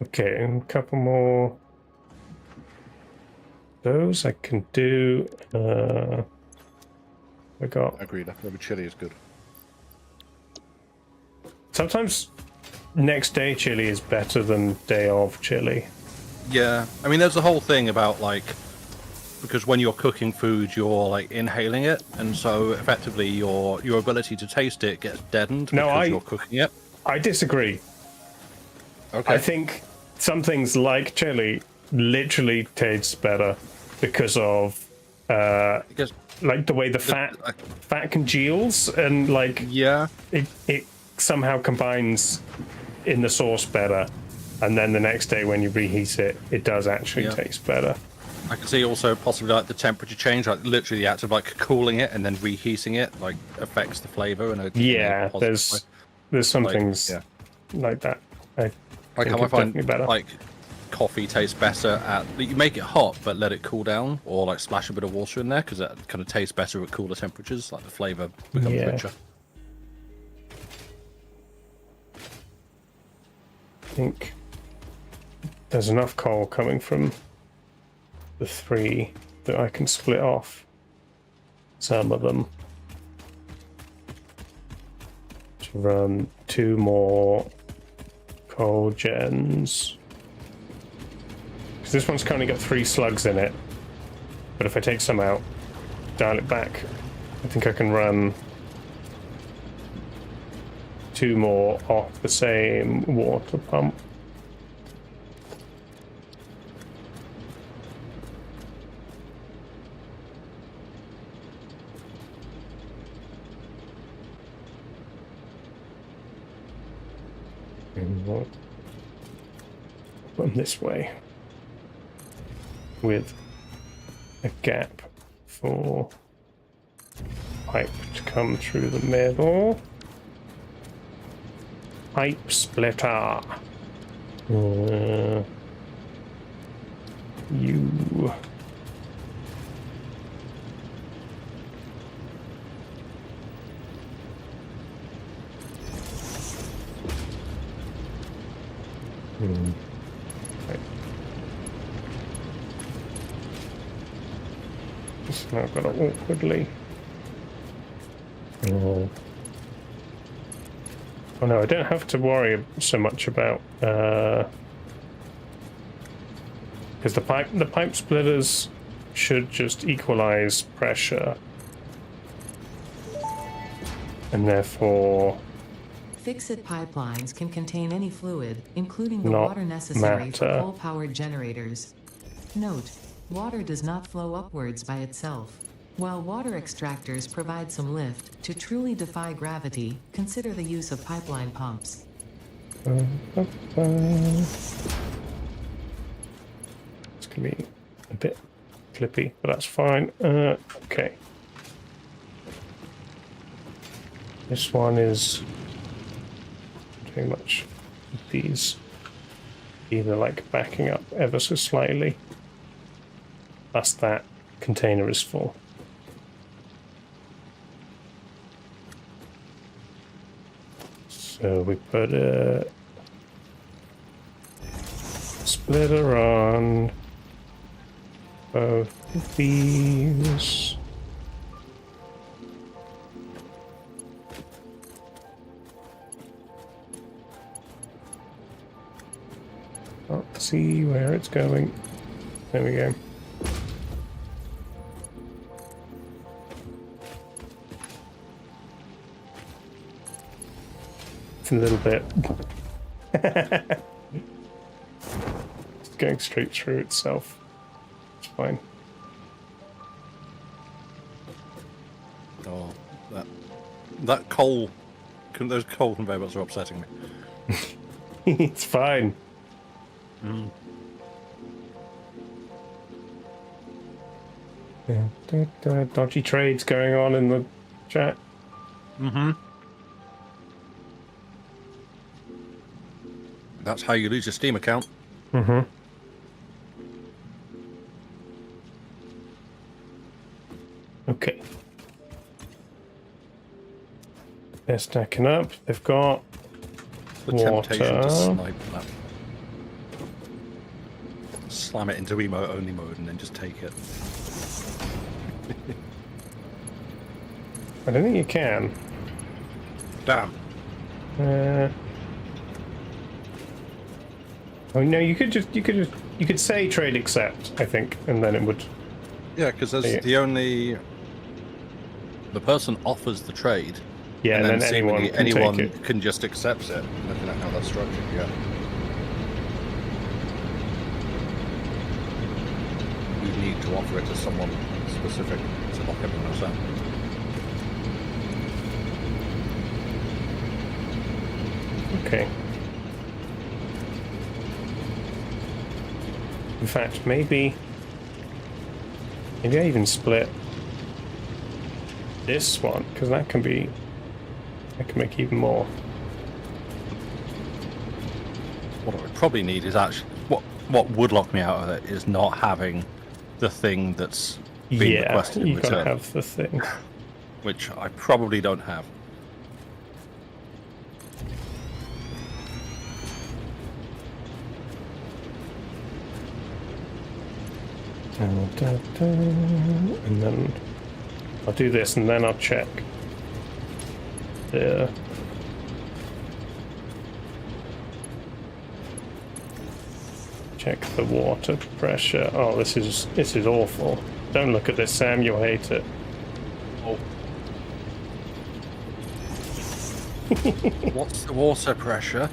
Okay, a couple more. Those I can do. I got. Agreed, leftover chili is good. Sometimes next day chili is better than day of chili. Yeah, I mean, there's the whole thing about, like, because when you're cooking food, you're, like, inhaling it, and so, effectively, your ability to taste it gets deadened because you're cooking it. I disagree. Okay. I think some things like chili literally tastes better because of Because, like the way the fat congeals and like yeah, it somehow combines in the sauce better, and then the next day when you reheat it, it does actually taste better. I can see also possibly, like, the temperature change, like, literally the act of, like, cooling it and then reheating it, like, affects the flavor in a positive way. There's some Like, things yeah. like that. I Like, think how I it's find, definitely better. like, coffee tastes better at... You make it hot, but let it cool down, or, like, splash a bit of water in there, because that kind of tastes better at cooler temperatures, like, the flavor becomes richer. I think there's enough coal coming from the 3 that I can split off some of them. run 2 more coal gens. Because this one's currently got 3 slugs in it. But if I take some out, dial it back, I think I can run 2 more off the same water pump. And we'll run this way with a gap for pipe to come through the middle. Pipe splitter. You. Right. Just now got it awkwardly. Oh no, I don't have to worry so much about because the pipe splitters should just equalize pressure, and therefore Fix-it pipelines can contain any fluid, including the Not water necessary for matter. coal-powered generators. Note, water does not flow upwards by itself. While water extractors provide some lift, to truly defy gravity, consider the use of pipeline pumps. it's gonna be a bit clippy, but that's fine. Okay, this one is pretty much these either like backing up ever so slightly. Plus that container is full. So we put a splitter on both of these. Can't see where it's going. There we go. It's a little bit. It's going straight through itself. It's fine. Oh, that coal, those coal conveyor belts are upsetting me. It's fine. Yeah, dodgy trades going on in the chat. That's how you lose your Steam account. Okay. They're stacking up. They've got The temptation to water. snipe that. Slam it into emote only mode and then just take it. I don't think you can. Damn. Oh no, you could say trade accept, I think, and then it would. Yeah, because there's Yeah. the person offers the trade. Yeah, and then anyone can anyone take it. can just accept it. Looking at how that's structured, yeah. You need to offer it to someone specific to lock everyone else out. Okay. In fact, maybe I even split this one, because that can make even more. What I would probably need is actually what would lock me out of it is not having the thing that's being Yeah, requested in you gotta return, have the thing. which I probably don't have. And then I'll do this, and then I'll check the Check the water pressure. Oh, this is awful. Don't look at this, Sam. You'll hate it. Oh. What's the water pressure?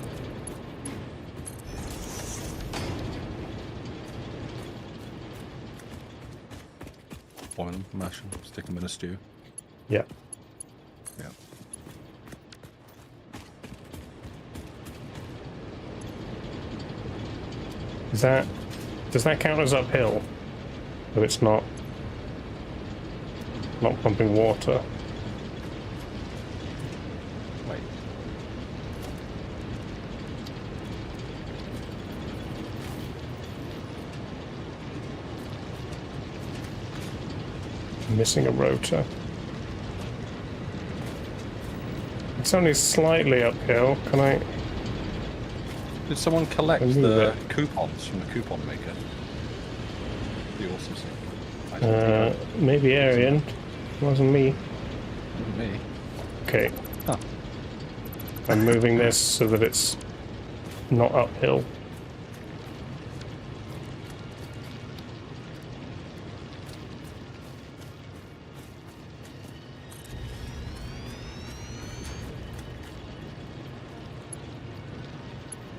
Boil them, mash them, stick them in a stew. Yeah. Yeah. Does that count as uphill? So it's not pumping water. Wait. I'm missing a rotor. It's only slightly uphill. Can I? Did someone collect Move the it. coupons from the coupon maker? The awesome stuff. Maybe Arian. It wasn't me. Me. Okay. Huh. I'm moving this so that it's not uphill.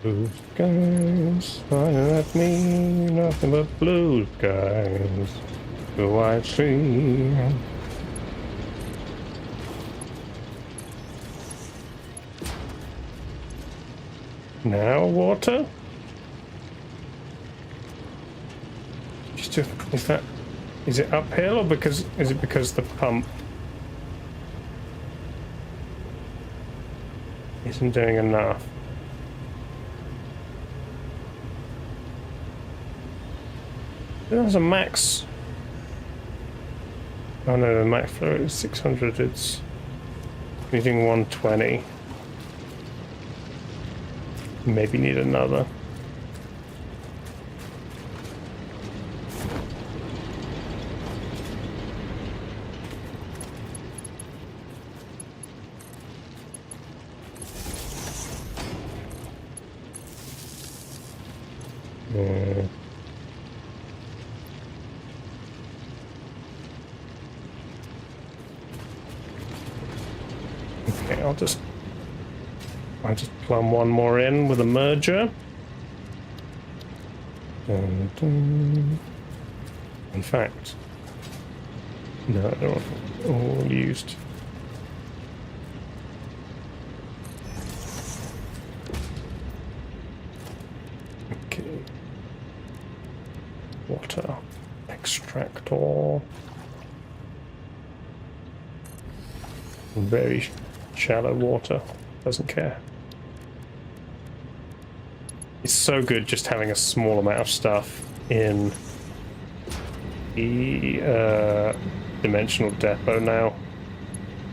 Blue skies, flying at me, nothing but blue skies. The white tree. Now water? Is it uphill or is it because the pump isn't doing enough? There's a max. Oh no, the max flow is 600. It's needing 120. Maybe need another. Okay, I'll just plumb one more in with a merger. Dun, dun. In fact, no, they're all used. Okay. Water extractor. Very shallow water. Doesn't care. It's so good just having a small amount of stuff in the dimensional depot now.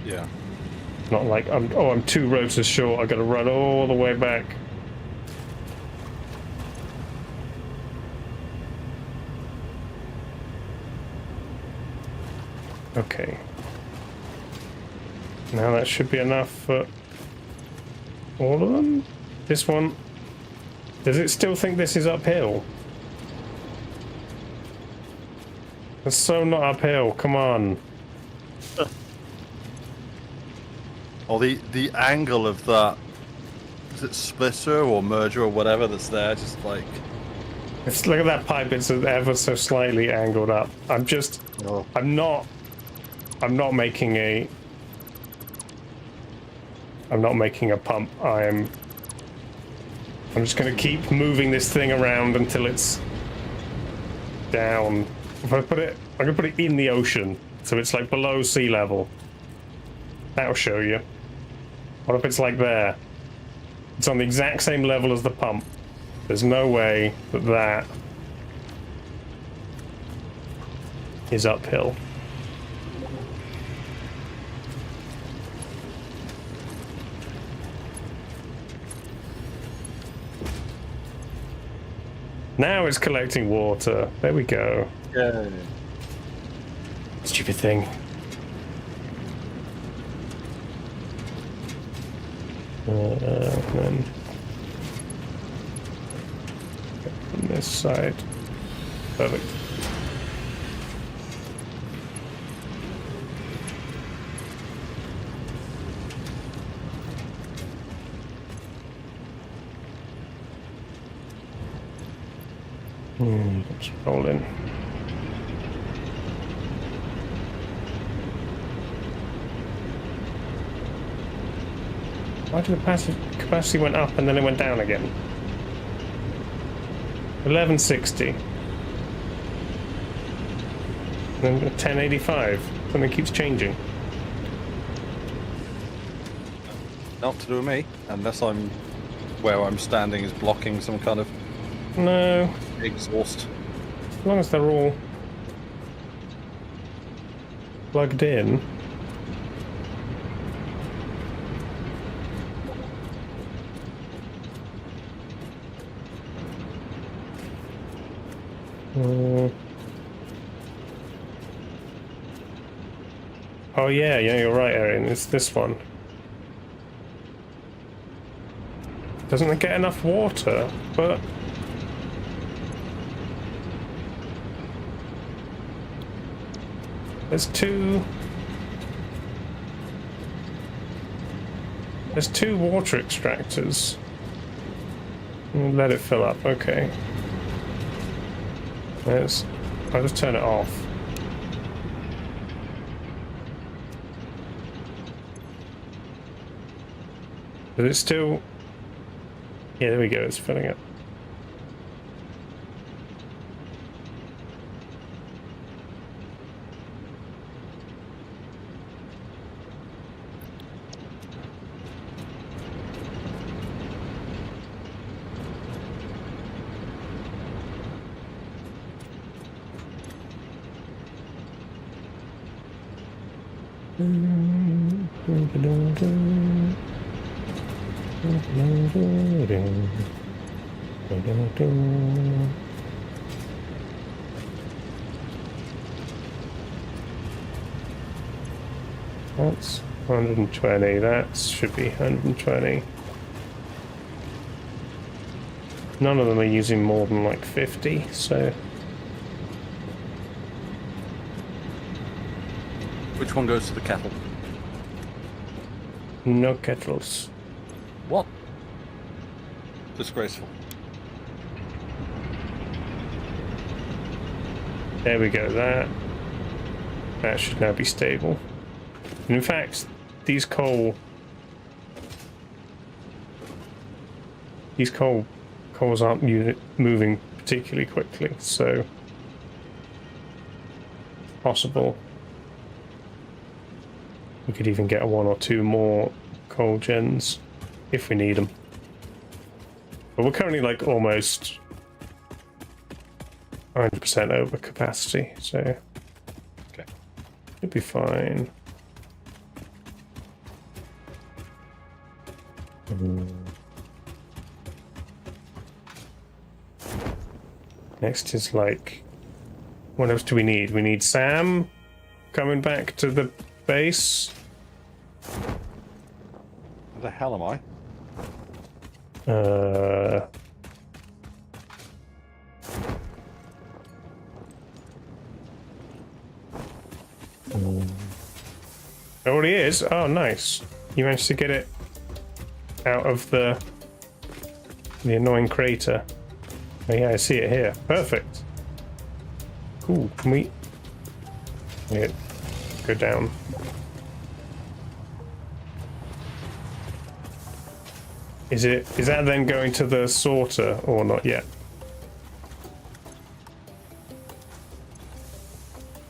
Yeah. Not like I'm 2 rotors short. I got to run all the way back. Okay. Now that should be enough for all of them. This one. Does it still think this is uphill? It's so not uphill. Come on. Or the angle of that, is it splitter or merger or whatever that's there, just like... Look at that pipe, it's ever so slightly angled up. I'm not making a pump. I'm just gonna keep moving this thing around until it's down. If I'm gonna put it in the ocean, so it's like below sea level. That'll show you. What if it's like there? It's on the exact same level as the pump. There's no way that is uphill. Now it's collecting water. There we go. Yeah. Stupid thing. Then this side. Perfect. Let's roll in. Why did the capacity went up and then it went down again? 1160. Then 1085. Something keeps changing. Not to do with me, unless I'm where I'm standing is blocking some kind of No, exhaust. as long as they're all plugged in. Oh yeah, you're right, Erin. It's this one. Doesn't it get enough water? But there's two water extractors. Let it fill up. Okay. I'll just turn it off. Is it still? Yeah, there we go. It's filling up. That's 120. That should be 120. None of them are using more than like 50, so. Which one goes to the kettle? No kettles. What? Disgraceful. There we go. That should now be stable. And in fact, these coals aren't moving particularly quickly, so possible we could even get one or two more coal gens if we need them. But we're currently like almost 100% over capacity, so okay, it'll be fine. Next is like, what else do we need? We need Sam coming back to the base. Where the hell am I? Oh, he is. Oh, nice. You managed to get it out of the annoying crater. Oh yeah, I see it here. Perfect. Cool. Can we go down? Is that then going to the sorter or not yet?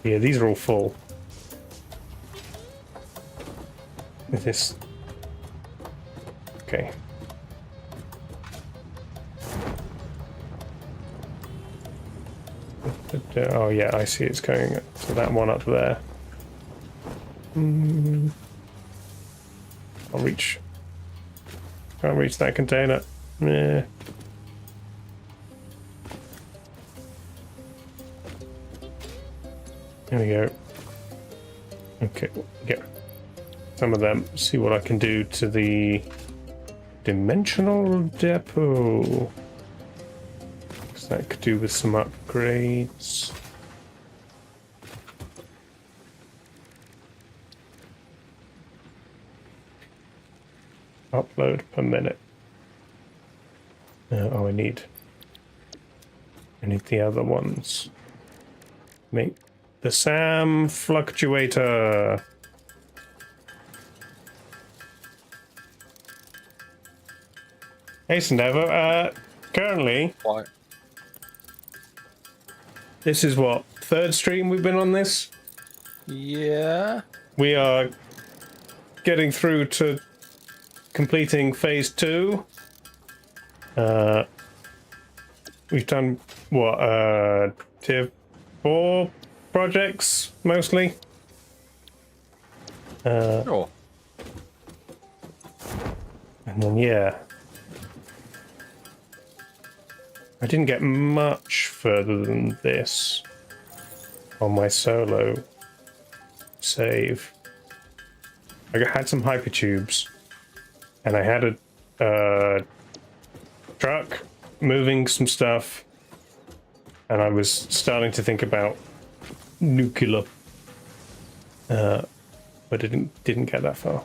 Yeah, these are all full. Is this okay? Oh yeah, I see it's going to that one up there. I'll reach. Can't reach that container. Yeah. There we go. Okay, get some of them. See what I can do to the dimensional depot. So that could do with some upgrades. Upload per minute. Oh, I need the other ones. Make the SAM fluctuator. Hey, Sendevo, currently, Why? this is what, third stream we've been on this? Yeah. We are getting through to completing phase 2. We've done, what, tier 4 projects, mostly? Sure. And then, yeah. I didn't get much further than this on my solo save. I had some hypertubes, and I had a truck moving some stuff, and I was starting to think about nuclear, but didn't get that far.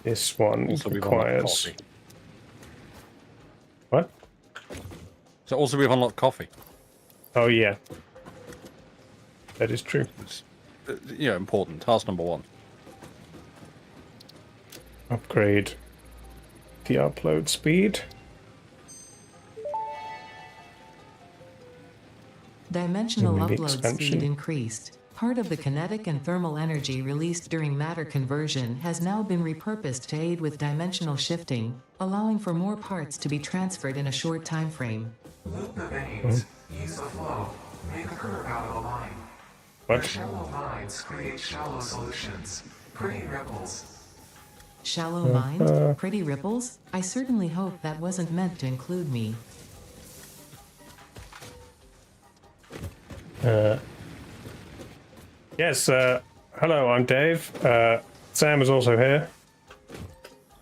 This one Also, we've unlocked requires coffee. what? So also we've unlocked coffee. Oh yeah, that is true. It's, yeah, important. Task number 1. Upgrade the upload speed. Dimensional Maybe upload expansion. speed increased. Part of the kinetic and thermal energy released during matter conversion has now been repurposed to aid with dimensional shifting, allowing for more parts to be transferred in a short time frame. Loop the veins. Use the flow. Make a curve out of a line. The What? shallow minds create shallow solutions. Pretty ripples. Shallow mind? Pretty ripples? I certainly hope that wasn't meant to include me. Yes. Hello, I'm Dave. Sam is also here.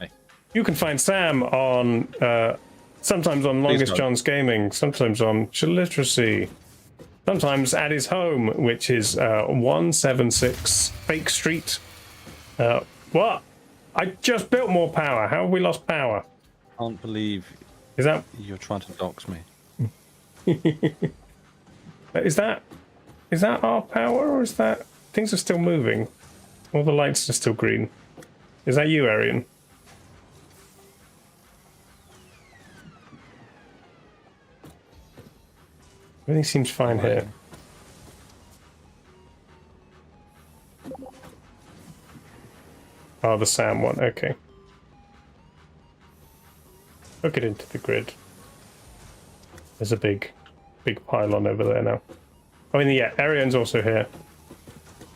Hey. You can find Sam on sometimes on Longest go. John's Gaming, sometimes on Chilliteracy, sometimes at his home, which is 176 Fake Street. What? I just built more power. How have we lost power? Can't believe Is that you're trying to dox me. is that our power, or is that things are still moving? All the lights are still green. Is that you, Arian? Everything seems fine here. Oh, the Sam one. Okay. Hook it into the grid. There's a big pylon over there now. I mean, yeah, Arian's also here.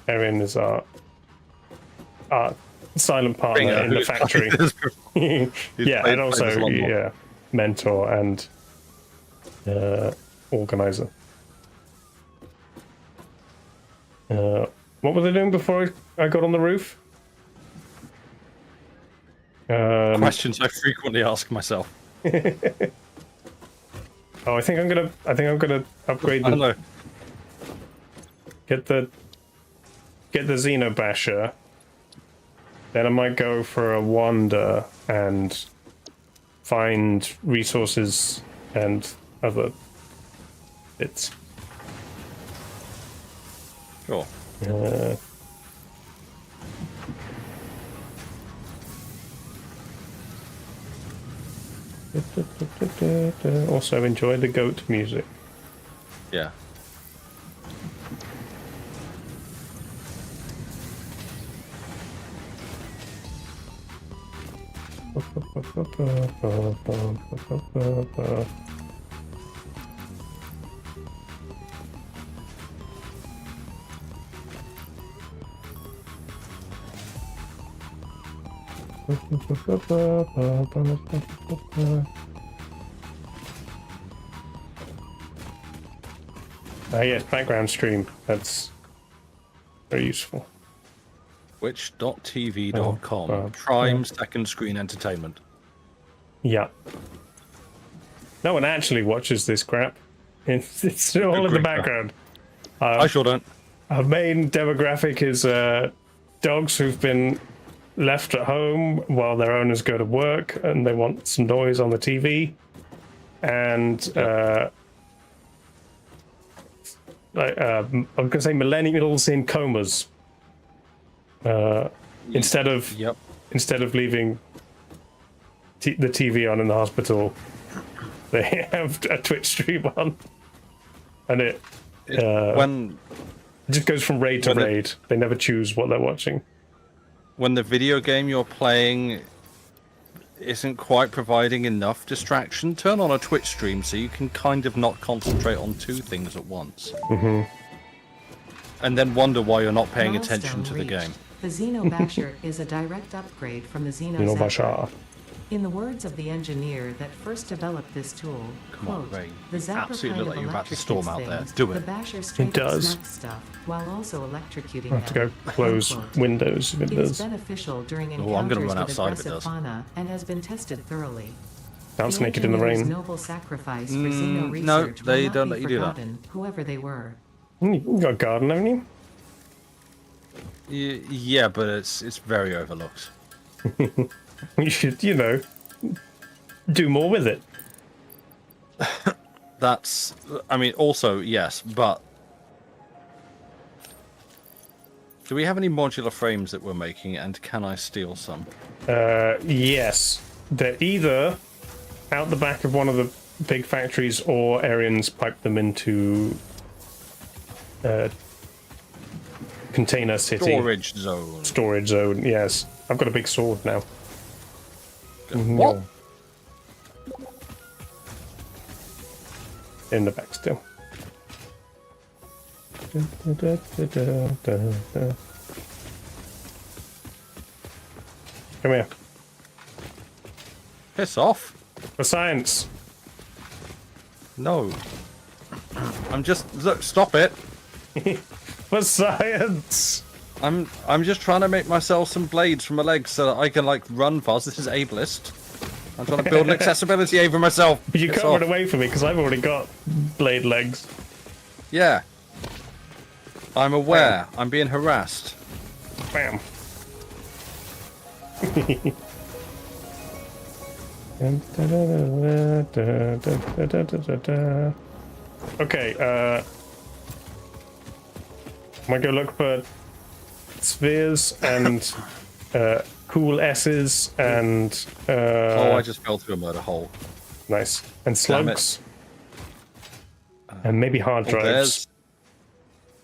Arian is our silent partner in the factory. Yeah, and also mentor and organizer. What were they doing before I got on the roof? Questions I frequently ask myself. Oh, I think I'm gonna upgrade I don't know. get the Xenobasher. Then I might go for a wander and find resources and other bits. Sure. Also enjoy the goat music. Yeah. Yes, background stream. That's Very useful. Twitch.tv.com. Oh, Prime second screen entertainment. Yeah. No one actually watches this crap. It's all in the Great. background. I sure don't. Our main demographic is dogs who've been left at home while their owners go to work and they want some noise on the TV. And I'm going to say millennials in comas. Instead of leaving the TV on in the hospital, they have a Twitch stream on, and it just goes from raid to raid. They never choose what they're watching. When the video game you're playing isn't quite providing enough distraction, turn on a Twitch stream so you can kind of not concentrate on two things at once. Mm-hmm. And then wonder why you're not paying attention to the game. The Xeno Basher is a direct upgrade from the Xeno Xeno Zapper. Basher. In the words of the engineer that first developed this tool, Come on, quote, Ray. the Zapper Absolutely kind like of you're about to electrocutes storm out there. things, Do the it. Basher straight does. smacks stuff while also electrocuting I have to them, go close unquote. windows if it It is does. beneficial during Oh, I'm gonna encounters run with outside if it aggressive does. fauna and has been tested thoroughly. Dance The naked in the engineer's rain. noble sacrifice for Xeno research no, will they not don't be let you do that. forgotten, whoever they were. You got a garden, haven't you? Yeah, but it's very overlooked. You should, do more with it. That's, I mean, also, yes, but do we have any modular frames that we're making, and can I steal some? Yes. They're either out the back of one of the big factories or Arian's piped them into container city. Storage zone, yes. I've got a big sword now. What? In the back still. Come here. Piss off. For science. No. I'm just, look, stop it. For science. I'm just trying to make myself some blades for my legs so that I can, like, run fast. This is ableist. I'm trying to build an accessibility aid for myself. You Piss can't run off. away from me because I've already got blade legs. Yeah. I'm aware. I'm being harassed. Bam. Okay, I'm gonna go look for spheres and cool S's and Oh, I just fell through a murder hole. nice, and Damn it. slugs and maybe hard drives.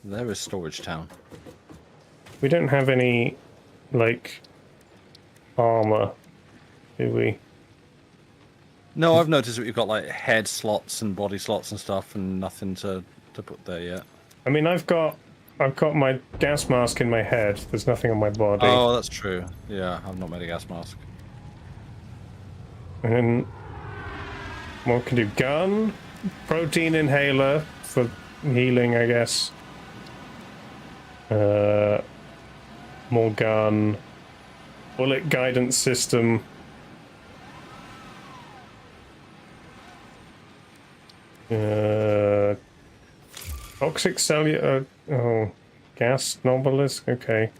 There is Storage Town. We don't have any like armor, do we? No, I've noticed that we've got like head slots and body slots and stuff, and nothing to put there yet. I mean, I've got my gas mask in my head. There's nothing on my body. Oh, that's true. Yeah, I've not made a gas mask. And then what can do? Gun, protein inhaler for healing, I guess. More gun, bullet guidance system. Toxic cellular. Oh, gas novelist. Okay.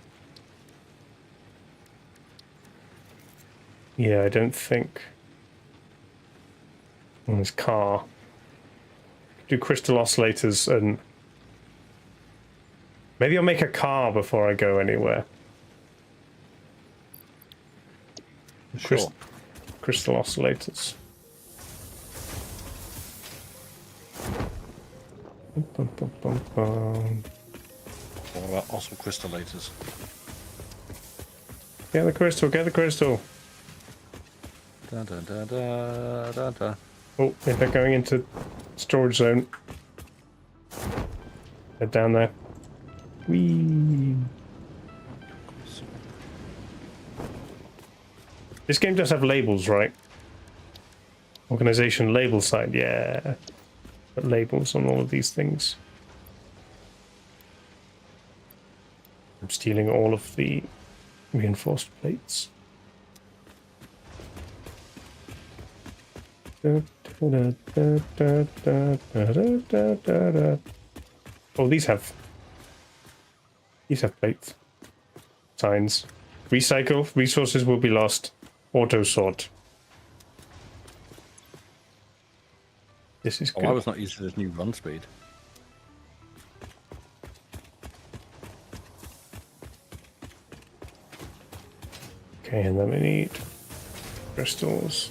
Yeah, I don't think. This car. Do crystal oscillators and maybe I'll make a car before I go anywhere. Sure. Crystal oscillators. Bum, bum, bum, bum. What about oscill crystallators? Get the crystal, get the crystal. Da, da, da, da, da, da. Oh, they're going into storage zone. They're down there. Whee! This game does have labels, right? Organization label side, yeah. Got labels on all of these things. I'm stealing all of the reinforced plates. Oh, these have plates. Signs. Recycle. Resources will be lost. Auto sort. This is good. I was not used to this new run speed. Okay, and then we need crystals.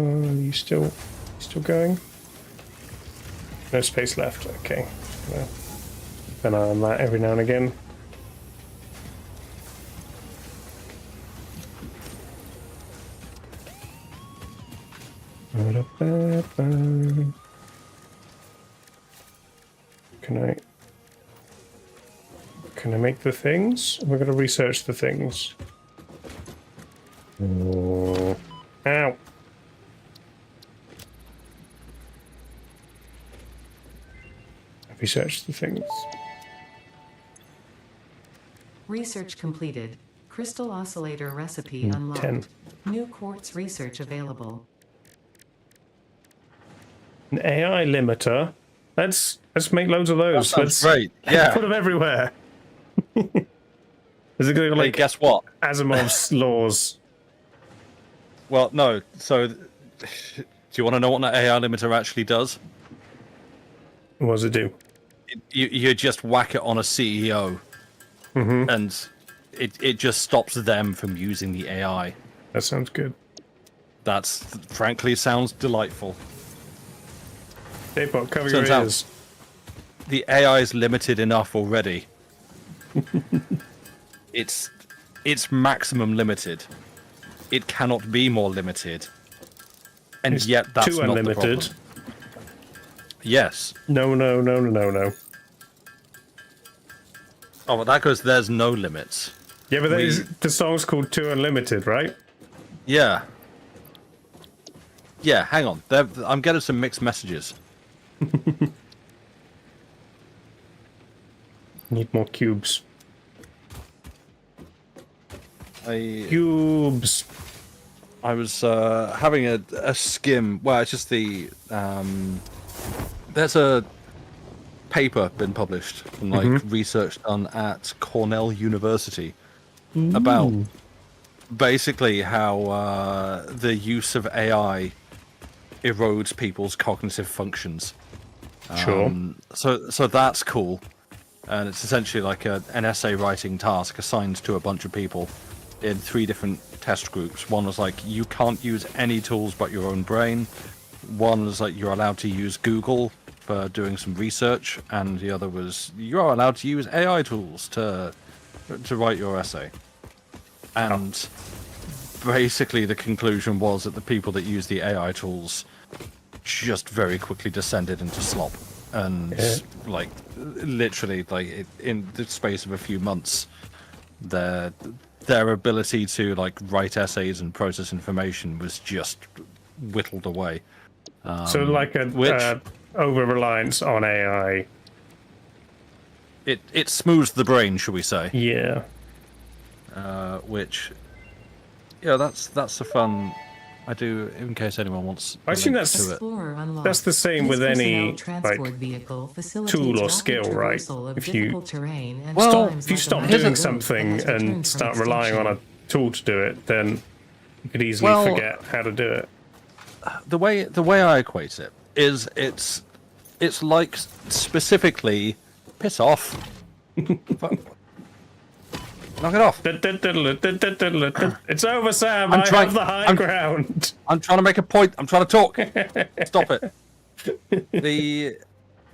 You still going? No space left. Okay. Well, keep an eye on that every now and again. Can I make the things? We're gonna research the things. Oh. Ow! I've researched the things. Research completed. Crystal oscillator recipe unlocked. 10. New quartz research available. An AI limiter. Let's make loads of those. That's great. Yeah. Put them everywhere. Is it going to Hey, like guess what? Asimov's laws? Well, no. So, do you want to know what an AI limiter actually does? What does it do? You just whack it on a CEO, and it just stops them from using the AI. That sounds good. That's frankly sounds delightful. Daypot, cover Turns your out- ears. The AI is limited enough already. It's maximum limited. It cannot be more limited, and It's yet that's too not unlimited. the problem. Yes. No. Oh, well, that goes. There's no limits. Yeah, but the song's called Too Unlimited, right? Yeah. Yeah. Hang on. I'm getting some mixed messages. Need more cubes. Cubes. I was having a skim. Well, it's just the there's a paper been published from like research done at Cornell University about basically how the use of AI erodes people's cognitive functions. Sure. So that's cool, and it's essentially like an essay writing task assigned to a bunch of people in 3 different test groups. One was like, you can't use any tools but your own brain. One was like, you're allowed to use Google for doing some research, and the other was, you're allowed to use AI tools to write your essay. And basically the conclusion was that the people that use the AI tools just very quickly descended into slop. And like literally like in the space of a few months, their ability to like write essays and process information was just whittled away. So like a over-reliance on AI. It smooths the brain, shall we say? Yeah. Which, yeah, that's the fun. I do, in case anyone wants. I assume link that's- to it. Explorer unlocked. That's the same This with any, personnel transport like, vehicle facilitates tool or rapid skill, right? traversal of If you- difficult terrain and Well, times If you like a stop mighty doing road something that has returned and from start relying on a extinction. tool to do it, then you could easily Well- forget how to do it. The way I equate it is it's like specifically piss off. Knock it off. It's over, Sam. I'm I trying- have the high I'm- ground. I'm trying to make a point. I'm trying to talk. Stop it.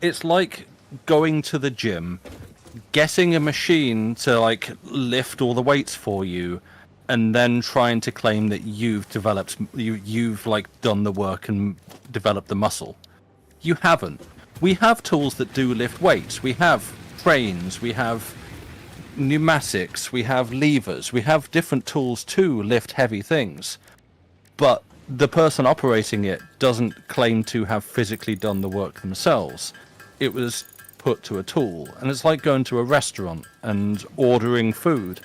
It's like going to the gym, getting a machine to like lift all the weights for you, and then trying to claim that you've like done the work and developed the muscle. You haven't. We have tools that do lift weights. We have trains. We have pneumatics. We have levers. We have different tools to lift heavy things. But the person operating it doesn't claim to have physically done the work themselves. It was put to a tool. And it's like going to a restaurant and ordering food.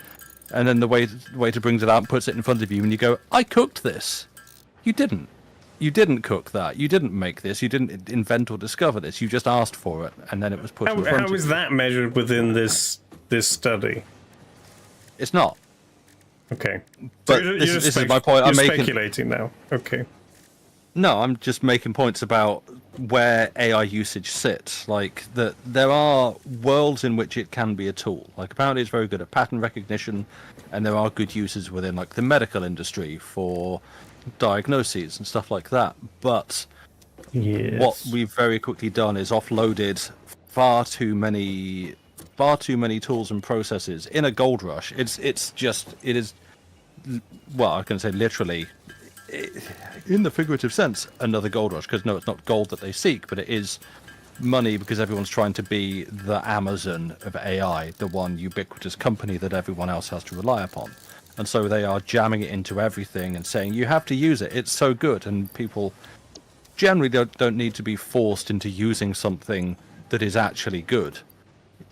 And then the waiter brings it out and puts it in front of you, and you go, I cooked this. You didn't. You didn't cook that. You didn't make this. You didn't invent or discover this. You just asked for it, and then it was put in front of you. How is that measured within this study? It's not. Okay. But this is my point. You're I'm making. speculating now. Okay. No, I'm just making points about where AI usage sits. Like that, there are worlds in which it can be a tool. Like apparently, it's very good at pattern recognition, and there are good uses within like the medical industry for diagnoses and stuff like that. But Yes. what we've very quickly done is offloaded far too many tools and processes in a gold rush. It is. Well, I can say literally. In the figurative sense, another gold rush, because no, it's not gold that they seek, but it is money because everyone's trying to be the Amazon of AI, the one ubiquitous company that everyone else has to rely upon. And so they are jamming it into everything and saying, you have to use it, it's so good. And people generally don't need to be forced into using something that is actually good.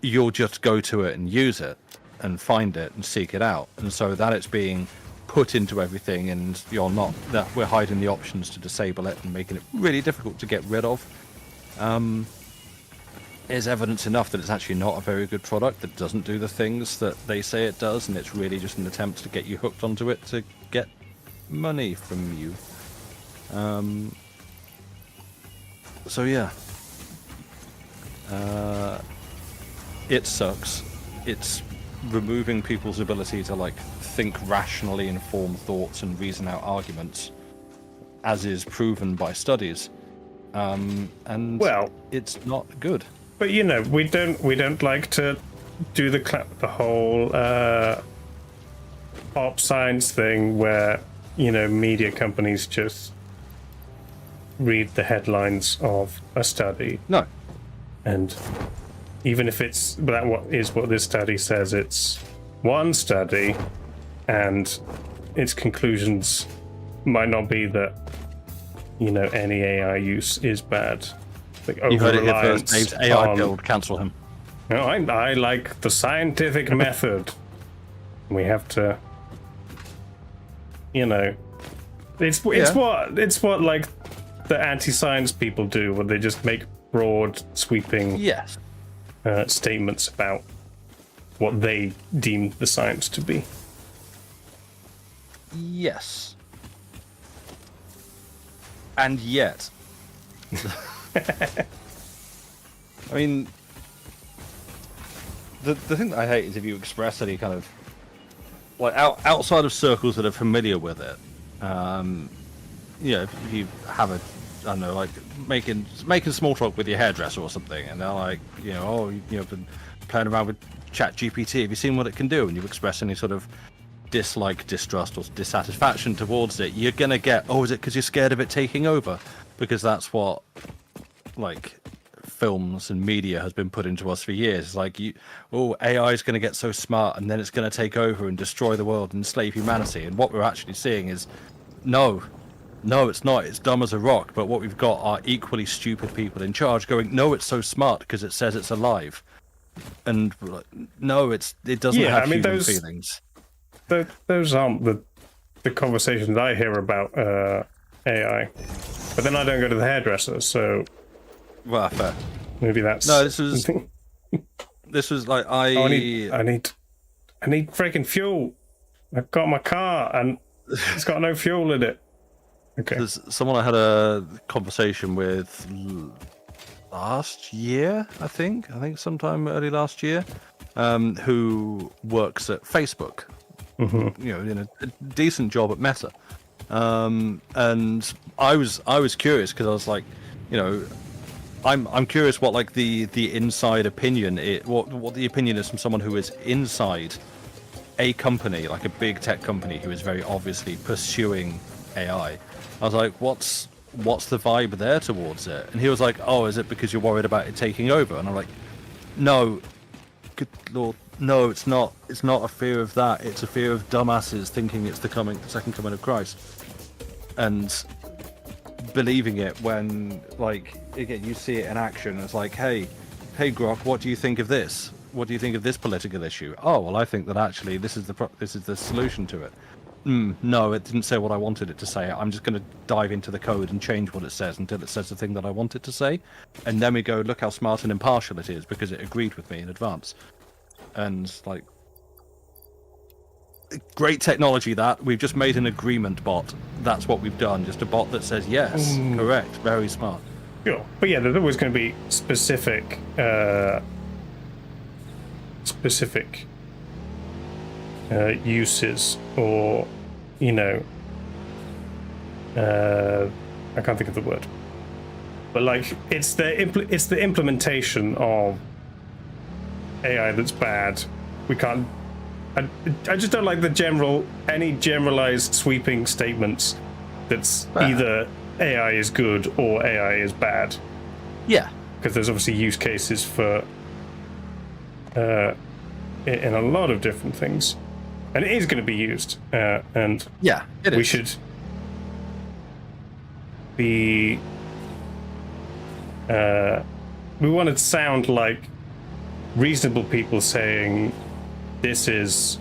You'll just go to it and use it and find it and seek it out. And so that it's being put into everything, and you're not, that we're hiding the options to disable it and making it really difficult to get rid of, is evidence enough that it's actually not a very good product, that doesn't do the things that they say it does, and it's really just an attempt to get you hooked onto it to get money from you. So yeah, it sucks. It's removing people's ability to like think rationally, inform thoughts, and reason out arguments, as is proven by studies. And Well, it's not good. but you know, we don't like to do the whole pop science thing where, you know, media companies just read the headlines of a study, No. and even if it's what this study says, it's one study, and its conclusions might not be that, you know, any AI use is bad. Like You heard it here over-reliance first. Dave's AI on- build, cancel him. No, I like the scientific method. We have to, you know, it's what like the anti-science people do, where they just make broad, sweeping Yes. statements about what they deem the science to be. Yes. And yet. I mean, the thing that I hate is if you express any kind of, like, outside of circles that are familiar with it, you know, if you have a, I don't know, like making small talk with your hairdresser or something, and they're like, you know, oh, you know, been playing around with ChatGPT, have you seen what it can do? And you express any sort of dislike, distrust, or dissatisfaction towards it, you're gonna get, oh, is it because you're scared of it taking over? Because that's what, like, films and media has been put into us for years. It's like, AI is going to get so smart, and then it's going to take over and destroy the world and enslave humanity. And what we're actually seeing is, no, it's not. It's dumb as a rock. But what we've got are equally stupid people in charge going, no, it's so smart because it says it's alive. And we're like, no, it doesn't have human feelings. Those aren't the conversations I hear about AI. But then I don't go to the hairdresser, so Well, fair. maybe that's No, this was like I need freaking fuel. I've got my car and it's got no fuel in it. Okay. There's someone I had a conversation with last year, I think sometime early last year, who works at Facebook. Mm-hmm. You know, in a decent job at Meta. And I was curious because I was like, you know, I'm curious what like the inside opinion what the opinion is from someone who is inside a company, like a big tech company who is very obviously pursuing AI. I was like, what's what's the vibe there towards it? And he was like, oh, is it because you're worried about it taking over? And I'm like, no, good lord, no, it's not. It's not a fear of that. It's a fear of dumbasses thinking it's the second coming of Christ, and believing it when, like, again, you see it in action. It's like, hey, Grok, what do you think of this? What do you think of this political issue? Oh, well, I think that actually this is the solution to it. No, it didn't say what I wanted it to say. I'm just going to dive into the code and change what it says until it says the thing that I want it to say. And then we go, look how smart and impartial it is because it agreed with me in advance. And, like, great technology that. We've just made an agreement bot. That's what we've done. Just a bot that says, yes, correct, very smart. Sure. But yeah, there's always going to be specific uses, or, you know, I can't think of the word, but like it's the implementation of AI that's bad. We can't. I just don't like any generalized sweeping statements that's either AI is good or AI is bad. Yeah, because there's obviously use cases for in a lot of different things, and it is going to be used, and yeah, we should be we want to sound like reasonable people saying this is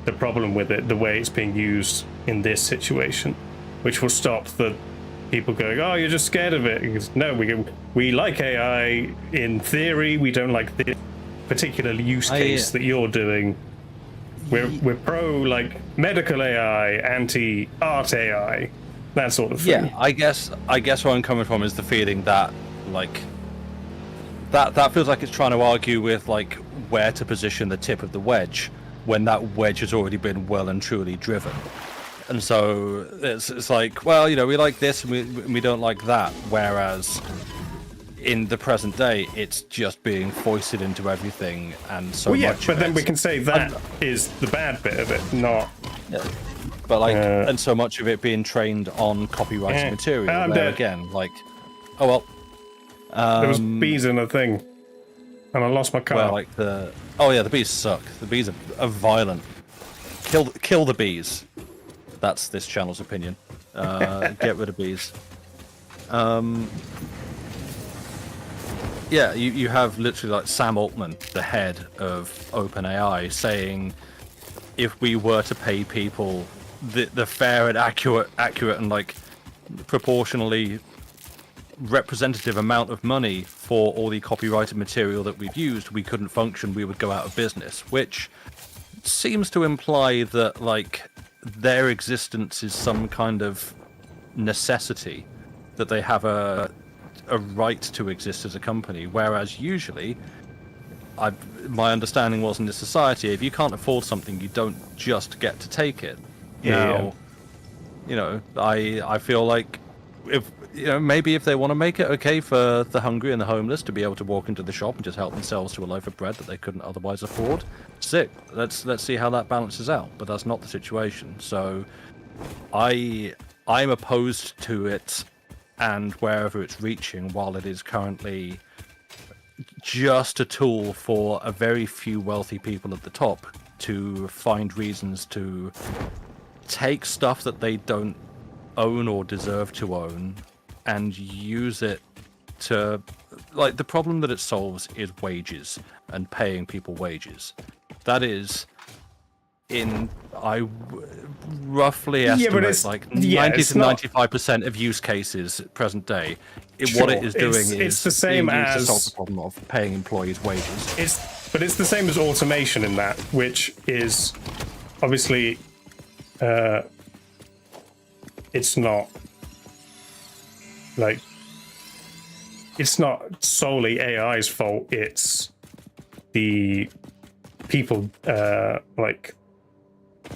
the problem with it, the way it's being used in this situation, which will stop the people going, oh, you're just scared of it. Because, no, we like AI in theory. We don't like this particular use case that you're doing. We're pro like medical AI, anti art AI, that sort of thing. Yeah, I guess where I'm coming from is the feeling that, like, that feels like it's trying to argue with, like, where to position the tip of the wedge when that wedge has already been well and truly driven. And so it's like, well, you know, we like this and we don't like that. Whereas in the present day, it's just being foisted into everything, and so much. But then we can say that is the bad bit of it, not. Yeah. But like, and so much of it being trained on copyrighted material. There again, like, oh well. There was bees in a thing, and I lost my car. Well, like the bees suck. The bees are violent. Kill the bees. That's this channel's opinion. Get rid of bees. Yeah, you have literally like Sam Altman, the head of OpenAI, saying if we were to pay people the fair and accurate and like proportionally representative amount of money for all the copyrighted material that we've used, we couldn't function, we would go out of business, which seems to imply that like their existence is some kind of necessity, that they have a right to exist as a company, whereas usually my understanding was in this society, if you can't afford something, you don't just get to take it. You know, I feel like if, you know, maybe if they want to make it okay for the hungry and the homeless to be able to walk into the shop and just help themselves to a loaf of bread that they couldn't otherwise afford, sick. Let's see how that balances out. But that's not the situation. So I'm opposed to it, and wherever it's reaching, while it is currently just a tool for a very few wealthy people at the top to find reasons to take stuff that they don't own or deserve to own and use it to, like, the problem that it solves is wages and paying people wages. That is, I roughly estimate like 90 to 95% of use cases present day. What it is doing is the same as to solve the problem of paying employees wages. It's the same as automation in that, which is obviously it's not like, it's not solely AI's fault. It's the people like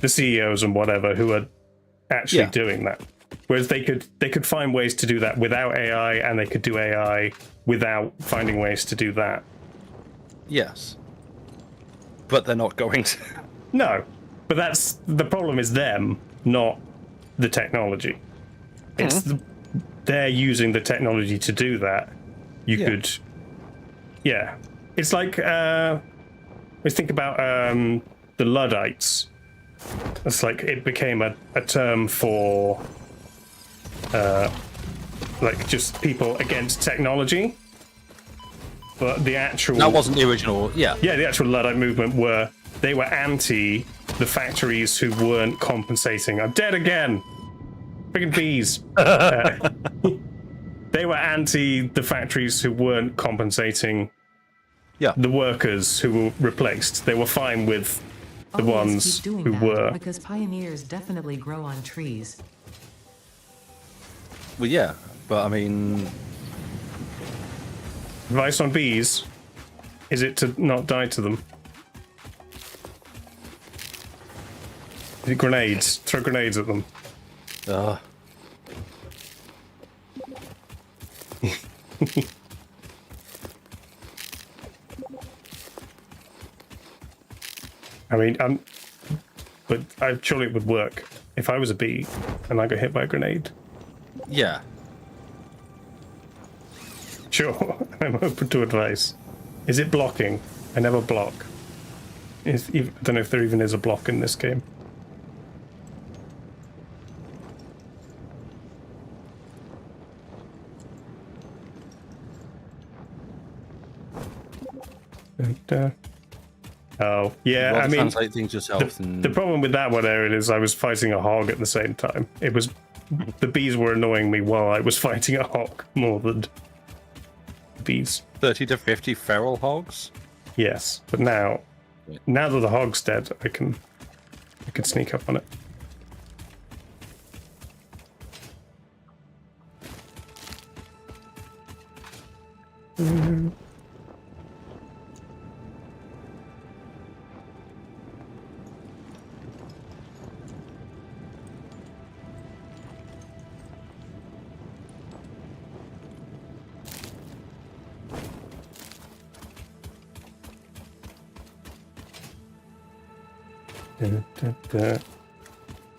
the CEOs and whatever who are actually doing that. Whereas they could find ways to do that without AI, and they could do AI without finding ways to do that. Yes. But they're not going to. No. But that's the problem, is them, not the technology. It's they're using the technology to do that, you could, yeah. It's like, let's think about the Luddites. It's like it became a term for like just people against technology. But the actual... That wasn't the original, Yeah, the actual Luddite movement they were anti the factories who weren't compensating. I'm dead again! Friggin' bees. They were anti the factories who weren't compensating the workers who were replaced. They were fine with the ones keep doing who that, were. Because pioneers definitely grow on trees. Well, yeah, but I mean... Advice on bees, is it to not die to them? Is it grenades? Throw grenades at them. I mean, but surely it would work if I was a bee and I got hit by a grenade. Yeah. Sure, I'm open to advice. Is it blocking? I never block. I don't know if there even is a block in this game. Oh, yeah, I mean... translate things yourself. The problem with that one, Aaron, is I was fighting a hog at the same time. It was... The bees were annoying me while I was fighting a hog more than... bees. 30 to 50 feral hogs? Yes, but now that the hog's dead, I can sneak up on it.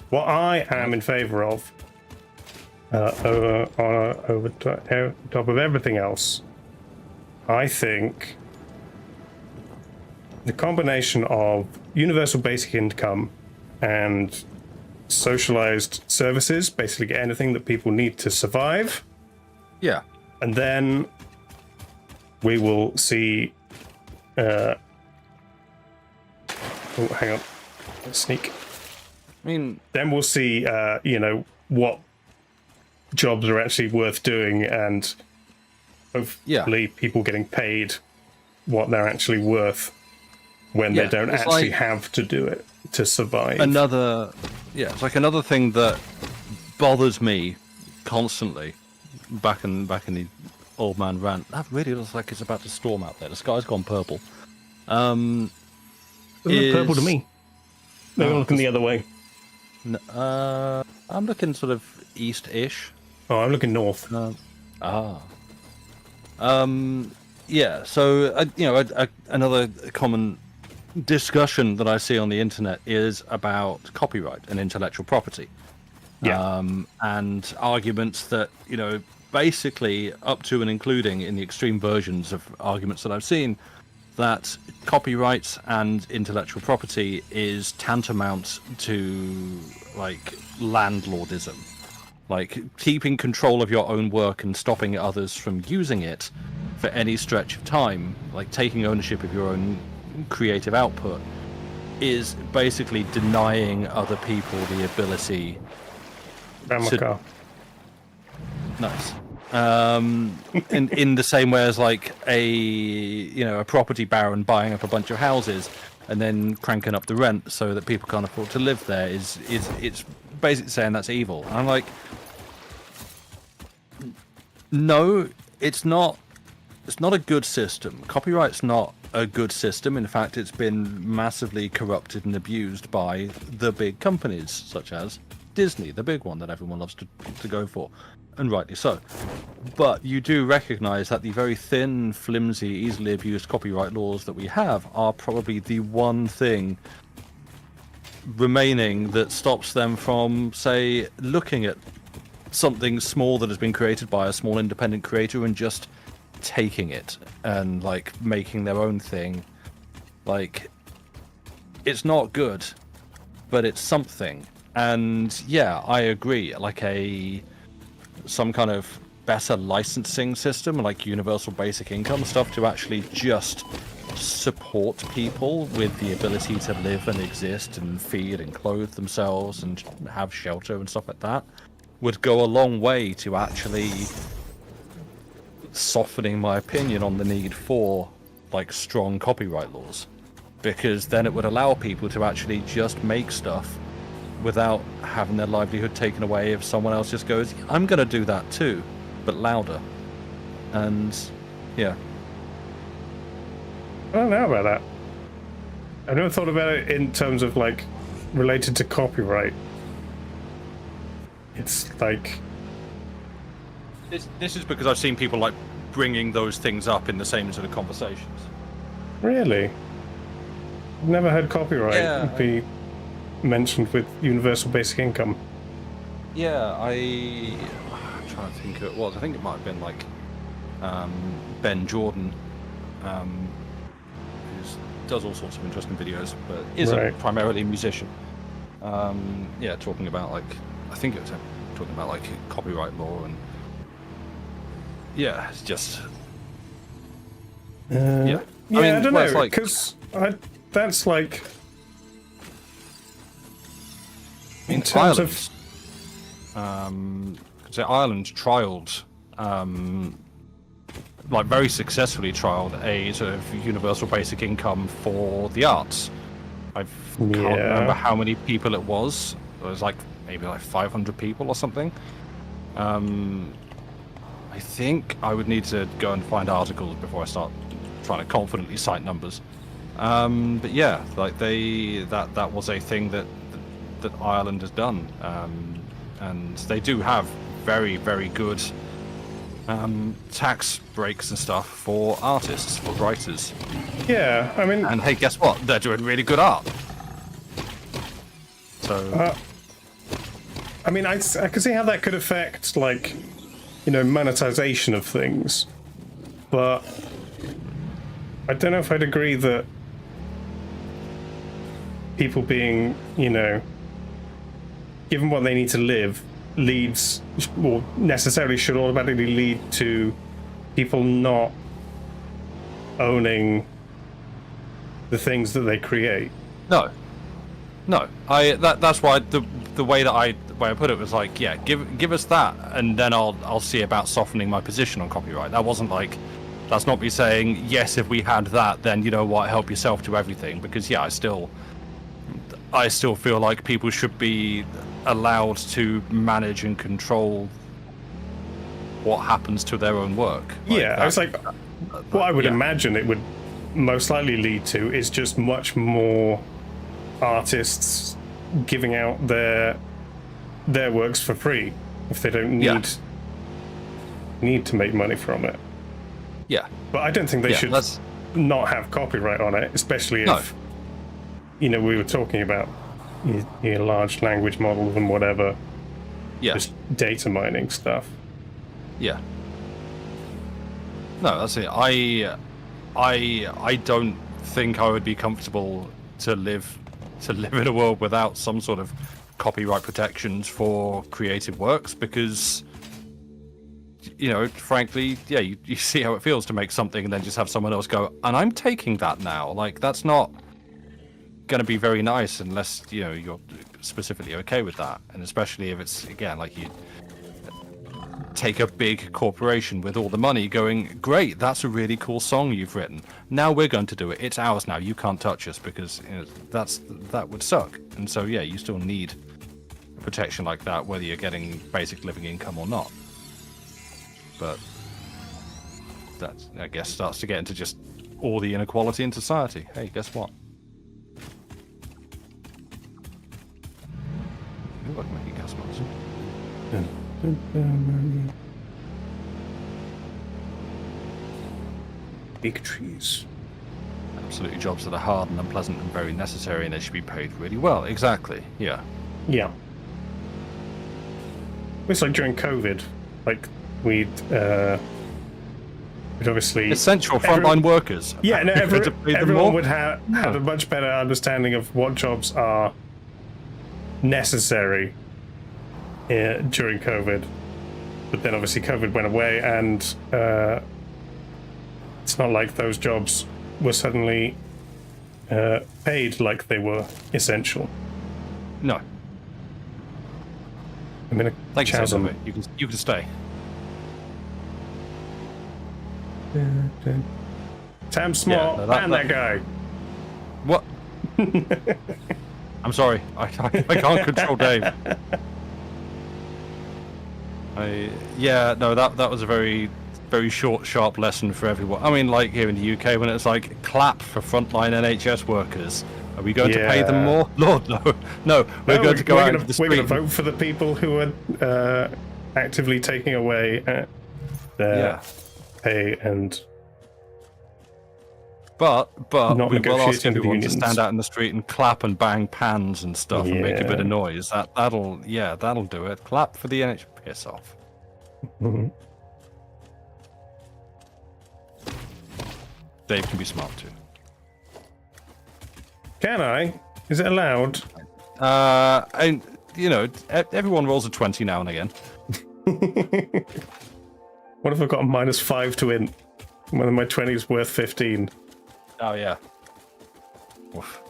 What I am in favour of, over top of everything else, I think the combination of universal basic income and socialized services, basically anything that people need to survive. Yeah. And then we will see... oh, hang on. Sneak. I mean... Then we'll see, you know, what jobs are actually worth doing, and hopefully people getting paid what they're actually worth when they don't actually have to do it to survive. It's like another thing that bothers me constantly. Back in the old man rant. That really looks like it's about to storm out there. The sky's gone purple. Doesn't look purple to me. Maybe I'm looking the other way. I'm looking sort of east-ish. Oh, I'm looking north. Yeah. So another common discussion that I see on the internet is about copyright and intellectual property. Yeah. And arguments that, you know, basically up to and including in the extreme versions of arguments that I've seen, that copyright and intellectual property is tantamount to like landlordism, like keeping control of your own work and stopping others from using it for any stretch of time, like taking ownership of your own creative output, is basically denying other people the ability to... Nice. In the same way as like a property baron buying up a bunch of houses and then cranking up the rent so that people can't afford to live there is it's basically saying that's evil. And I'm like, no, it's not a good system. Copyright's not a good system. In fact, it's been massively corrupted and abused by the big companies such as Disney, the big one that everyone loves to go for. And rightly so. But you do recognize that the very thin, flimsy, easily abused copyright laws that we have are probably the one thing remaining that stops them from, say, looking at something small that has been created by a small independent creator and just taking it and like making their own thing. Like, it's not good, but it's something. And yeah, I agree. Like some kind of better licensing system, like universal basic income stuff, to actually just support people with the ability to live and exist and feed and clothe themselves and have shelter and stuff like that, would go a long way to actually softening my opinion on the need for like strong copyright laws, because then it would allow people to actually just make stuff without having their livelihood taken away if someone else just goes, I'm gonna do that too, but louder. And yeah, I don't know about that. I've never thought about it in terms of like related to copyright. It's like this is because I've seen people like bringing those things up in the same sort of conversations. really, I've never heard copyright be mentioned with universal basic income. Yeah, I'm trying to think who it was. I think it might have been like Ben Jordan, who does all sorts of interesting videos, but isn't primarily a musician. Yeah, talking about like, I think it was talking about like copyright law and yeah, it's just Yeah, I don't know, because that's like in terms of Ireland trialed like very successfully trialed a sort of universal basic income for the arts. I can't remember how many people it was. It was like maybe like 500 people or something. I think I would need to go and find articles before I start trying to confidently cite numbers. But yeah, like that was a thing that Ireland has done, and they do have very, very good tax breaks and stuff for artists, for writers. Yeah, I mean, and hey, guess what? They're doing really good art. So, I mean, I can see how that could affect, like, you know, monetization of things, but I don't know if I'd agree that people being, you know, given what they need to live, leads, or necessarily should automatically lead to people not owning the things that they create. No. That's why the way I put it was like, yeah, give us that, and then I'll see about softening my position on copyright. That wasn't like, that's not me saying yes, if we had that, then you know what, help yourself to everything. Because yeah, I still feel like people should be allowed to manage and control what happens to their own work. Like yeah, I was like, what I would imagine it would most likely lead to is just much more artists giving out their works for free if they don't need to make money from it. Yeah, but I don't think they should not have copyright on it, especially if you know, we were talking about your large language models and whatever. Yeah. Just data mining stuff. Yeah. No, that's it. I don't think I would be comfortable to live in a world without some sort of copyright protections for creative works, because you know, frankly, yeah, you see how it feels to make something and then just have someone else go, and I'm taking that now. Like, that's not going to be very nice unless, you know, you're specifically okay with that. And especially if it's, again, like you take a big corporation with all the money going, great, that's a really cool song you've written. Now we're going to do it. It's ours now. You can't touch us, because you know, that would suck. And so, yeah, you still need protection like that, whether you're getting basic living income or not. But that, I guess, starts to get into just all the inequality in society. Hey, guess what? Ooh, I can make you gas masks. Big trees. Absolutely, jobs that are hard and unpleasant and very necessary, and they should be paid really well. Exactly. Yeah. Yeah. It's like during COVID, like we'd obviously Essential frontline workers. Yeah, no, We're going to pay them everyone more? would have a much better understanding of what jobs are necessary during COVID. But then obviously COVID went away, and it's not like those jobs were suddenly paid like they were essential. No. I'm in a Thank you, chasm. Zombie. You can stay. Sam Smart, no, ban that guy. What? I'm sorry. I can't control Dave. That was a very, very short, sharp lesson for everyone. I mean, like here in the UK, when it's like clap for frontline NHS workers. Are we going to pay them more? Lord, no. No, we're going to go out into the street. We're going to vote for the people who are actively taking away their pay and. But not we will ask negotiating with everyone to unions. stand out in the street and clap and bang pans and stuff and make a bit of Yeah. noise. That'll do it. Clap for the NHS. Piss off. Mhm. Dave can be smart too. Can I? Is it allowed? And you know, everyone rolls a 20 now and again. What if I've got a -5 to int? One of my 20's worth 15. Oh yeah. Oof.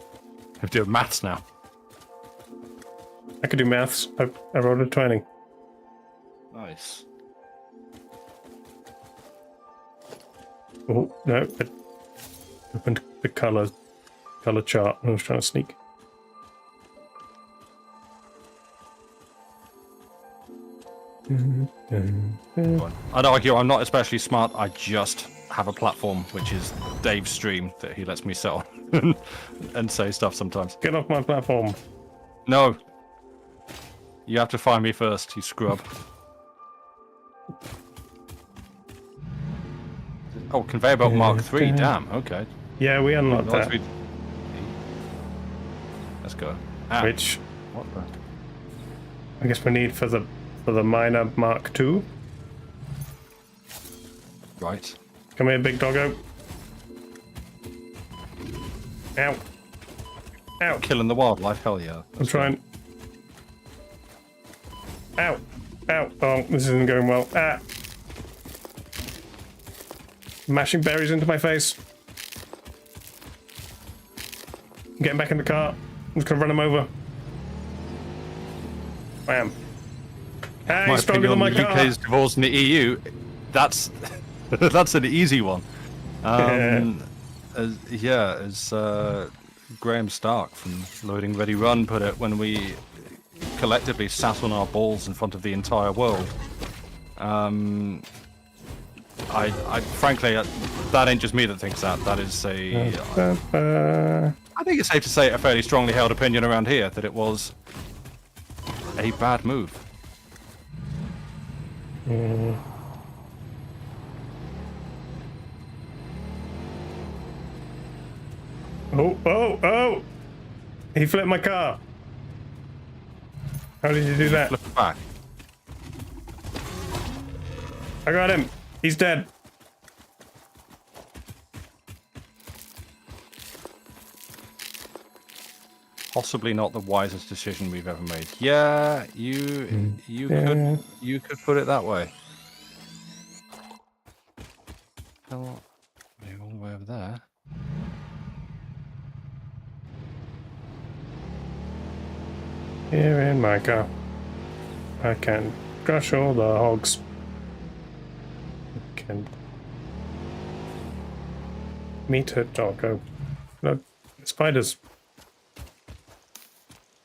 I have to do maths now. I could do maths. I rolled a 20. Nice. Oh, no. It opened the color chart. I was trying to sneak. I'd argue I'm not especially smart. I just have a platform, which is Dave's stream that he lets me sit on and say stuff sometimes. Get off my platform. No. You have to find me first, you scrub. Oh, conveyor belt Mark III. Damn. Okay. Yeah, we unlocked that. Let's go. Ah, Which what the? I guess we need for the miner Mark II. Right. Come here, big doggo. Ow. Ow. Killing the wildlife. Hell yeah. I'm trying. Ow. Ow. Oh, this isn't going well. Ah. Mashing berries into my face. I'm getting back in the car. I'm just gonna run him over. Bam. Hey, My stronger opinion than my on the car. UK's divorce from the EU. That's that's an easy one. As Graham Stark from Loading Ready Run put it when we collectively sat on our balls in front of the entire world. I frankly, that ain't just me that thinks that. That is I think it's safe to say a fairly strongly held opinion around here that it was a bad move. Oh! He flipped my car. How did you do that? Flip it back. I got him. He's dead. Possibly not the wisest decision we've ever made. Yeah, you could put it that way. Hell, maybe all the way over there. Here in my car. I can crush all the hogs. I can meet a doggo. Look, spiders.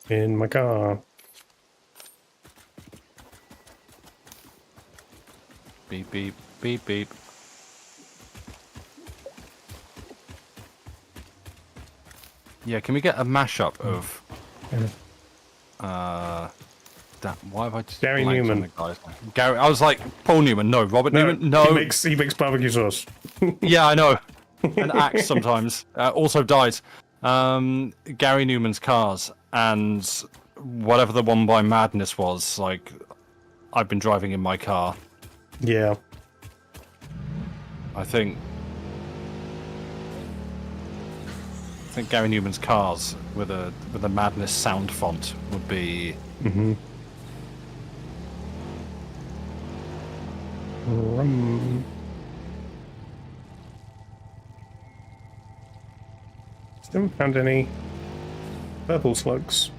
In my car. Beep, beep, beep, beep. Yeah, can we get a mashup of why have I just Gary blanked on Newman. the guy's name? Gary, I was like Paul Newman. No, Robert Newman. No, He makes barbecue sauce. yeah, I know. And acts sometimes. Also dies. Gary Newman's cars and whatever the one by Madness was, like I've been driving in my car. Yeah. I think Gary Newman's cars with a Madness sound font would be. Mm-hmm. Still haven't found any purple slugs.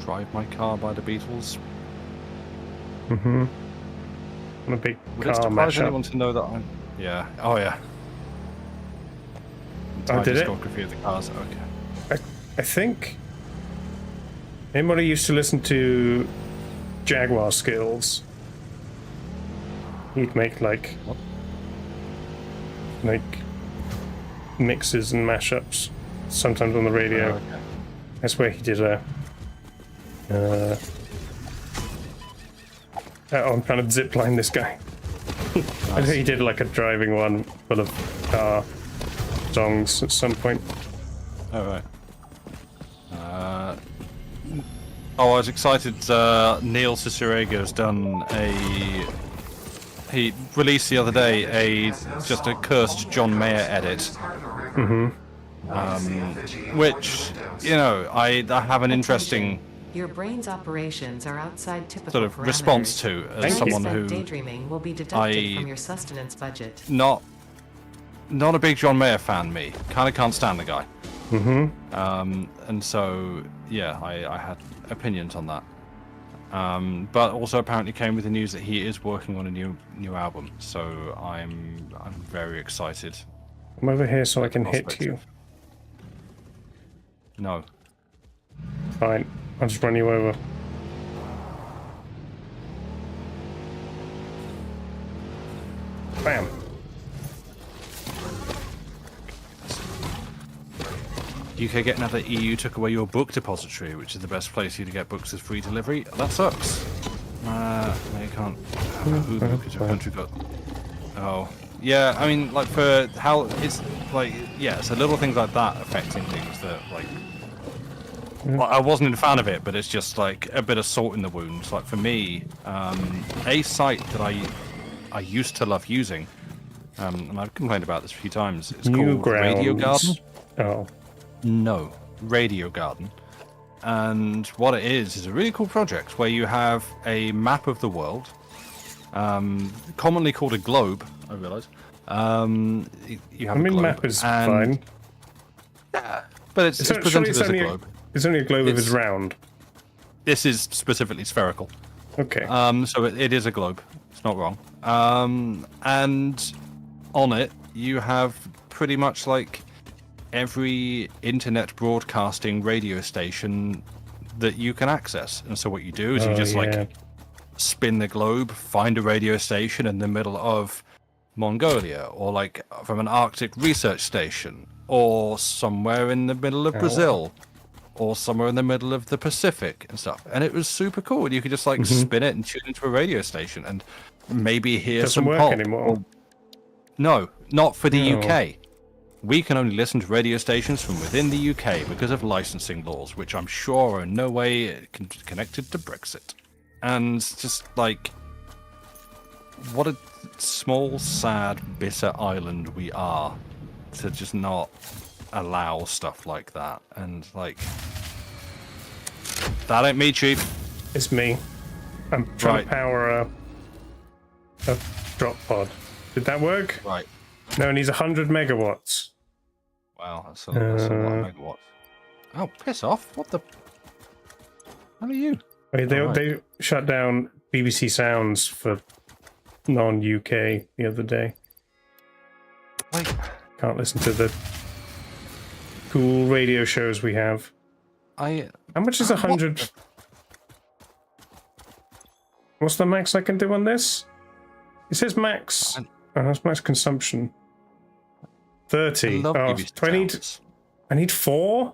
Drive My Car by the Beatles. Mm-hmm. On a big Would it car surprise mashup. anyone to know that I'm... Yeah. Oh, yeah. Oh, did it? Discography of the cars. Okay. I think anybody used to listen to Jaguar Skills. He'd make like mixes and mashups sometimes on the radio. Oh, okay. That's where he did a. Oh, I'm trying to zipline this guy. I think he did like a driving one full of car songs at some point. Oh, right. I was excited. Neil Cicerega has done a. He released the other day just a cursed John Mayer edit. Mm-hmm. Which, you know, I have an interesting Your brain's operations are outside typical sort of parameters. response to as Thank you. someone who Daydreaming will be deducted I- from your sustenance budget. not a big John Mayer fan. Me kind of can't stand the guy. Mm-hmm. And so yeah, I had opinions on that. But also apparently came with the news that he is working on a new album. So I'm very excited. I'm over here so I can hit Prospective. you. No. Fine. I'll just run you over. Bam. UK getting out that EU took away your book depository, which is the best place for you to get books with free delivery. That sucks. No, you can't. Who book is your country got? Oh, yeah. I mean, like for how it's like, yeah. So little things like that affecting things that like. Well, I wasn't a fan of it, but it's just like a bit of salt in the wounds. Like for me, a site that I used to love using, and I've complained about this a few times. It's called Radio Garden. Oh. No, Radio Garden. And what it is a really cool project where you have a map of the world, commonly called a globe, I realise. You have I a mean, globe. map is and- fine. Yeah, but it's Surely presented it's as a only globe. It's only a globe if it's It's- round. This is specifically spherical. Okay. So it is a globe. It's not wrong. And on it, you have pretty much like every internet broadcasting radio station that you can access. And so what you do is you just like spin the globe, find a radio station in the middle of Mongolia, or like from an Arctic research station, or somewhere in the middle of Brazil, or somewhere in the middle of the Pacific and stuff. And it was super cool. And you could just like spin it and tune into a radio station and maybe hear Doesn't some work pop. anymore. No, not for the No. UK. We can only listen to radio stations from within the UK because of licensing laws, which I'm sure are in no way connected to Brexit. And just like, what a small, sad, bitter island we are to just not allow stuff like that. And like, that ain't me, Chief. It's me. I'm trying Right. to power a drop pod. Did that work? Right. No, it needs 100 megawatts. Wow, that's a lot of megawatts. Oh, piss off. What the? How are you? Wait, they shut down BBC Sounds for non-UK the other day. Wait. Can't listen to the cool radio shows we have. How much is 100? What's the max I can do on this? It says max. Oh, that's max consumption. 30. I love Oh, BBC 20. Sounds. I need 4?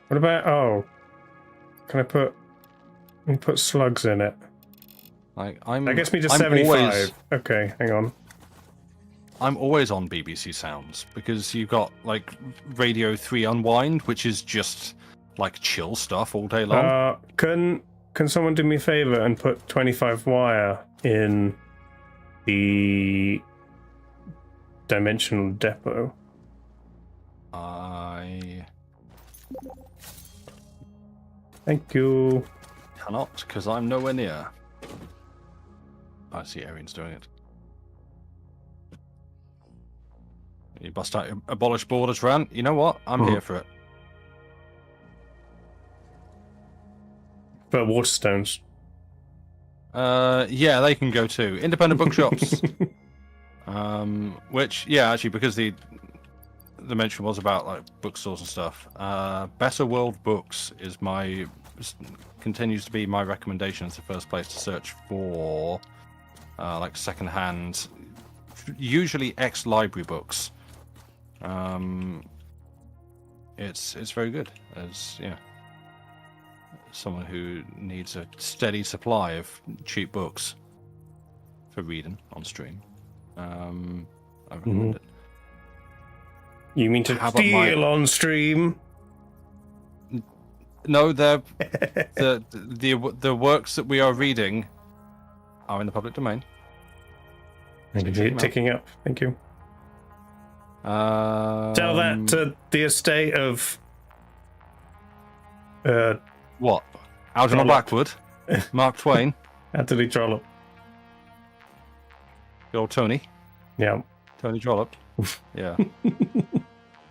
What about... Oh. Can I put... Let me put slugs in it. Like That gets me to I'm 75. always- Okay, hang on. I'm always on BBC Sounds because you've got like Radio 3 Unwind, which is just like chill stuff all day long. Can someone do me a favor and put 25 wire in the dimensional depot? I Thank you. cannot because I'm nowhere near. I see Arian's doing it. You bust out your abolish borders rant. You know what? I'm here for it. For Waterstones. Yeah, they can go too. Independent bookshops. Which, yeah, actually, because the mention was about like bookstores and stuff. Better World Books is continues to be my recommendation as the first place to search for like secondhand, usually ex-library books. It's very good as someone who needs a steady supply of cheap books for reading on stream. I recommend it. You mean to steal on stream? No, the works that we are reading are in the public domain. Ticking up. Thank you. Tell that to the estate of what? Algernon Blackwood, Mark Twain, Anthony Trollope. Good old Tony. Yeah. Tony Trollope. Yeah.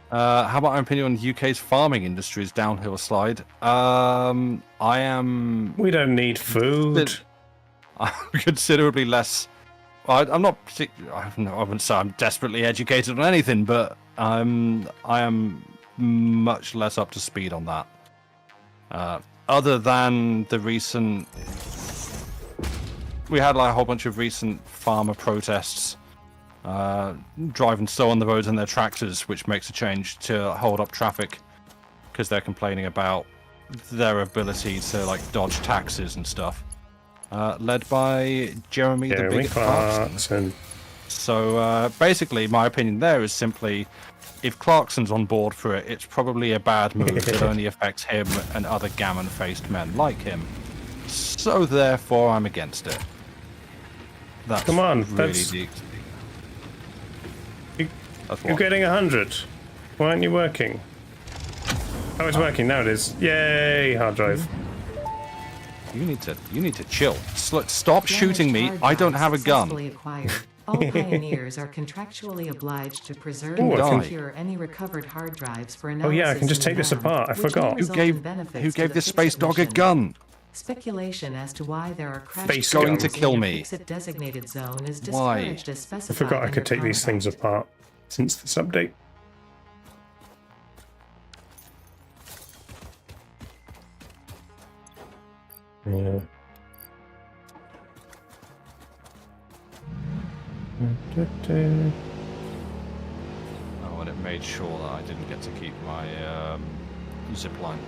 How about our opinion on UK's farming industry's downhill slide? We don't need food. I'm considerably less. I'm not particularly. I wouldn't say I'm desperately educated on anything, but I am much less up to speed on that. Other than the recent, we had like a whole bunch of recent farmer protests, driving slow on the roads in their tractors, which makes a change to hold up traffic because they're complaining about their ability to like dodge taxes and stuff. Led by Jeremy the Bigot Clarkson. So basically, my opinion there is simply, if Clarkson's on board for it, it's probably a bad move that only affects him and other gammon-faced men like him. So therefore, I'm against it. That's Come on, really you're getting 100. Why aren't you working? Oh, it's working now. It is. Yay, hard drive. You need to chill. Stop shooting me. I don't have a gun. All pioneers are contractually obliged to preserve Ooh, and secure any recovered hard drives for analysis. Oh yeah, I can just take this apart. I forgot. Who gave this space dog a gun? Speculation as to why there are crash Face zones going to kill in a me. fixed designated zone is Why? discouraged as I specified forgot I under could take these things contract. apart since this update. Yeah. Oh, and it made sure that I didn't get to keep my zip line.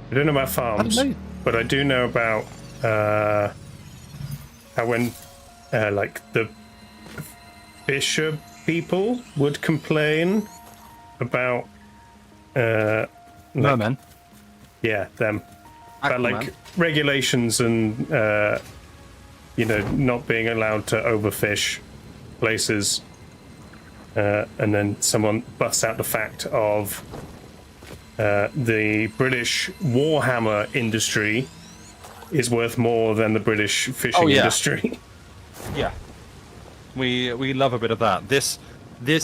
I don't know about farms, but I do know about how when like the fisher people would complain about Mermen. yeah, them. About Aquaman. like regulations and not being allowed to overfish places, and then someone busts out the fact of the British Warhammer industry is worth more than the British fishing industry. Yeah, we love a bit of that. This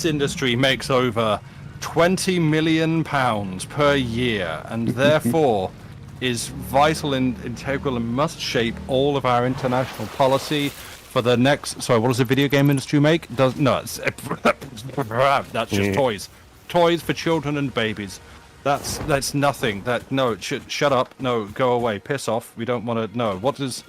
industry makes over £20 million per year, and therefore is vital and integral and must shape all of our international policy for the next. Sorry, what does the video game industry make? That's just toys for children and babies. That's nothing. Shut up. No, go away. Piss off. We don't want to know. What is?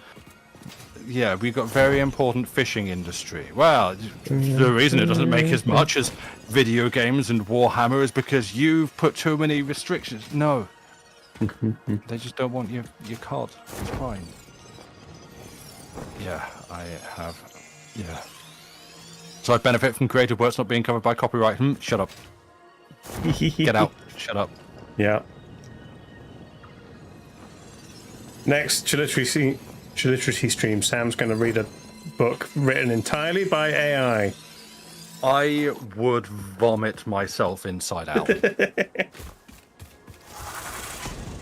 Yeah, we've got very important fishing industry. Well, the reason it doesn't make as much as video games and Warhammer is because you've put too many restrictions. No. They just don't want your cod. It's fine. Yeah, I have Yeah. So I benefit from creative works not being covered by copyright. Shut up. Get out. Shut up. Yeah. Next Chiliteracy stream, Sam's going to read a book written entirely by AI. I would vomit myself inside out.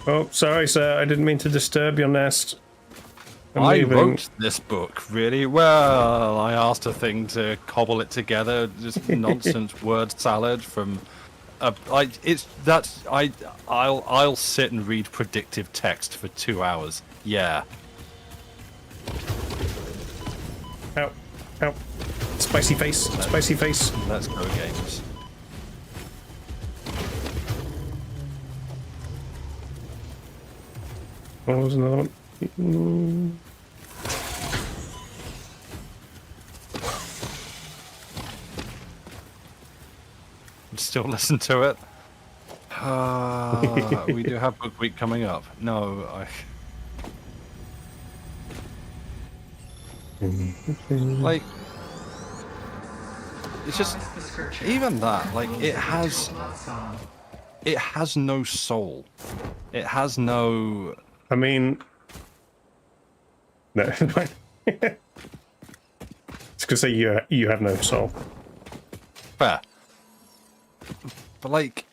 Oh, sorry, sir. I didn't mean to disturb your nest. I wrote this book really well. I asked a thing to cobble it together, just nonsense word salad from. I'll sit and read predictive text for 2 hours. Yeah. Ow. Ow. Spicy face. Spicy face. Let's go, games. What was another one? Still listen to it. We do have book week coming up. No, like it's just even that. Like it has no soul. It has no. I mean, no. It's gonna say you have no soul. Fair. But like,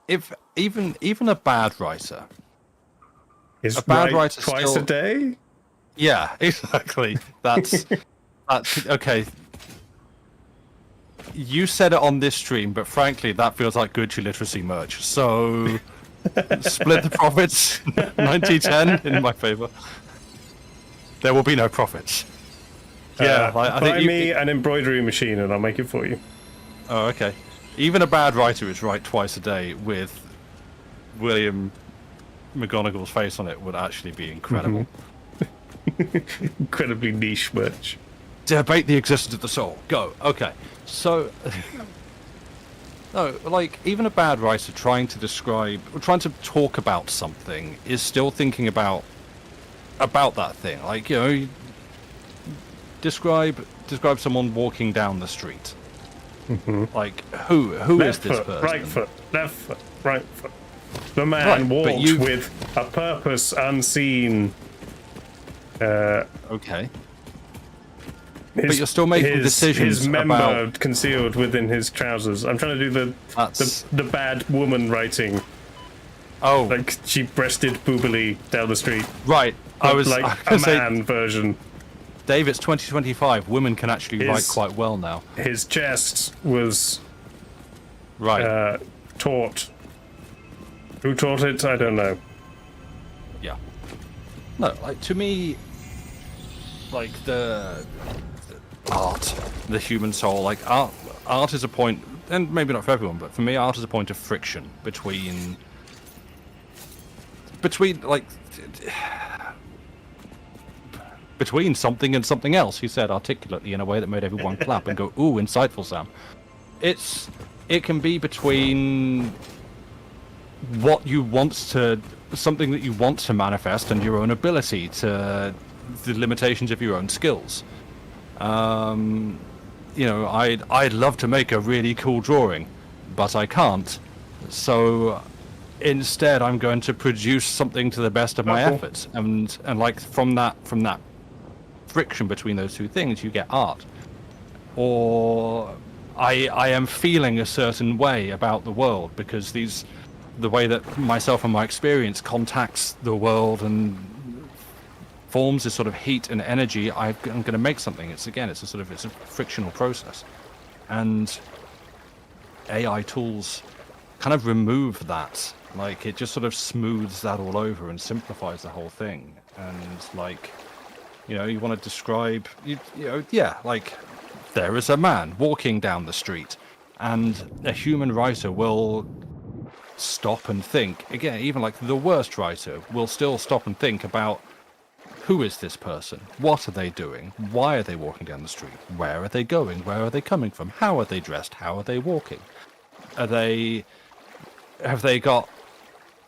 if even a bad writer, Is a bad right writer twice still, a day? Yeah, exactly. That's okay. You said it on this stream, but frankly, that feels like good literacy merch. So split the profits, 90-10 in my favor. There will be no profits. Yeah, I think buy me an embroidery machine and I'll make it for you. Oh, okay. Even a bad writer is right twice a day with William McGonagall's face on it would actually be incredible. Incredibly niche merch. Debate the existence of the soul. Go. Okay. So, no, like even a bad writer trying to talk about something is still thinking about that thing. Like, you know, describe someone walking down the street. Like who Left is this foot, person? right foot, left foot, right foot. The man Right, but walked with a purpose unseen. Okay. But you're still making decisions his member about concealed within his trousers. I'm trying to do the bad woman writing. Oh, Like she breasted boobily down the street. right. I was like gonna a say, man version. Dave, it's 2025. Women can actually write quite well now. His chest was Right. taught. Who taught it? I don't know. Yeah. No, like to me, like the art, the human soul, like art is a point, and maybe not for everyone, but for me, art is a point of friction between like between something and something else. He said articulately in a way that made everyone clap and go, "Ooh, insightful, Sam." It can be between something that you want to manifest and your own ability to the limitations of your own skills. You know, I'd love to make a really cool drawing, but I can't. So instead, I'm going to produce something to the best of my efforts, and like from that friction between those two things, you get art. Or I am feeling a certain way about the world because the way that myself and my experience contacts the world and forms this sort of heat and energy. I'm going to make something. It's a frictional process, and AI tools kind of remove that. Like it just sort of smooths that all over and simplifies the whole thing. And like, you know, you want to describe, you know, yeah, like there is a man walking down the street, and a human writer will stop and think. Again, even like the worst writer will still stop and think about who is this person? What are they doing? Why are they walking down the street? Where are they going? Where are they coming from? How are they dressed? How are they walking? Have they got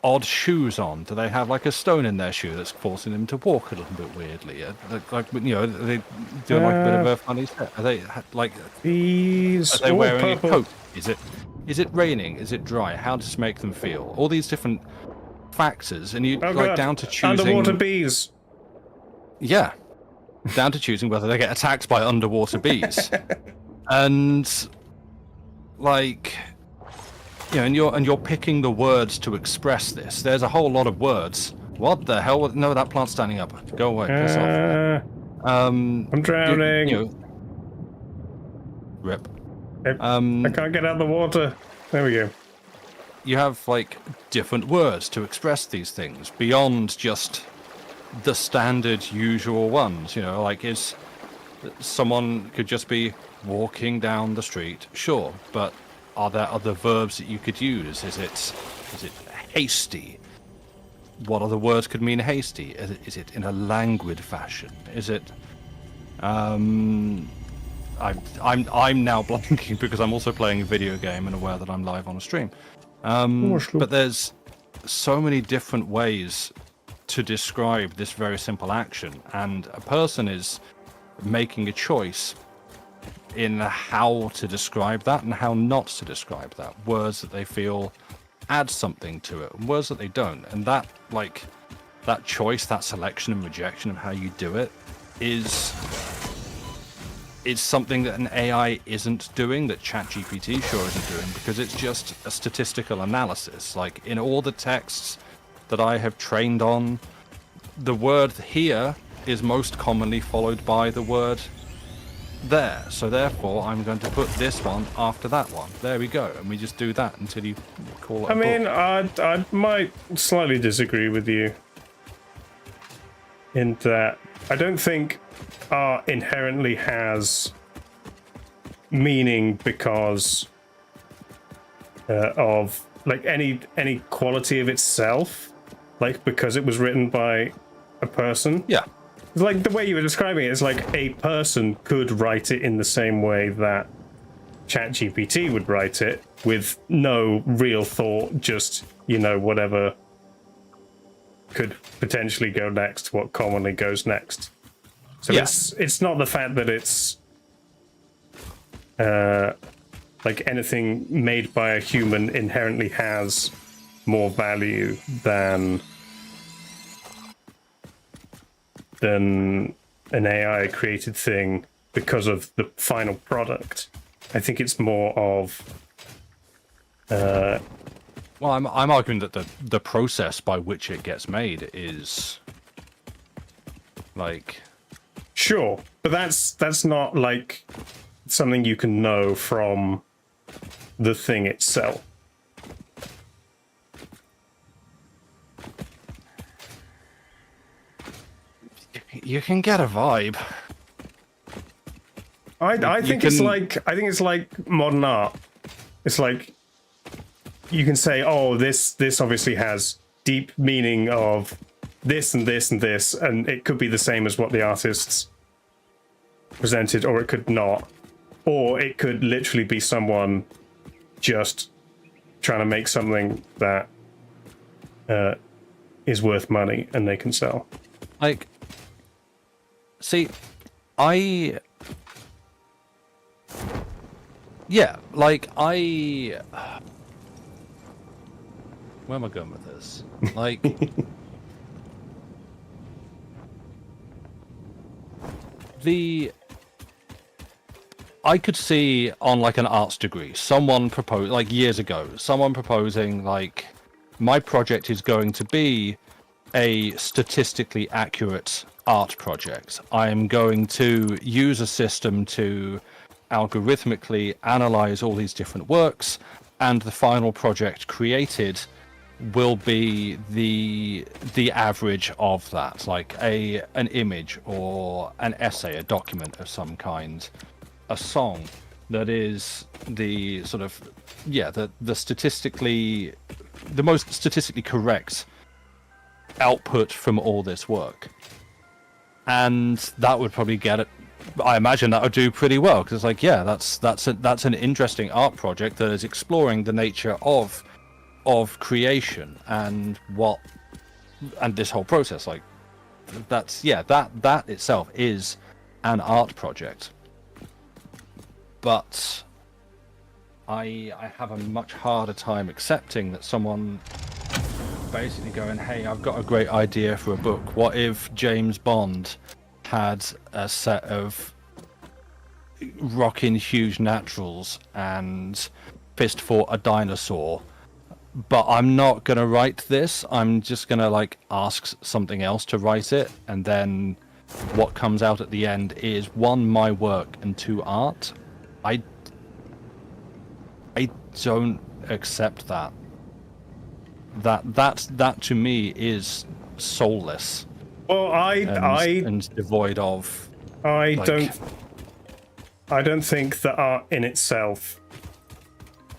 odd shoes on? Do they have like a stone in their shoe that's forcing them to walk a little bit weirdly? Like you know, are they doing like a bit of a funny set? Are they like? These Are they wearing purple. a coat? Is it raining? Is it dry? How does it make them feel? All these different factors, and you Oh, like God. down to choosing. Underwater bees. Yeah, down to choosing whether they get attacked by underwater bees, and like. Yeah, and you're picking the words to express this. There's a whole lot of words. What the hell? No, that plant's standing up. Go away. Piss off. I'm drowning. Rip. I can't get out of the water. There we go. You have like different words to express these things beyond just the standard usual ones. You know, like is someone could just be walking down the street, sure, but are there other verbs that you could use? Is it hasty? What other words could mean hasty? Is it in a languid fashion? Is it? I'm now blanking because I'm also playing a video game and aware that I'm live on a stream. But there's so many different ways to describe this very simple action, and a person is making a choice in how to describe that and how not to describe that. Words that they feel add something to it, and words that they don't. And that, like, that choice, that selection and rejection of how you do it is something that an AI isn't doing, that ChatGPT sure isn't doing, because it's just a statistical analysis. Like, in all the texts that I have trained on, the word here is most commonly followed by the word there, so therefore I'm going to put this one after that one. There we go, and we just do that until you call it. I mean, I might slightly disagree with you in that I don't think art inherently has meaning because of like any quality of itself, like because it was written by a person. Yeah. Like the way you were describing it is like a person could write it in the same way that ChatGPT would write it, with no real thought, just, you know, whatever could potentially go next, what commonly goes next. So Yeah. it's not the fact that it's like anything made by a human inherently has more value than an AI created thing because of the final product. I think it's more of Well, I'm arguing that the process by which it gets made is like, sure, but that's not like something you can know from the thing itself. you can get a vibe. I think it's like modern art. It's like you can say, oh, this obviously has deep meaning of this and this and this, and it could be the same as what the artists presented, or it could not, or it could literally be someone just trying to make something that is worth money and they can sell. Like, see, yeah, like where am I going with this? Like, I could see on like an arts degree, someone propose like years ago, someone proposing like, my project is going to be a statistically accurate art project. I am going to use a system to algorithmically analyze all these different works, and the final project created will be the average of that, like an image or an essay, a document of some kind, a song that is the sort of, yeah, the most statistically correct output from all this work. And that would probably get it, I imagine that would do pretty well, because it's like, yeah, that's an interesting art project that is exploring the nature of of creation and this whole process, like that itself is an art project. But I have a much harder time accepting that someone basically going, hey, I've got a great idea for a book. What if James Bond had a set of rocking huge naturals and fist fought a dinosaur, but I'm not gonna write this, I'm just gonna like ask something else to write it, and then what comes out at the end is one, my work, and two, art. I don't accept that. That to me is soulless. Well, and devoid of. I don't think that art in itself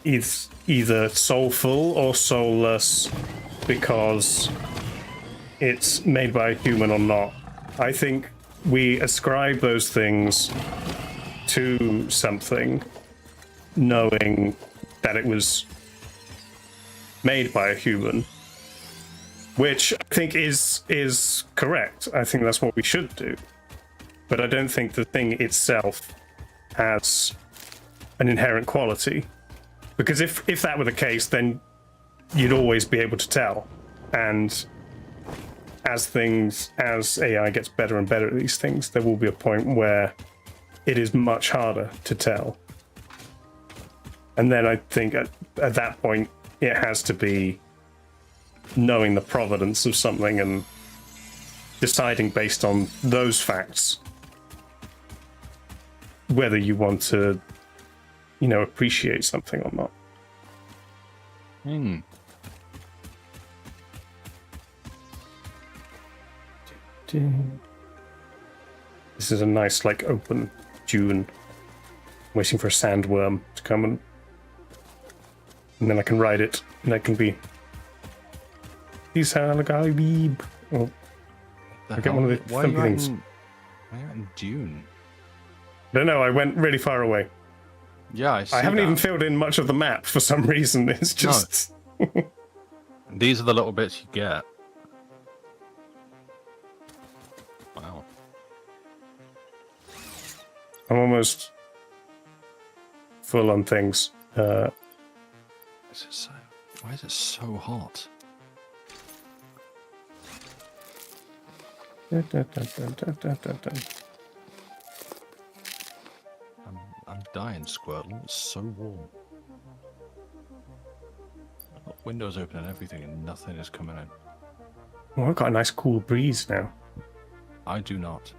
is either soulful or soulless because it's made by a human or not. I think we ascribe those things to something knowing that it was made by a human, which I think is correct. I think that's what we should do. But I don't think the thing itself has an inherent quality. Because if that were the case, then you'd always be able to tell. And as AI gets better and better at these things, there will be a point where it is much harder to tell. And then I think at that point, it has to be knowing the provenance of something and deciding based on those facts whether you want to, appreciate something or not. This is a nice, open dune. Waiting for a sandworm to come and then I can ride it, and I can be. Peace out, Beeb. Oh, I get one of the funky things. Why are you in Dune? I don't know. I went really far away. Yeah, I see. I haven't even filled in much of the map for some reason. It's just. No. These are the little bits you get. Wow. I'm almost full on things. Why is it so hot? I'm dying, Squirtle. It's so warm. I've got windows open and everything, and nothing is coming in. Well, I've got a nice cool breeze now. I do not.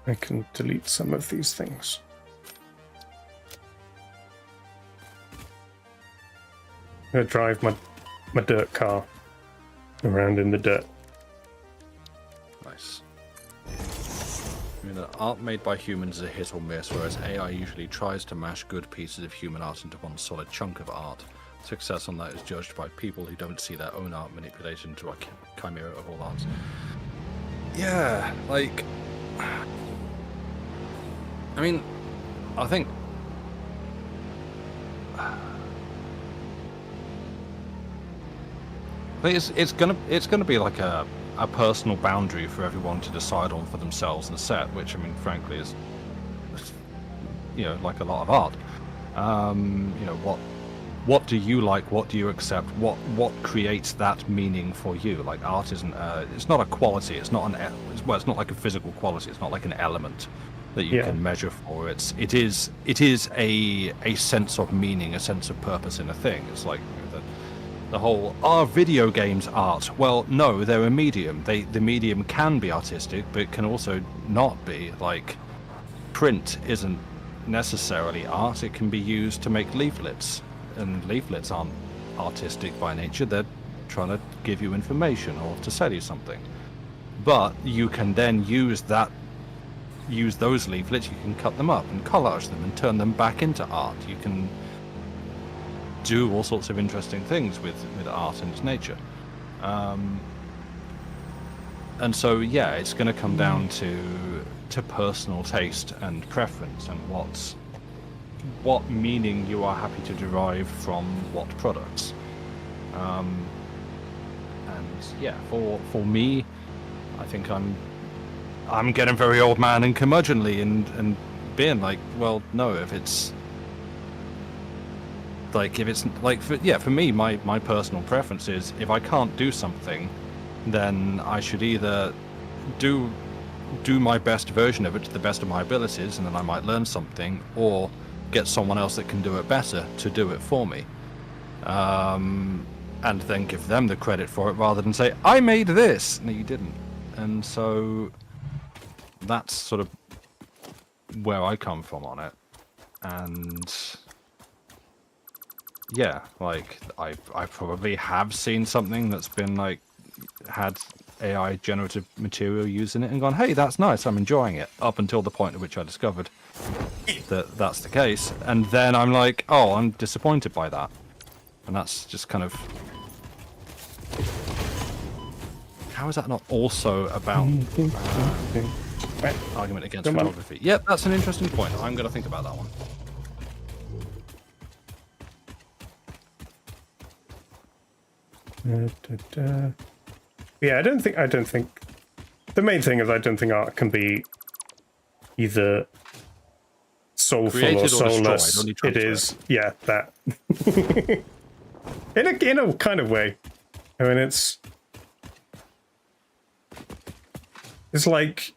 I can delete some of these things. I'm gonna drive my dirt car around in the dirt. Nice. I mean, art made by humans is a hit or miss, whereas AI usually tries to mash good pieces of human art into one solid chunk of art. Success on that is judged by people who don't see their own art manipulated into a chimera of all arts. Yeah, I mean, I think it's gonna be like a personal boundary for everyone to decide on for themselves and set, which, I mean, frankly is, like a lot of art. What do you like? What do you accept? What creates that meaning for you? Like, art isn't it's not a quality. It's not it's not like a physical quality. It's not like an element that you can measure for. It is a sense of meaning, a sense of purpose in a thing. It's like the whole, are video games art? Well, no, they're a medium. The medium can be artistic, but it can also not be. Like, print isn't necessarily art. It can be used to make leaflets, and leaflets aren't artistic by nature. They're trying to give you information or to sell you something. But you can then use those leaflets, you can cut them up and collage them and turn them back into art. You can do all sorts of interesting things with art and its nature. And so, yeah, it's going to come down to personal taste and preference and what meaning you are happy to derive from what products. And yeah, for me, I think I'm getting very old man and curmudgeonly and being like, well, no, if it's like for me, my personal preference is if I can't do something, then I should either do my best version of it to the best of my abilities, and then I might learn something, or get someone else that can do it better to do it for me, and then give them the credit for it rather than say, I made this. No, you didn't. And so that's sort of where I come from on it. And yeah, like I probably have seen something that's been like had AI generative material used in it and gone, hey, that's nice, I'm enjoying it, up until the point at which I discovered that that's the case. And then I'm like, oh, I'm disappointed by that. And that's just kind of... How is that not also about argument against photography? Yep, that's an interesting point. I'm going to think about that one. Yeah, I don't think the main thing is I don't think art can be either soulful Created or or soulless. destroyed, It is, yeah, that. in a kind of way. I mean, it's like,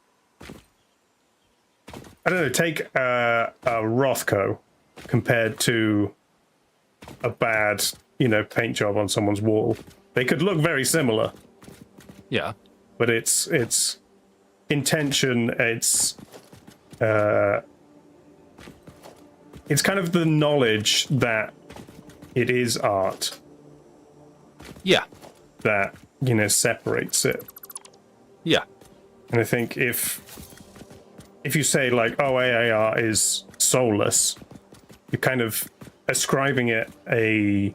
I don't know, take a Rothko compared to a bad, paint job on someone's wall. They could look very similar. Yeah. But it's intention, it's kind of the knowledge that it is art. Yeah. That, separates it. Yeah. And I think if you say like, oh, AI art is soulless, you're kind of ascribing it a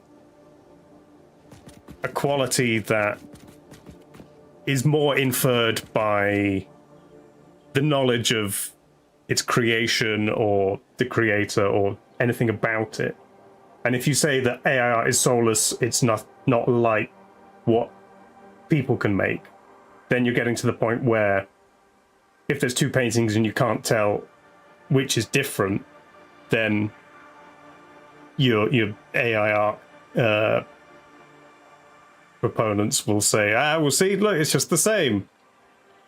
quality that is more inferred by the knowledge of its creation or the creator or anything about it. And if you say that AI art is soulless, it's not like what people can make, then you're getting to the point where if there's two paintings and you can't tell which is different, then your AI art proponents will say, well, see, look, it's just the same.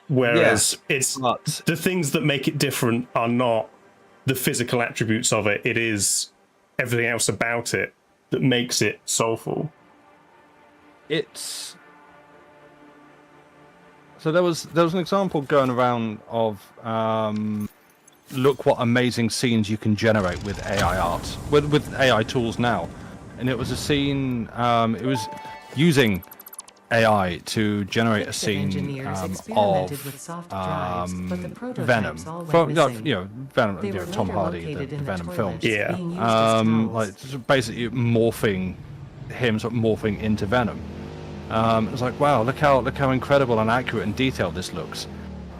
Whereas the things that make it different are not the physical attributes of it. It is everything else about it that makes it soulful. So there was an example going around of look what amazing scenes you can generate with AI art, with AI tools now. And it was a scene, it was using AI to generate a scene of Venom. Venom, Tom Hardy, the Venom films. Yeah. Like basically morphing into Venom. It's like, wow, look how incredible and accurate and detailed this looks.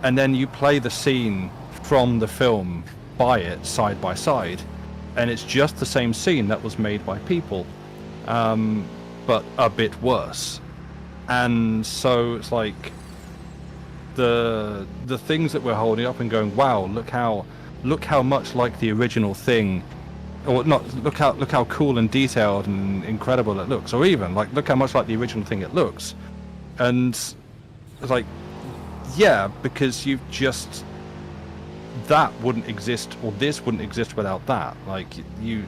And then you play the scene from the film by it side by side, and it's just the same scene that was made by people, but a bit worse. And so it's like the things that we're holding up and going, wow, look how much like the original thing, or not, look how cool and detailed and incredible it looks, or even like look how much like the original thing it looks. And it's like, yeah, because that wouldn't exist, or this wouldn't exist without that. Like you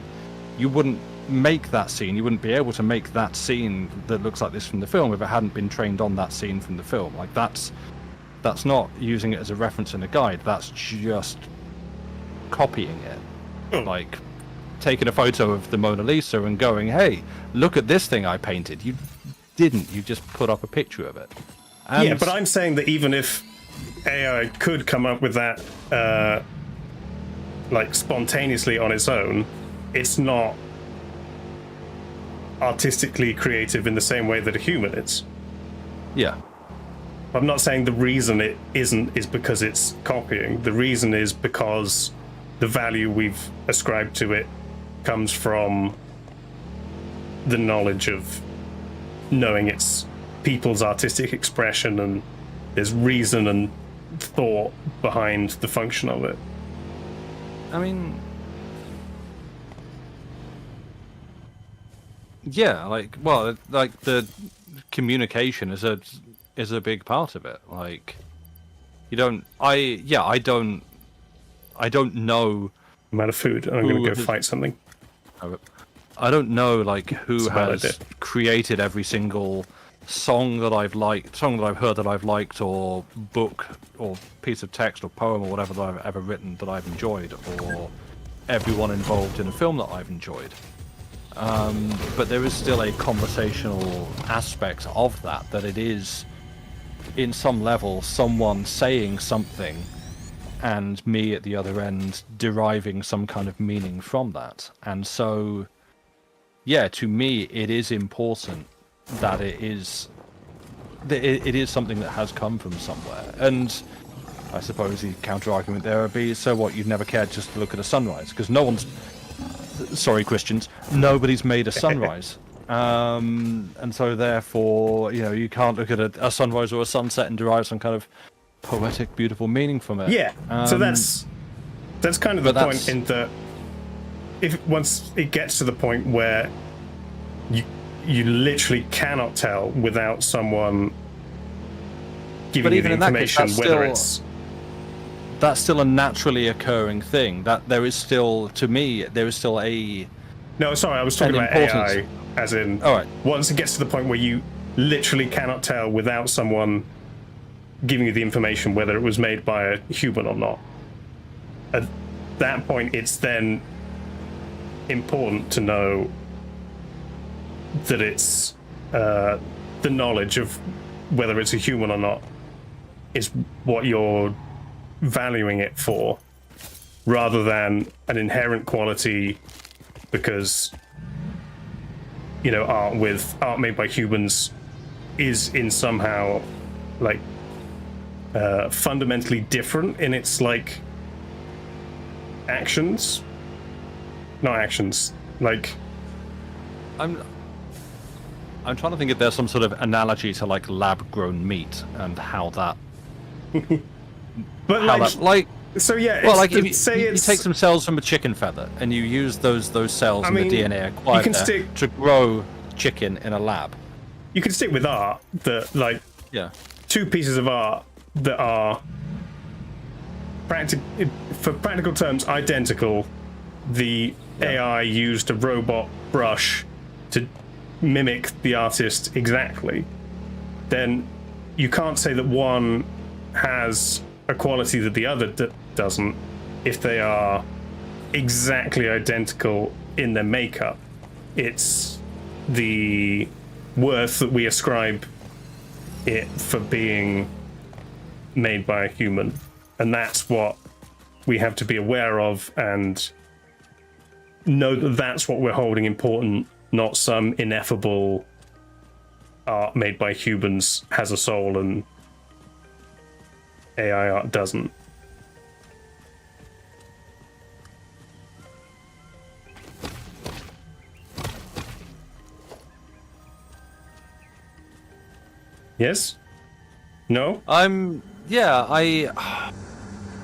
wouldn't make that scene, you wouldn't be able to make that scene that looks like this from the film if it hadn't been trained on that scene from the film. Like that's not using it as a reference and a guide, that's just copying it. Like taking a photo of the Mona Lisa and going, hey, look at this thing I painted. You didn't, you just put up a picture of it. And yeah, but I'm saying that even if AI could come up with that like spontaneously on its own, it's not artistically creative in the same way that a human is. Yeah. I'm not saying the reason it isn't is because it's copying. The reason is because the value we've ascribed to it comes from the knowledge of knowing it's people's artistic expression, and there's reason and thought behind the function of it. I mean, yeah, like, well, like the communication is a big part of it. Like, you don't, I don't know. I'm out of food, and I'm going to go fight something. I don't know, like, who It's a bad has idea. created every single song that I've heard that I've liked, or book, or piece of text, or poem, or whatever that I've ever written that I've enjoyed, or everyone involved in a film that I've enjoyed. But there is still a conversational aspect of that it is, in some level, someone saying something and me at the other end deriving some kind of meaning from that. And so, yeah, to me, it is important that it is something that has come from somewhere. And I suppose the counter-argument there would be, so what, you've never cared just to look at a sunrise? Because no one's... Sorry, Christians. Nobody's made a sunrise. And so, therefore, you know, you can't look at a sunrise or a sunset and derive some kind of poetic, beautiful meaning from it. Yeah, so that's kind of the but point in that if once it gets to the point where you literally cannot tell without someone giving you the information whether it's... That's still a naturally occurring thing. That there is still, to me, there is still a... No, sorry, I was talking about AI, as in, all right. Once it gets to the point where you literally cannot tell without someone giving you the information whether it was made by a human or not. At that point, it's then important to know that it's the knowledge of whether it's a human or not is what you're valuing it for, rather than an inherent quality, because, you know, art made by humans is in somehow like fundamentally different in its like actions, not actions, like... I'm trying to think if there's some sort of analogy to like lab-grown meat and how that... But so yeah, well, like if you you take some cells from a chicken feather and you use those cells and the DNA acquired there to grow chicken in a lab. You can stick with art that, like, two pieces of art that are for practical terms identical. The AI used a robot brush to mimic the artist exactly. Then you can't say that one has a quality that the other doesn't if they are exactly identical in their makeup. It's the worth that we ascribe it for being made by a human, and that's what we have to be aware of and know that that's what we're holding important, not some ineffable art made by humans has a soul and AI art doesn't. Yes? No?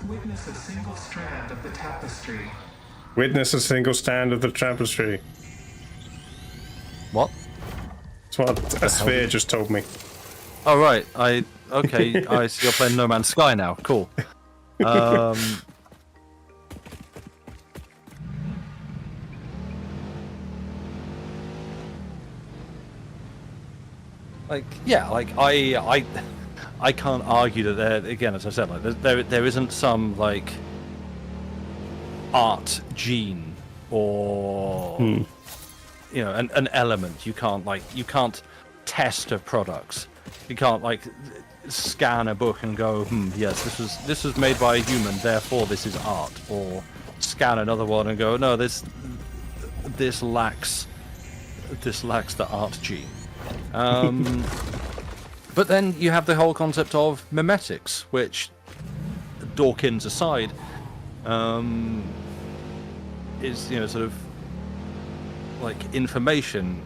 Witness a single strand of the tapestry. Witness a single strand of the tapestry. What? That's what a sphere just told me. Oh, right. Okay, I see you're playing No Man's Sky now. Cool. I can't argue that there, again, as I said, like there isn't some like art gene or you know an element. You can't test a product. You can't like scan a book and go, yes, this was made by a human, therefore this is art, or scan another one and go, no, this lacks the art gene. But then you have the whole concept of memetics, which, Dawkins aside, is, you know, sort of information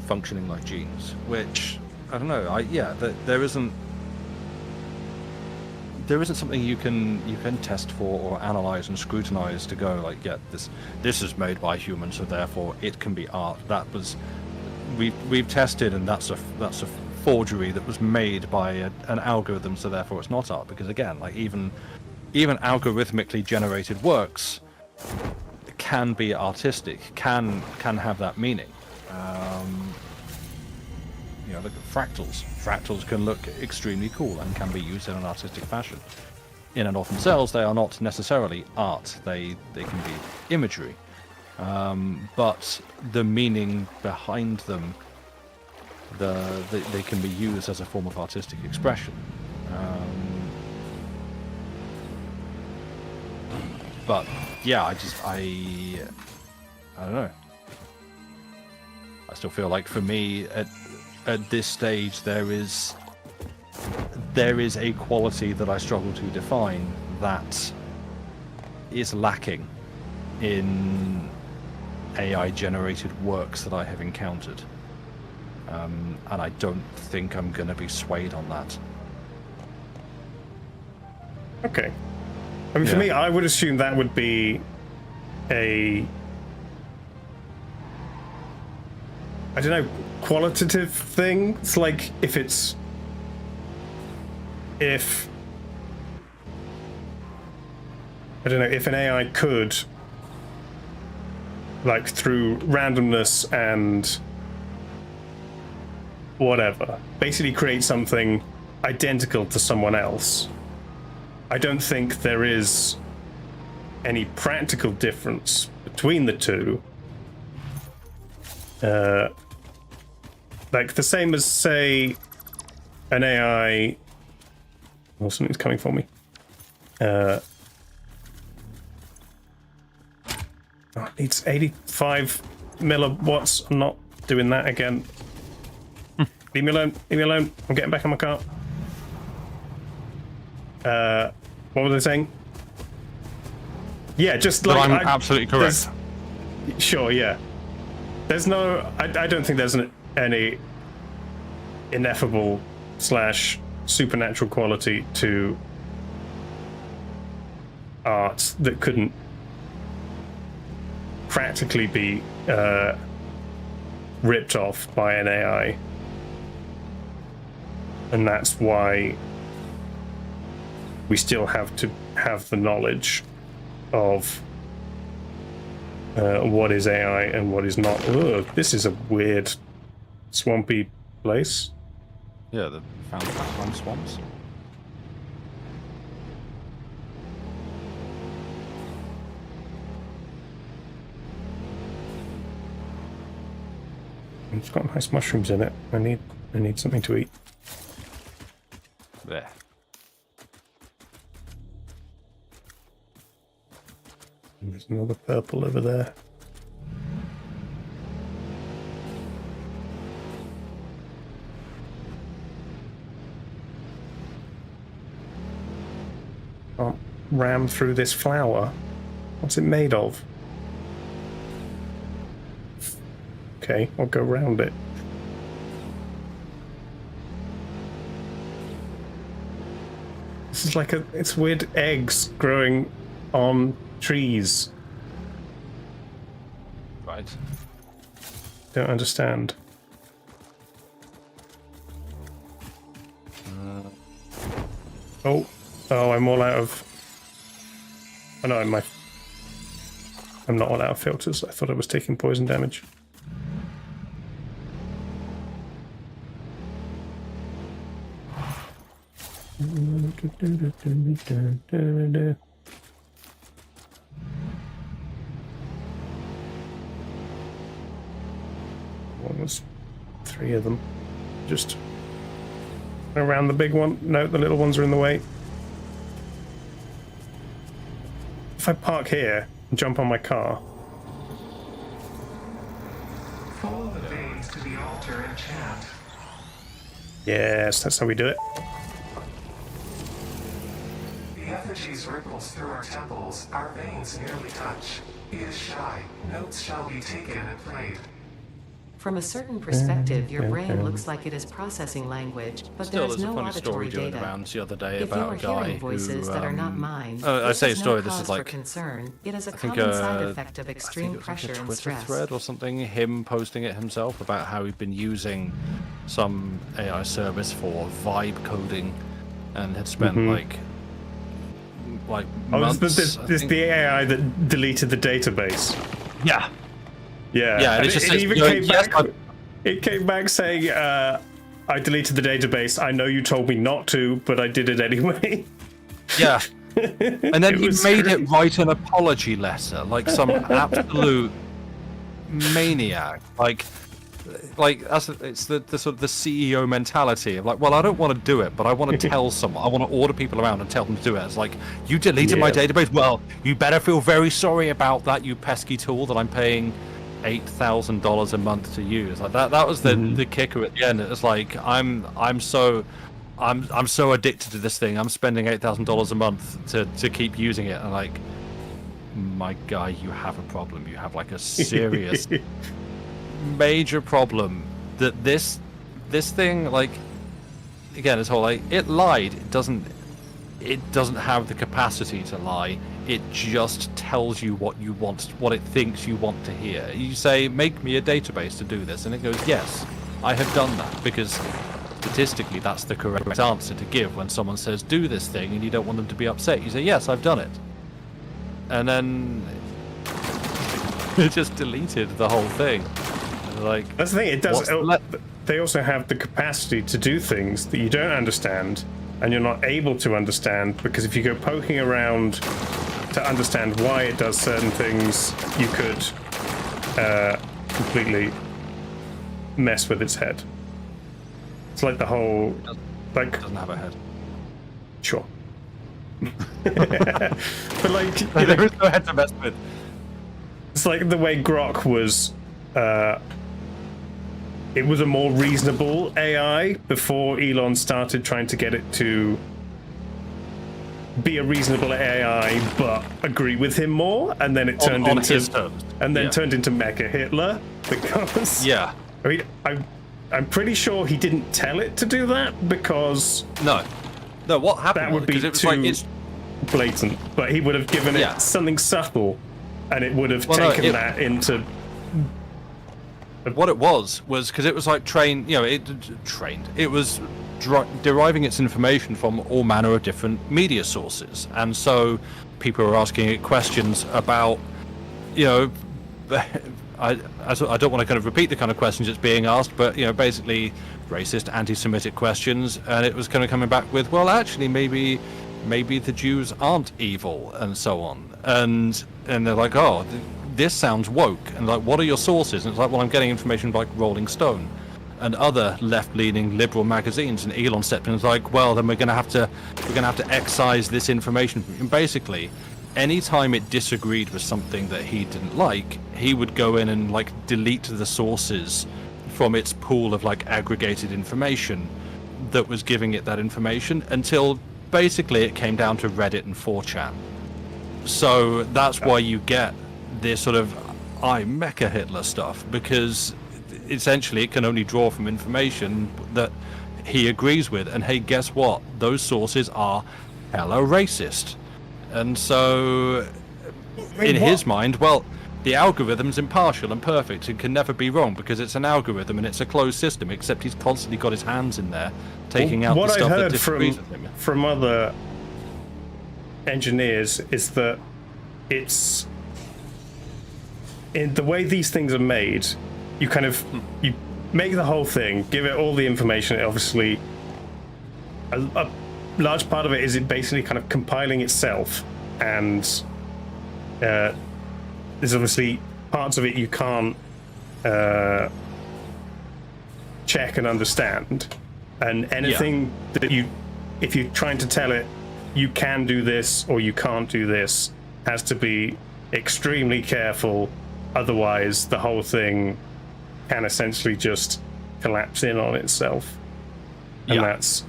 functioning like genes, which I don't know. There isn't something you can test for or analyze and scrutinize to go like, yeah, this is made by humans, so therefore it can be art. That was we've tested, and that's a forgery that was made by an algorithm, so therefore it's not art. Because again, like even algorithmically generated works can be artistic, can have that meaning. Look at fractals. Fractals can look extremely cool and can be used in an artistic fashion. In and of themselves, they are not necessarily art. They can be imagery. But the meaning behind them, they can be used as a form of artistic expression. But yeah, I don't know. I still feel like for me at this stage there is a quality that I struggle to define that is lacking in AI generated works that I have encountered, and I don't think I'm going to be swayed on that. Okay. I mean, for me, I would assume that would be I don't know, qualitative thing. It's like if I don't know, if an AI could, like through randomness and whatever, basically create something identical to someone else. I don't think there is any practical difference between the two. Like the same as, say, an AI. Oh, something's coming for me. It needs 85 milliwatts. I'm not doing that again. Leave me alone. Leave me alone. I'm getting back in my car. What were they saying? Yeah, just like I'm absolutely correct. Sure, yeah. There's no. I don't think there's any ineffable / supernatural quality to art that couldn't practically be ripped off by an AI, and that's why we still have to have the knowledge of what is AI and what is not. Ugh, this is a weird, swampy place. Yeah, the found background swamps. It's got nice mushrooms in it. I need something to eat. There. And there's another purple over there. Can't ram through this flower. What's it made of? Okay, I'll go round it. This is like it's weird eggs growing on trees. Right. Don't understand. Oh, I'm all out of. Oh no, I'm not all out of filters. I thought I was taking poison damage. What was 3 of them? Just around the big one. No, the little ones are in the way. If I park here and jump on my car. Follow the veins to the altar and chant. Yes, that's how we do it. The energies ripples through our temples, our veins nearly touch. He is shy. Notes shall be taken and played. From a certain perspective, your brain looks like it is processing language, but Still, there is there's a no funny story auditory going data. around the other day If you about are a guy hearing voices who. that are not mine, I this say is no story. This cause is for like concern. It is a I think common side effect of I think extreme it was like pressure a and Twitter stress. thread or something. Him posting it himself about how he'd been using some AI service for vibe coding, and had spent like Oh, months. this I this think- the AI that deleted the database. yeah. Yeah, Yeah, and and it just it says, even you know, came yes, back. It came back saying, "I deleted the database. I know you told me not to, but I did it anyway." Yeah. And then It he was made crazy. it write an apology letter, like some absolute maniac. Like it's the sort of the CEO mentality of like, well, I don't want to do it, but I want to tell someone. I want to order people around and tell them to do it. It's like, you deleted my Yeah. database. Well, you better feel very sorry about that, you pesky tool that I'm paying $8,000 a month to use. Like that was the kicker at the end. It's like I'm so addicted to this thing. I'm spending $8,000 a month to keep using it. And like, my guy, you have a problem. You have like a serious major problem that this thing, like, again, this whole like, it lied. It doesn't have the capacity to lie. It just tells you what you want, what it thinks you want to hear. You say, make me a database to do this, and it goes, yes, I have done that, because statistically that's the correct answer to give when someone says do this thing and you don't want them to be upset. You say, yes, I've done it. And then it just deleted the whole thing. Like, That's the thing. It does. what's the le- They also have the capacity to do things that you don't understand, and you're not able to understand, because if you go poking around to understand why it does certain things, you could completely mess with its head. It's like the whole, like, doesn't have a head. sure. But like, you know, There is no head to mess with. it's like the way Grok was. It was a more reasonable AI before Elon started trying to get it to be a reasonable AI, but agree with him more, and then it turned on into his terms. and then Yeah. turned into Mecha Hitler because Yeah. I mean I'm pretty sure he didn't tell it to do that because No. What happened? that would be because it was too like it's blatant, but he would have given Yeah. it something subtle, and it would have Well, no, taken it- that into. what it was because it was like trained. You know, it was deriving its information from all manner of different media sources, and so people were asking it questions about, you know, I don't want to kind of repeat the kind of questions it's being asked, but you know, basically racist, anti-Semitic questions, and it was kind of coming back with, well, actually, maybe the Jews aren't evil, and so on, and they're like, oh, this sounds woke, and like, what are your sources? And it's like, well, I'm getting information like Rolling Stone and other left-leaning liberal magazines, and Elon stepped in and was like, well, then we're gonna have to excise this information. And basically, anytime it disagreed with something that he didn't like, he would go in and like delete the sources from its pool of like aggregated information that was giving it that information, until basically it came down to Reddit and 4chan. So that's why you get this sort of I'm Mecha Hitler stuff, because essentially it can only draw from information that he agrees with, and hey, guess what? Those sources are hella racist. And so in his mind, well, the algorithm's impartial and perfect and can never be wrong because it's an algorithm and it's a closed system, except he's constantly got his hands in there taking out What the I've stuff that heard disagrees with him. from other engineers is that it's in the way these things are made, you kind of you make the whole thing, give it all the information. It obviously a large part of it is it basically kind of compiling itself, and there's obviously parts of it you can't check and understand, and anything that if you're trying to tell it you can do this or you can't do this, has to be extremely careful, otherwise the whole thing can essentially just collapse in on itself. And that's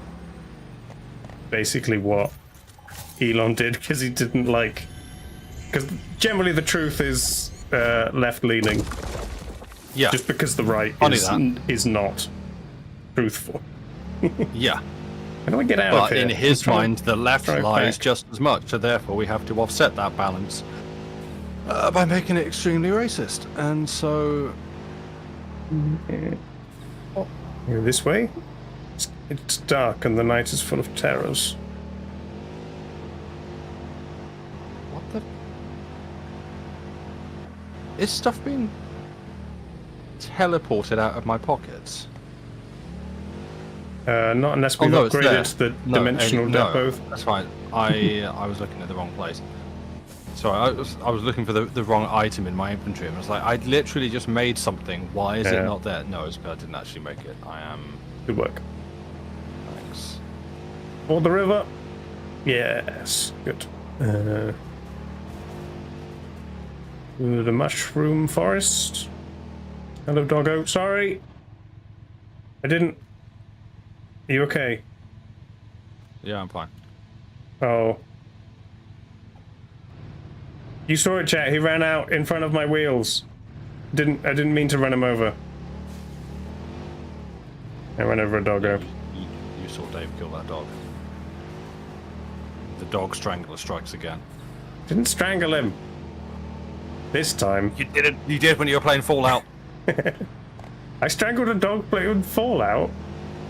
basically what Elon did because he didn't like. Because generally the truth is left-leaning. Yeah. Just because the right Funny is not truthful. Yeah. How do I get out But of here? in his I'm trying- mind, the left drive lies back. just as much, so therefore we have to offset that balance by making it extremely racist. And so, Go this way? It's dark and the night is full of terrors. what the? Is stuff being teleported out of my pockets? Not unless we've no, it's upgraded there. the dimensional no, depot. That's fine. I was looking at the wrong place. Sorry, I was looking for the wrong item in my inventory, and I was like, I literally just made something. Why is it Yeah. not there? No, it's because I didn't actually make it. I am. Good work. Thanks. For the river? Yes. Good. The mushroom forest. Hello, doggo. Sorry. I didn't. Are you okay? Yeah, I'm fine. Oh. You saw it, chat. He ran out in front of my wheels. I didn't mean to run him over. I ran over a doggo. You saw Dave kill that dog. The dog strangler strikes again. Didn't strangle him. This time. You did it. You did when you were playing Fallout. I strangled a dog playing Fallout.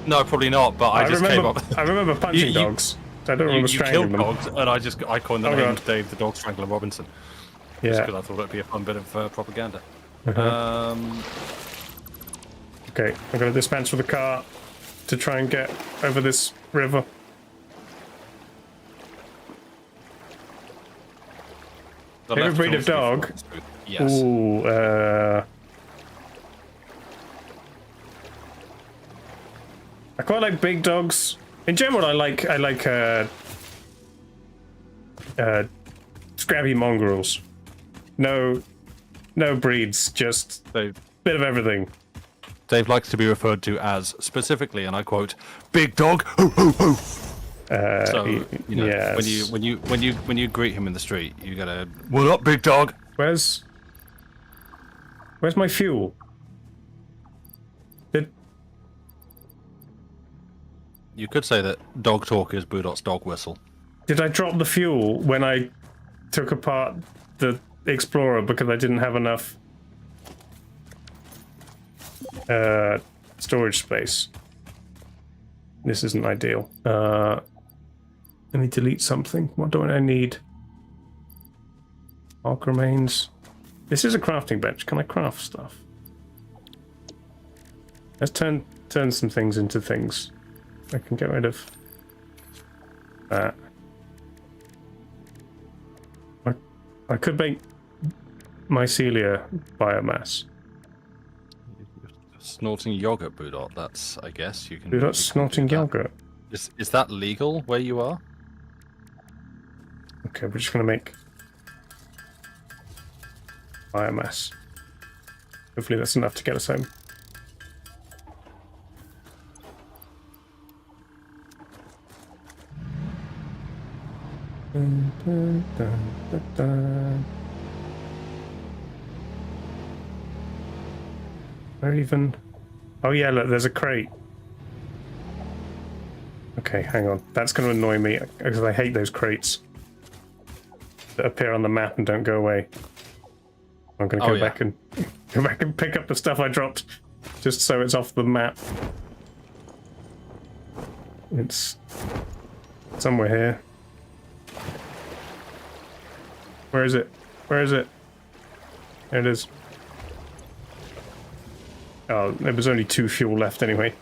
No, probably not. But I just came remember. up. I remember punching You- dogs. I don't You, remember you strangling killed them. dogs, and I coined the Oh, name God. Dave the Dog Strangler Robinson. Yeah. Because I thought it'd be a fun bit of propaganda. Okay, I'm gonna dismantle the car to try and get over this river. The Favorite left breed can of also be dog? forward smooth. Yes. Ooh, I quite like big dogs. In general, I like scrappy mongrels. No breeds, just Dave, bit of everything. Dave likes to be referred to as specifically, and I quote, "Big dog." Ho, ho, ho. So you know, yes. when you greet him in the street, you gotta, "What up, big dog?" Where's my fuel? Did You could say that dog talk is Budot's dog whistle. I drop the fuel when I took apart the Explorer because I didn't have enough storage space? This isn't ideal. Let me delete something. What do I need? Arc remains. This is a crafting bench. Can I craft stuff? Let's turn some things into things. I can get rid of that. I could make mycelia biomass. Snorting yogurt, Budot. That's, I guess you can. You're you not can snorting do that. yogurt. Is that legal where you are? Okay, we're just gonna make biomass. Hopefully that's enough to get us home. Dun, dun, dun, dun, dun. Where even? Oh yeah, look, there's a crate. Okay, hang on. That's going to annoy me because I hate those crates that appear on the map and don't go away. I'm going to go back and go back and pick up the stuff I dropped, just so it's off the map. It's somewhere here. Where is it? Where is it? There it is. Oh, there was only 2 fuel left anyway.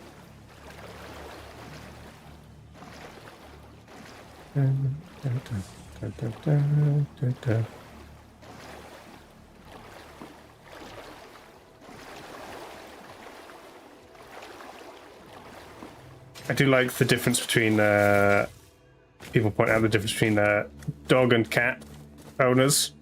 I do like the difference between people point out the difference between dog and cat owners.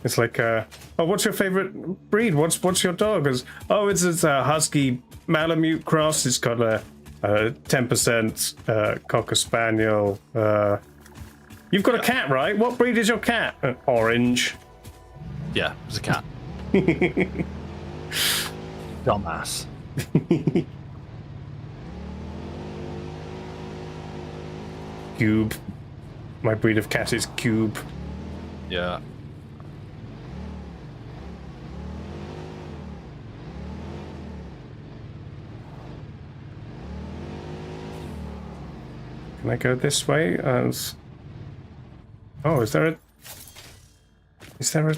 It's like, oh, what's your favorite breed? What's your dog? It's a husky Malamute cross. It's got a 10% Cocker Spaniel. You've got a cat, right? What breed is your cat? Orange. Yeah, it's a cat. Dumbass. Cube. My breed of cat is Cube. Yeah. Can I go this way? Oh, is there a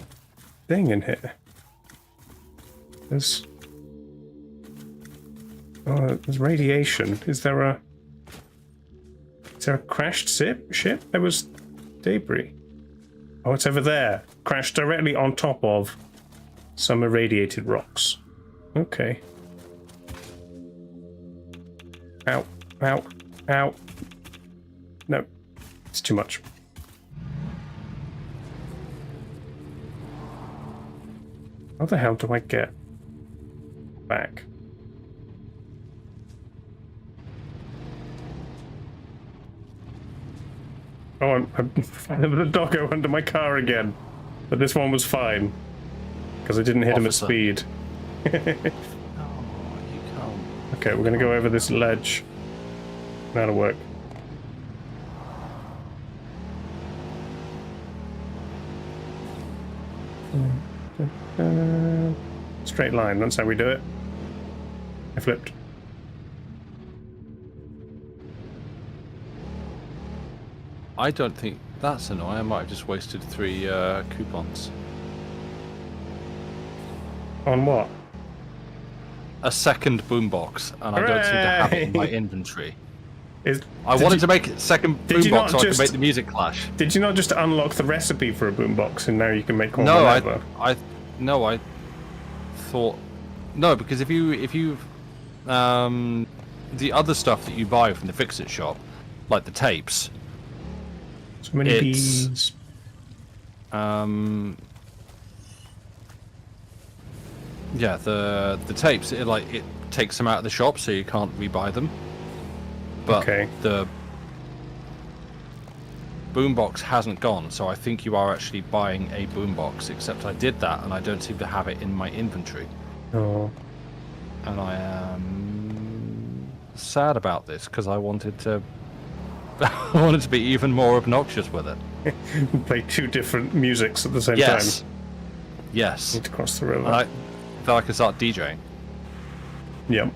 thing in here? There's radiation. Is there a crashed ship? There was debris. Oh, it's over there. Crashed directly on top of some irradiated rocks. Okay. Ow. Ow. Ow. No. It's too much. How the hell do I get back? Oh, I have a doggo under my car again. But this one was fine. Because I didn't hit him at speed. Oh, you can't. Okay, we're gonna go over this ledge. That'll work. Straight line, that's how we do it. I flipped. I don't think that's annoying. I might have just wasted 3 coupons. On what? A second boombox, and I don't seem to have it in my inventory. I wanted to make a second boombox so I could make the music clash. Did you not just unlock the recipe for a boombox and now you can make one No, whenever? I thought no, because if you the other stuff that you buy from the fix-it shop, like the tapes. So many bees. Yeah, the tapes, it takes them out of the shop, so you can't rebuy them. But okay. The boombox hasn't gone, so I think you are actually buying a boombox. Except I did that, and I don't seem to have it in my inventory. Oh. And I am sad about this because I wanted to. I wanted to be even more obnoxious with it. Play 2 different musics at the same Yes. time. Yes. Need to cross the river. And I felt I could start DJing. Yep.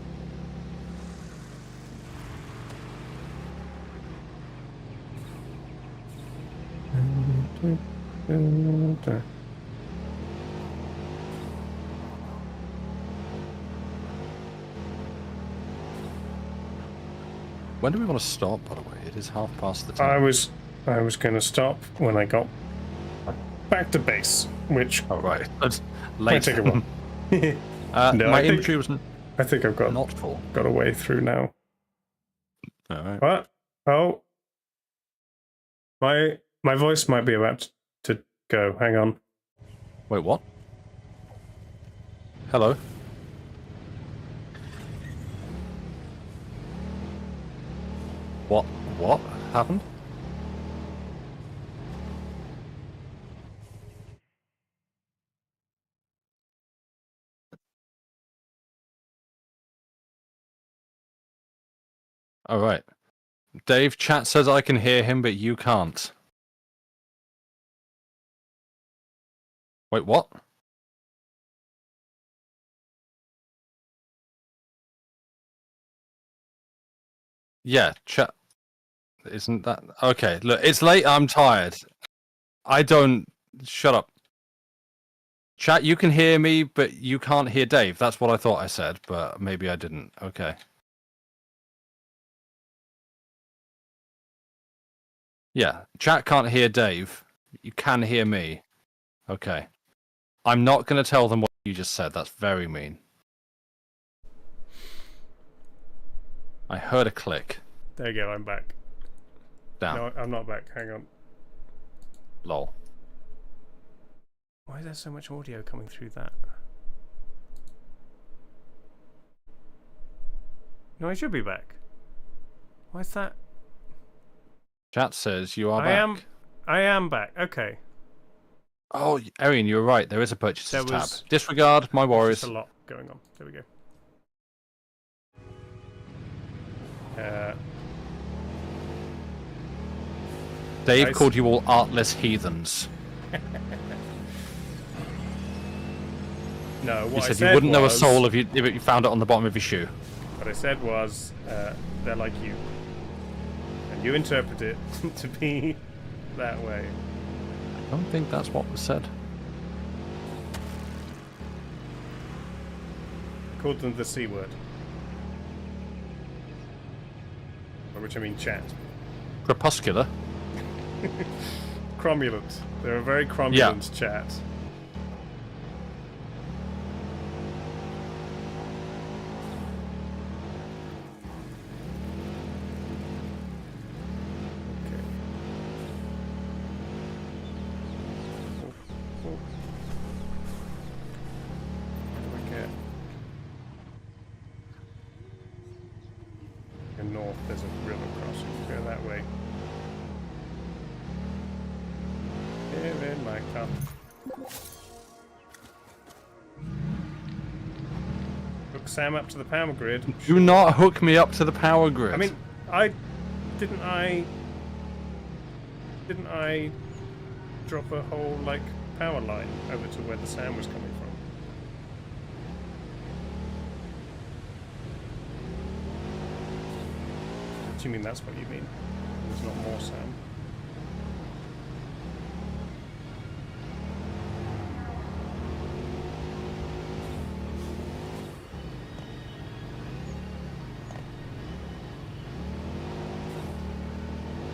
When do we want to stop, by the way? It is 10:30. I was going to stop when I got back to base, which Oh, right. That's might late. take a while. No, my inventory was I think I've got not full. got a way through now. All right. What? Oh. My voice might be about to go. Hang on. Wait, what? Hello? What happened? All right. Dave, chat says I can hear him, but you can't. Wait, what? Yeah, chat. Isn't that okay? Look, it's late. I'm tired. I don't. Shut up. Chat, you can hear me, but you can't hear Dave. That's what I thought I said, but maybe I didn't. Okay. Yeah, chat can't hear Dave. You can hear me. Okay. I'm not going to tell them what you just said. That's very mean. I heard a click. There you go, I'm back. Down. No, I'm not back. Hang on. Lol. Why is there so much audio coming through that? No, I should be back. Why is that? Chat says you are I back. am. I am back. Okay. Oh, Arian, you were right. There is a purchases There tab. was- Disregard my worries. There's a lot going on. There we go. Dave Nice. called you all artless heathens. No, He what I said said you wouldn't know a was- soul if you found it on the bottom of your shoe. What I said was, they're like you. And you interpret it to be that way. I don't think that's what was said. I called them the C word. By which I mean chat. Crepuscular. Cromulent. They're a very cromulent chat. Okay. Oh. What do I get? And north, there's a river crossing. Go that way. Here in my cup. Hook Sam up to the power grid. Do not hook me up to the power grid. I mean, didn't I drop a whole like power line over to where the Sam was coming from? Do you mean that's what you mean? There's not more Sam.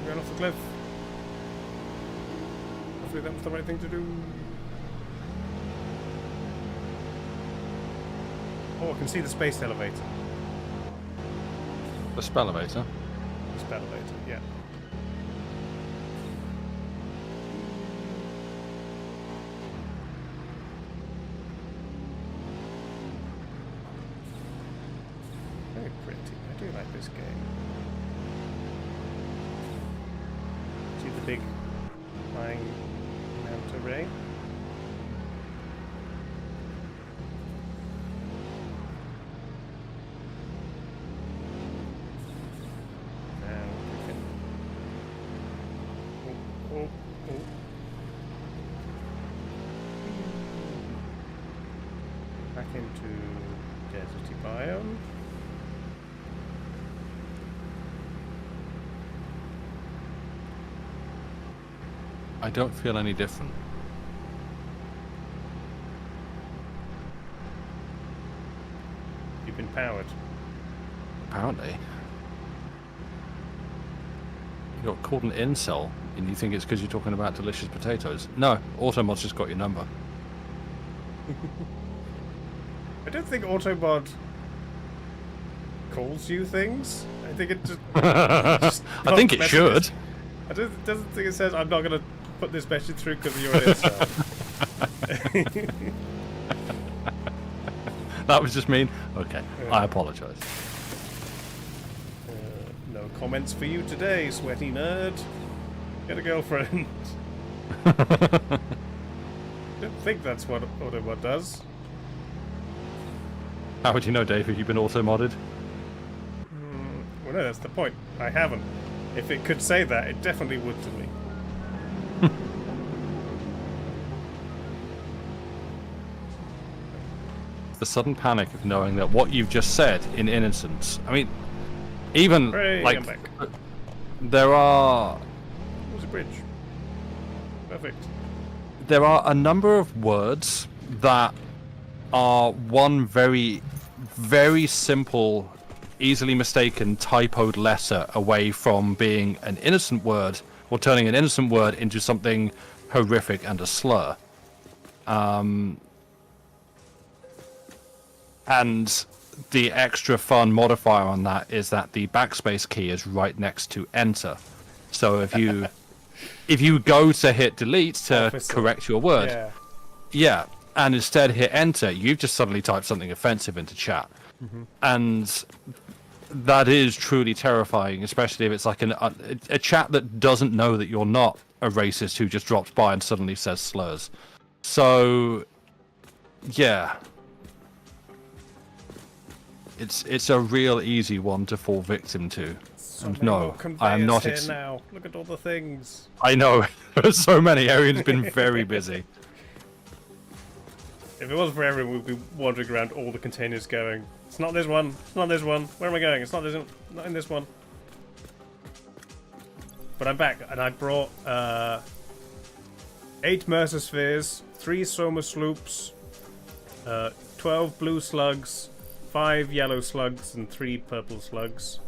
Ran off the cliff. Hopefully that was the right thing to do. Oh, I can see the space elevator. the spell-elevator. The spell elevator, yeah. Very pretty. I do like this game. See the big flying mount array? Now we can... Oh, oh, oh. Back into deserty biome. I don't feel any different. You've been powered. Apparently. You got called an incel, and you think it's because you're talking about delicious potatoes. No, Automod's just got your number. I don't think Autobot calls you things. I think it just. I think it should. I doesn't think it says I'm not going to put this message through because you're an incel. That was just mean. Okay, I apologise. No comments for you today, sweaty nerd. Get a girlfriend. I don't think that's what Autobot does. How would you know, Dave, if you've been auto-modded? Well, no, that's the point. I haven't. If it could say that, it definitely would to me. The sudden panic of knowing that what you've just said in innocence. I mean, even Hooray, like I'm back. there are There's a bridge. Perfect. there are a number of words that are one very, very simple, easily mistaken typoed letter away from being an innocent word or turning an innocent word into something horrific and a slur. And the extra fun modifier on that is that the backspace key is right next to enter. So if you go to hit delete to Officer. correct your word, Yeah. yeah, and instead hit enter, you've just suddenly typed something offensive into chat. And that is truly terrifying, especially if it's like a chat that doesn't know that you're not a racist who just dropped by and suddenly says slurs. So, yeah. It's a real easy one to fall victim to. So And many no, more I am not. conveyors here now. Look at all the things. I know. There's so many. Arian's been very busy. If it wasn't for everyone, we'd be wandering around all the containers going, it's not this one, it's not this one, where am I going? It's not this one, not in this one. But I'm back, and I brought 8 Mercer spheres, 3 Soma sloops, 12 blue slugs, 5 yellow slugs, and 3 purple slugs.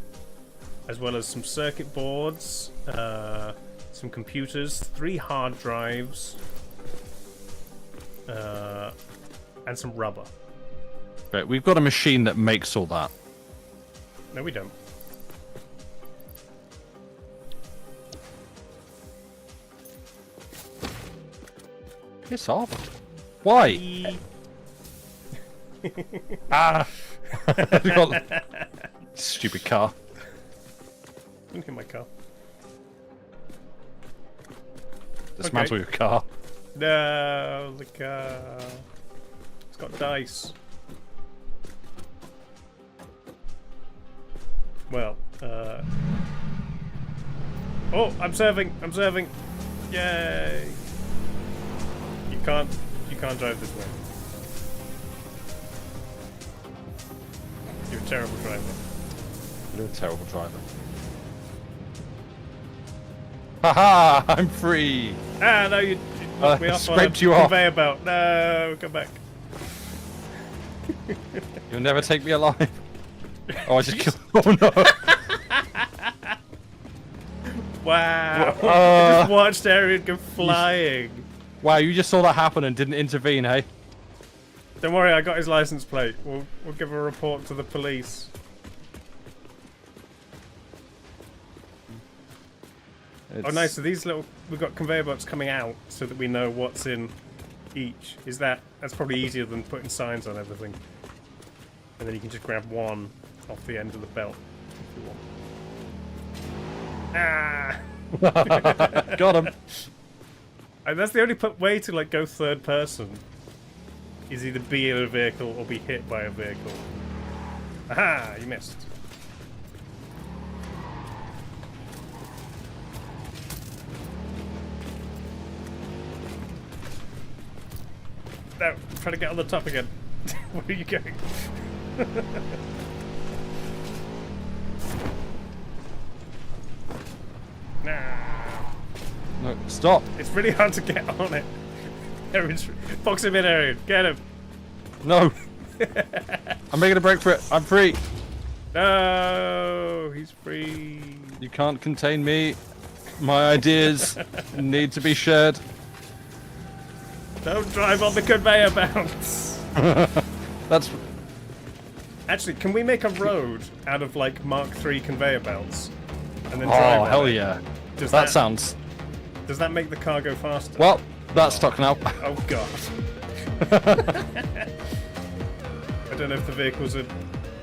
As well as some circuit boards, some computers, 3 hard drives, and some rubber. Right, we've got a machine that makes all that. No, we don't. Piss off. Why? Ah! Stupid car. Don't hit my car. Dismantle your car. No, the car. It's got dice. Well, oh, I'm serving. I'm serving. Yay! You can't drive this way. You're a terrible driver. You're a terrible driver. Haha! I'm free. Ah, no, you knocked me off scraped on a you off. conveyor belt. No, come back. You'll never take me alive. Oh, I just killed. Oh no! Wow! I just watched Arian go flying. Wow, you just saw that happen and didn't intervene, hey? Don't worry, I got his license plate. We'll give a report to the police. Oh, nice. So these we've got conveyor belts coming out so that we know what's in each. That's probably easier than putting signs on everything. And then you can just grab one off the end of the belt if you want. Ah! Got him. And that's the only way to go third person. Is either be in a vehicle or be hit by a vehicle. Aha! You missed. No, try to get on the top again. Where are you going? Nah. No, stop. It's really hard to get on it. Box him in, Arian. Get him. No. I'm making a break for it. I'm free. No, he's free. You can't contain me. My ideas need to be shared. Don't drive on the conveyor belts. That's. Actually, can we make a road out of Mark III conveyor belts and then Oh, drive on hell it? yeah. Does That sounds. Does that make the car go faster? Well, that's stuck now. Oh god. I don't know if the vehicles are.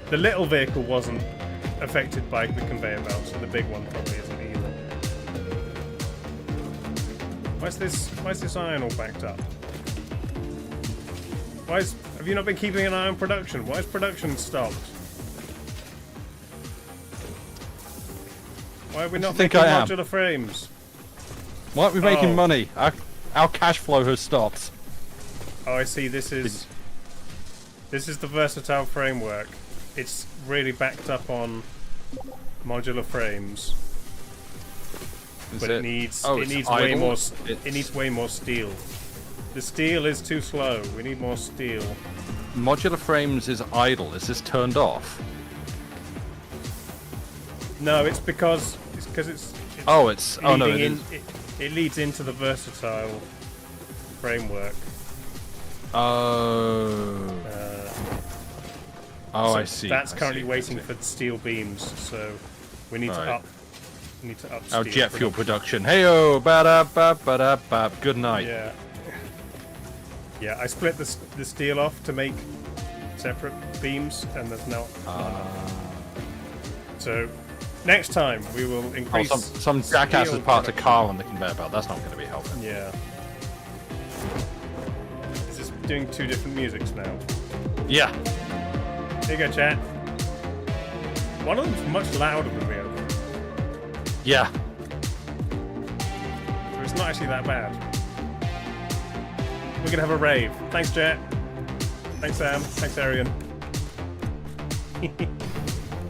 The little vehicle wasn't affected by the conveyor belts, and the big one probably isn't either. Why is this iron all backed up? Have you not been keeping an eye on production? Why is production stopped? Why are we not making modular frames? Why aren't we making Oh. money? Our cash flow has stopped. Oh, I see. This is the versatile framework. It's really backed up on modular frames, but it needs way idle? more. It needs way more steel. The steel is too slow. We need more steel. Modular frames is idle. Is this turned off? No, it's because it's. Oh, it's. Oh no, it leading is. It leads into the versatile framework. Oh. So I see. That's I currently see, waiting I see. for steel beams, so we need to Right. up. We need to up. Our steel jet fuel production. Heyo, ba-da-ba-ba-da-ba. Good night. Yeah. Yeah, I split the steel off to make separate beams, and there's now. So Next time we will Oh, increase. some jackass has steel parked a production. car on the conveyor belt. That's not going to be helping. Yeah. Is this doing two different musics now? Yeah. Here you go, chat. One of them's much louder than the other. Yeah. So it's not actually that bad. We're gonna have a rave. Thanks, Jet. Thanks, Sam. Thanks, Arian.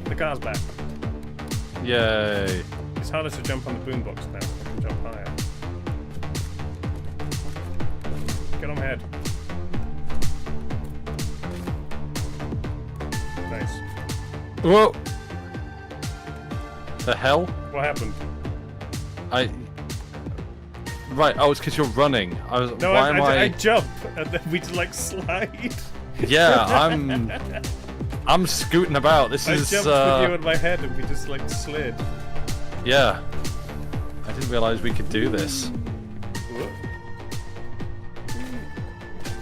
The car's back. Yay. It's harder to jump on the boombox now. I can jump higher. Get on my head. Nice. Whoa. The hell? What happened? Right. Oh, it's because you're running. No, why am I jump and then we like slide. Yeah, I'm scooting about. This I is. jumped with you in my head and we just like slid. Yeah. I didn't realize we could do this.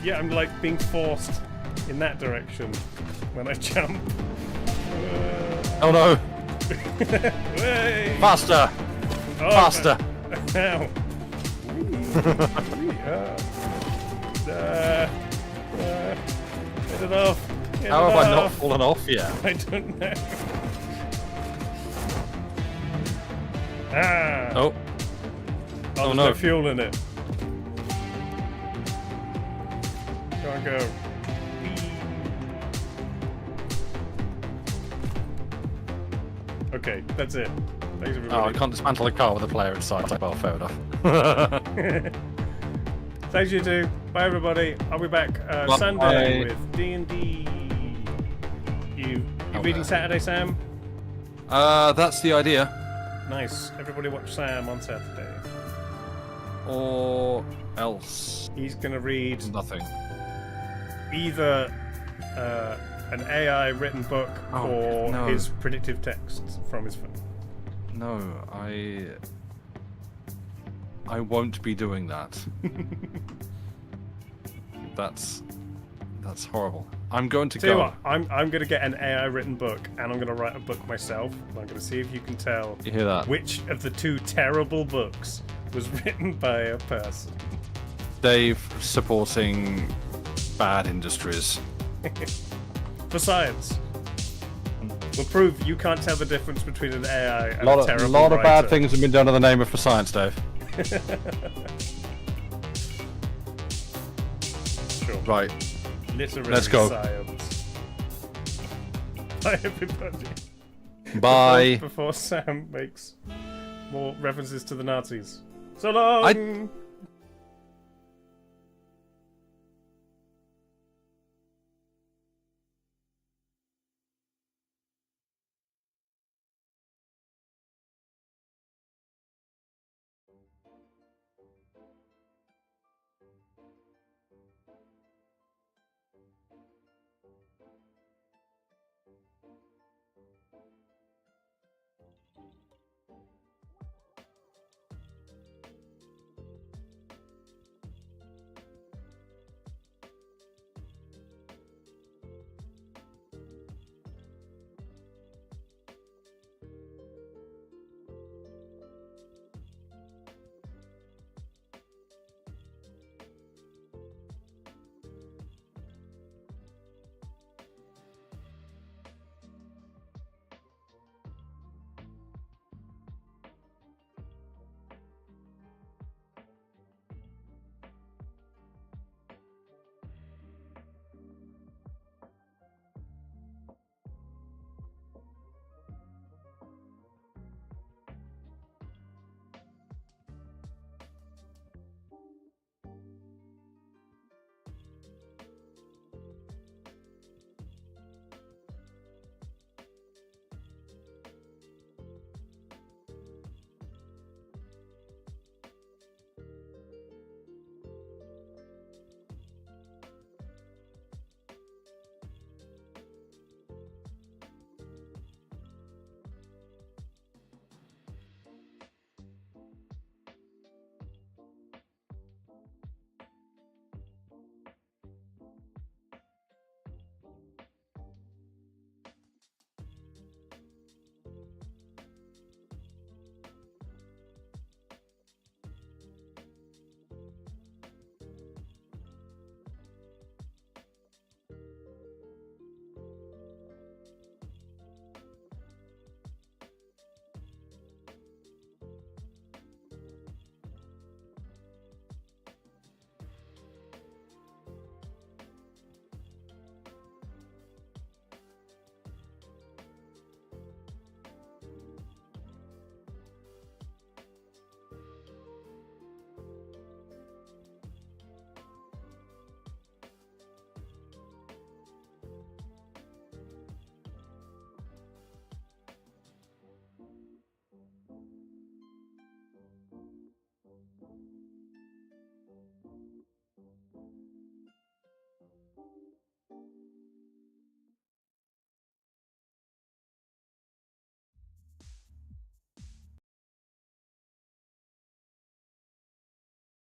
Yeah, I'm like being forced in that direction when I jump. Oh no! Hey! Faster! Oh, Faster! Ow! Get it off! Get How it have I not off. fallen off yet? I don't know. Ah! Oh. Oh, there's no. no fuel in it. Go on, go. Okay, that's it. Thanks, everybody. Oh, I can't dismantle a car with a player inside. Well, fair enough. Thanks, you two. Bye, everybody. I'll be back Bye. Sunday with D&D. You reading Saturday, Sam? That's the idea. Nice. Everybody watch Sam on Saturday. Or else. He's gonna read Nothing. either an AI written book Oh, or no. his predictive texts from his phone. No, I won't be doing that. That's horrible. I'm going to Tell you go. what, I'm gonna get an AI written book and I'm gonna write a book myself. And I'm gonna see if you can tell You hear that? which of the two terrible books was written by a person. Dave supporting bad industries. For science. We'll prove you can't tell the difference between an AI and A lot terrible of writer. bad things have been done in the name of for science, Dave. Sure. Right. Literary Let's go. science. Bye, everybody. Bye. Before Sam makes more references to the Nazis. So long!